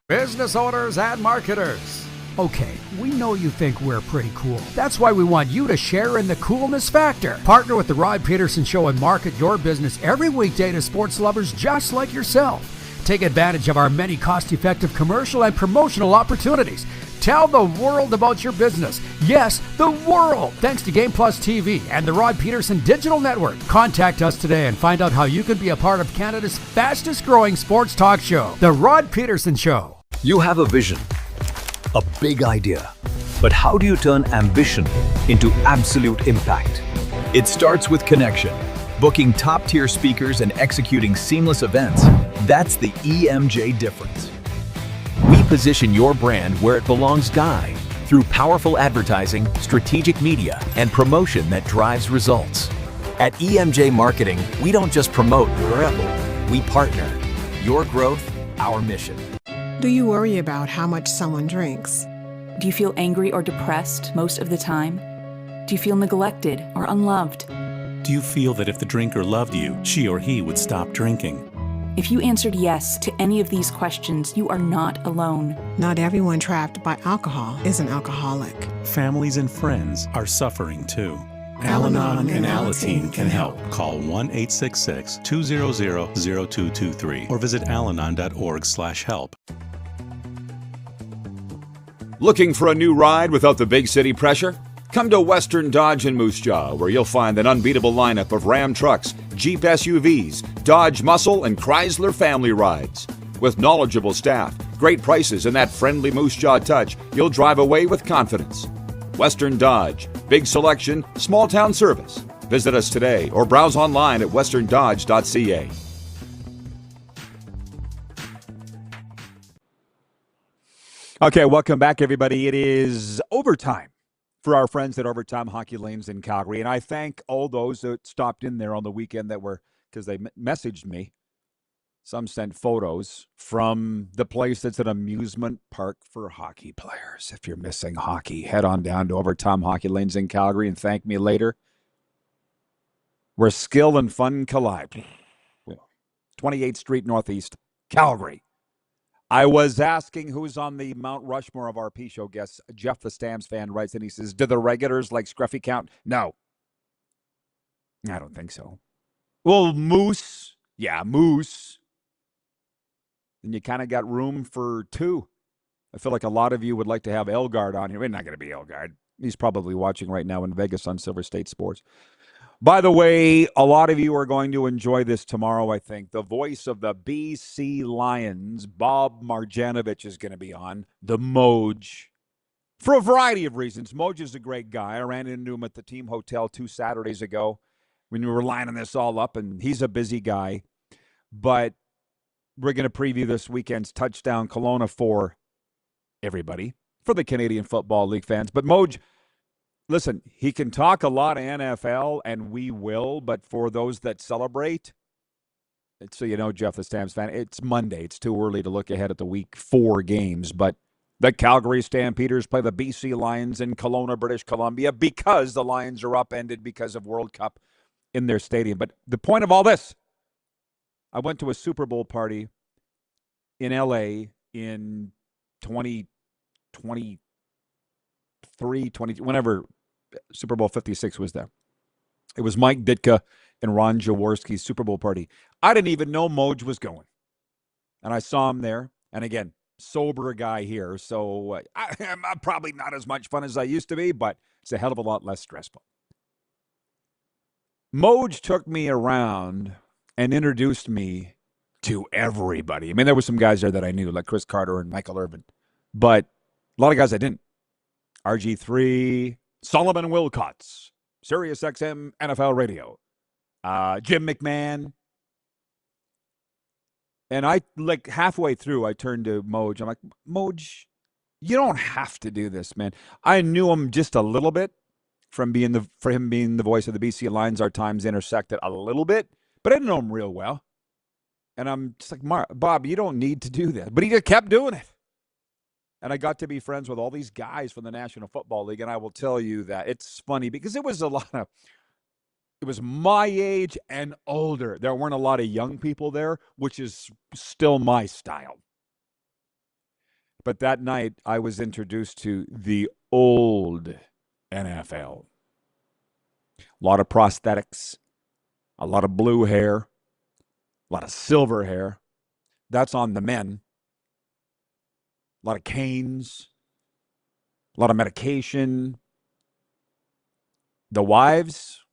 Business owners and marketers. Okay, we know you think we're pretty cool. That's why we want you to share in the coolness factor. Partner with the Rod Pedersen Show and market your business every weekday to sports lovers just like yourself. Take advantage of our many cost-effective commercial and promotional opportunities. Tell the world about your business. Yes, the world. Thanks to Game Plus TV and the Rod Pedersen Digital Network. Contact us today and find out how you can be a part of Canada's fastest growing sports talk show, The Rod Pedersen Show. You have a vision, a big idea. But how do you turn ambition into absolute impact? It starts with connection. Booking top-tier speakers and executing seamless events. That's the EMJ difference. We position your brand where it belongs, through powerful advertising, strategic media, and promotion that drives results. At EMJ Marketing, we don't just promote, we partner. Your growth, our mission. Do you worry about how much someone drinks? Do you feel angry or depressed most of the time? Do you feel neglected or unloved? Do you feel that if the drinker loved you, she or he would stop drinking? If you answered yes to any of these questions, you are not alone. Not everyone trapped by alcohol is an alcoholic. Families and friends are suffering too. Al-Anon and Alateen can help. Call 1-866-200-0223 or visit alanon.org/help. Looking for a new ride without the big city pressure? Come to Western Dodge in Moose Jaw, where you'll find an unbeatable lineup of Ram trucks, Jeep SUVs, Dodge Muscle, and Chrysler family rides. With knowledgeable staff, great prices, and that friendly Moose Jaw touch, you'll drive away with confidence. Western Dodge, big selection, small town service. Visit us today or browse online at westerndodge.ca. Okay, welcome back, everybody. It is overtime for our friends at Overtime Hockey Lanes in Calgary. And I thank all those that stopped in there on the weekend that were, because they messaged me. Some sent photos from the place that's an amusement park for hockey players. If you're missing hockey, head on down to Overtime Hockey Lanes in Calgary and thank me later. Where skill and fun collide. 28th Street Northeast, Calgary. I was asking who's on the Mount Rushmore of our P-Show guests. Jeff, the Stamps fan, writes, and he says, do the regulars like Scruffy count? No. I don't think so. Well, Moose. Yeah, Moose. And you kind of got room for two. I feel like a lot of you would like to have Elgard on here. We're not going to be Elgard. He's probably watching right now in Vegas on Silver State Sports. By the way, a lot of you are going to enjoy this tomorrow, I think. The voice of the BC Lions, Bob Marjanovic, is going to be on. The Moj. For a variety of reasons. Moj is a great guy. I ran into him at the team hotel 2 Saturdays ago when we were lining this all up, and he's a busy guy. But we're going to preview this weekend's touchdown Kelowna for everybody, for the Canadian Football League fans. But Moj, listen, he can talk a lot of NFL, and we will, but for those that celebrate, so you know, Jeff, the Stamps fan, it's Monday. It's too early to look ahead at the week 4 games, but the Calgary Stampeders play the BC Lions in Kelowna, British Columbia, because the Lions are upended because of World Cup in their stadium. But the point of all this, I went to a Super Bowl party in L.A. in 2023, whenever Super Bowl 56 was there. It was Mike Ditka and Ron Jaworski's Super Bowl party. I didn't even know Moj was going. And I saw him there. And again, sober guy here. So I'm probably not as much fun as I used to be, but it's a hell of a lot less stressful. Moj took me around and introduced me to everybody. I mean, there were some guys there that I knew, like Chris Carter and Michael Irvin. But a lot of guys I didn't. RG3, Solomon Wilcots, Sirius XM NFL Radio, Jim McMahon. And I, like, halfway through, I turned to Moj. I'm like, Moj, you don't have to do this, man. I knew him just a little bit. for him being the voice of the BC Lions. Our times intersected a little bit, but I didn't know him real well. And I'm just like, Bob, you don't need to do that. But he just kept doing it. And I got to be friends with all these guys from the National Football League. And I will tell you that it's funny because it was my age and older. There weren't a lot of young people there, which is still my style. But that night, I was introduced to the old NFL. A lot of prosthetics, a lot of blue hair, a lot of silver hair. That's on the men. A lot of canes, a lot of medication. The wives,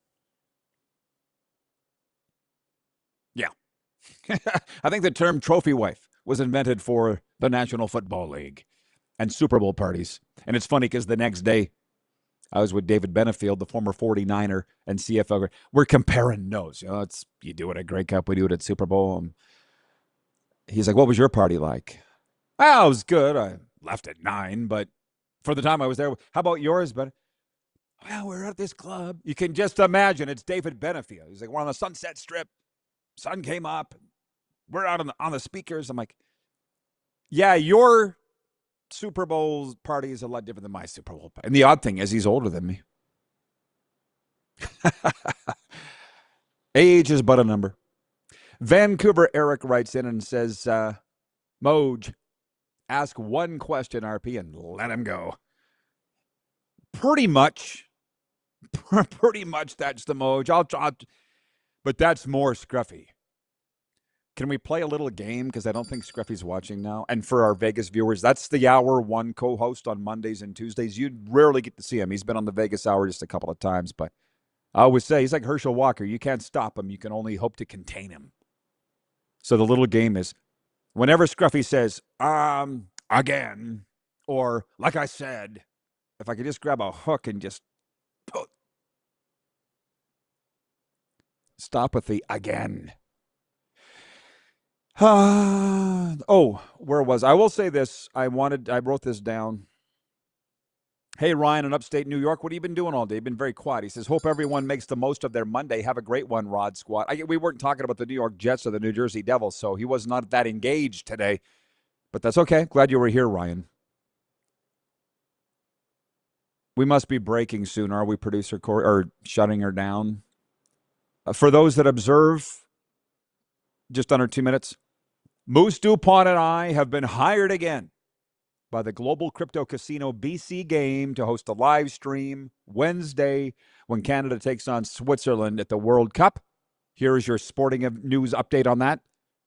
yeah. I think the term trophy wife was invented for the National Football League and Super Bowl parties. And it's funny because the next day, I was with David Benefield, the former 49er and CFL. We're comparing notes. You do it at Grey Cup, we do it at Super Bowl. He's like, what was your party like? Well, it was good. I left at 9, but for the time I was there, how about yours? But, well, we're at this club. You can just imagine it's David Benefield. He's like, we're on the Sunset Strip. Sun came up. We're out on the speakers. I'm like, yeah, your Super Bowl party is a lot different than my Super Bowl party. And the odd thing is he's older than me. Age is but a number. Vancouver Eric writes in and says, Moj, ask one question, RP, and let him go. Pretty much that's the Moj. But that's more Scruffy. Can we play a little game? Because I don't think Scruffy's watching now. And for our Vegas viewers, that's the Hour 1 co-host on Mondays and Tuesdays. You'd rarely get to see him. He's been on the Vegas Hour just a couple of times. But I always say, he's like Herschel Walker. You can't stop him. You can only hope to contain him. So the little game is, whenever Scruffy says, again, or like I said, if I could just grab a hook and just stop with the again. Where was I? will say this. I wrote this down. Hey, Ryan in upstate New York, what have you been doing all day? You've been very quiet. He says, hope everyone makes the most of their Monday. Have a great one, Rod Squad. We weren't talking about the New York Jets or the New Jersey Devils, so he was not that engaged today. But that's okay. Glad you were here, Ryan. We must be breaking soon, are we, producer Corey, or shutting her down? For those that observe, just under 2 minutes, Moose DuPont and I have been hired again by the Global Crypto Casino BC game to host a live stream Wednesday when Canada takes on Switzerland at the World Cup. Here is your sporting news update on that.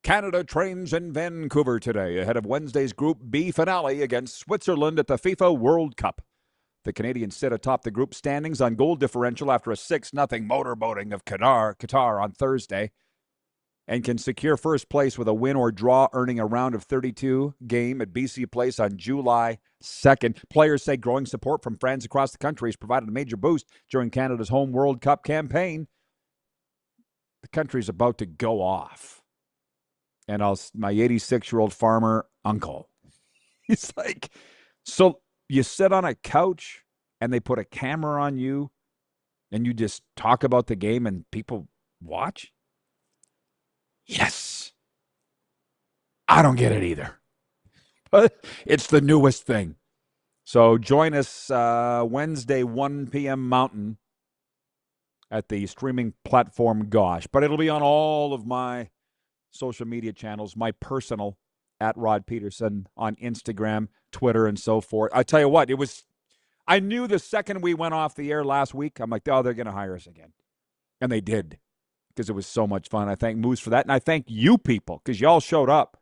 Canada trains in Vancouver today ahead of Wednesday's Group B finale against Switzerland at the FIFA World Cup. The Canadians sit atop the group standings on goal differential after a 6-0 motorboating of Qatar on Thursday, and can secure first place with a win or draw, earning a round of 32 game at BC Place on July 2nd. Players say growing support from fans across the country has provided a major boost during Canada's home World Cup campaign. The country's about to go off. And my 86-year-old farmer uncle, he's like, so you sit on a couch and they put a camera on you and you just talk about the game and people watch? Yes. I don't get it either. But it's the newest thing. So join us Wednesday, 1 p.m. Mountain at the streaming platform Gosh. But it'll be on all of my social media channels, my personal, at Rod Pedersen, on Instagram, Twitter, and so forth. I tell you what, I knew the second we went off the air last week, I'm like, oh, they're going to hire us again. And they did, because it was so much fun. I thank Moose for that, and I thank you people, because y'all showed up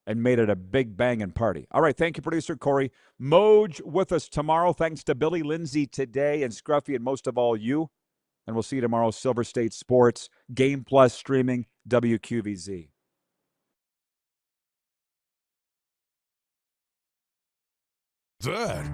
and made it a big banging party. All right, thank you, producer Corey. Moj with us tomorrow. Thanks to Billy Lindsay today, and Scruffy, and most of all you. And we'll see you tomorrow, Silver State Sports, Game Plus streaming, WQVZ. That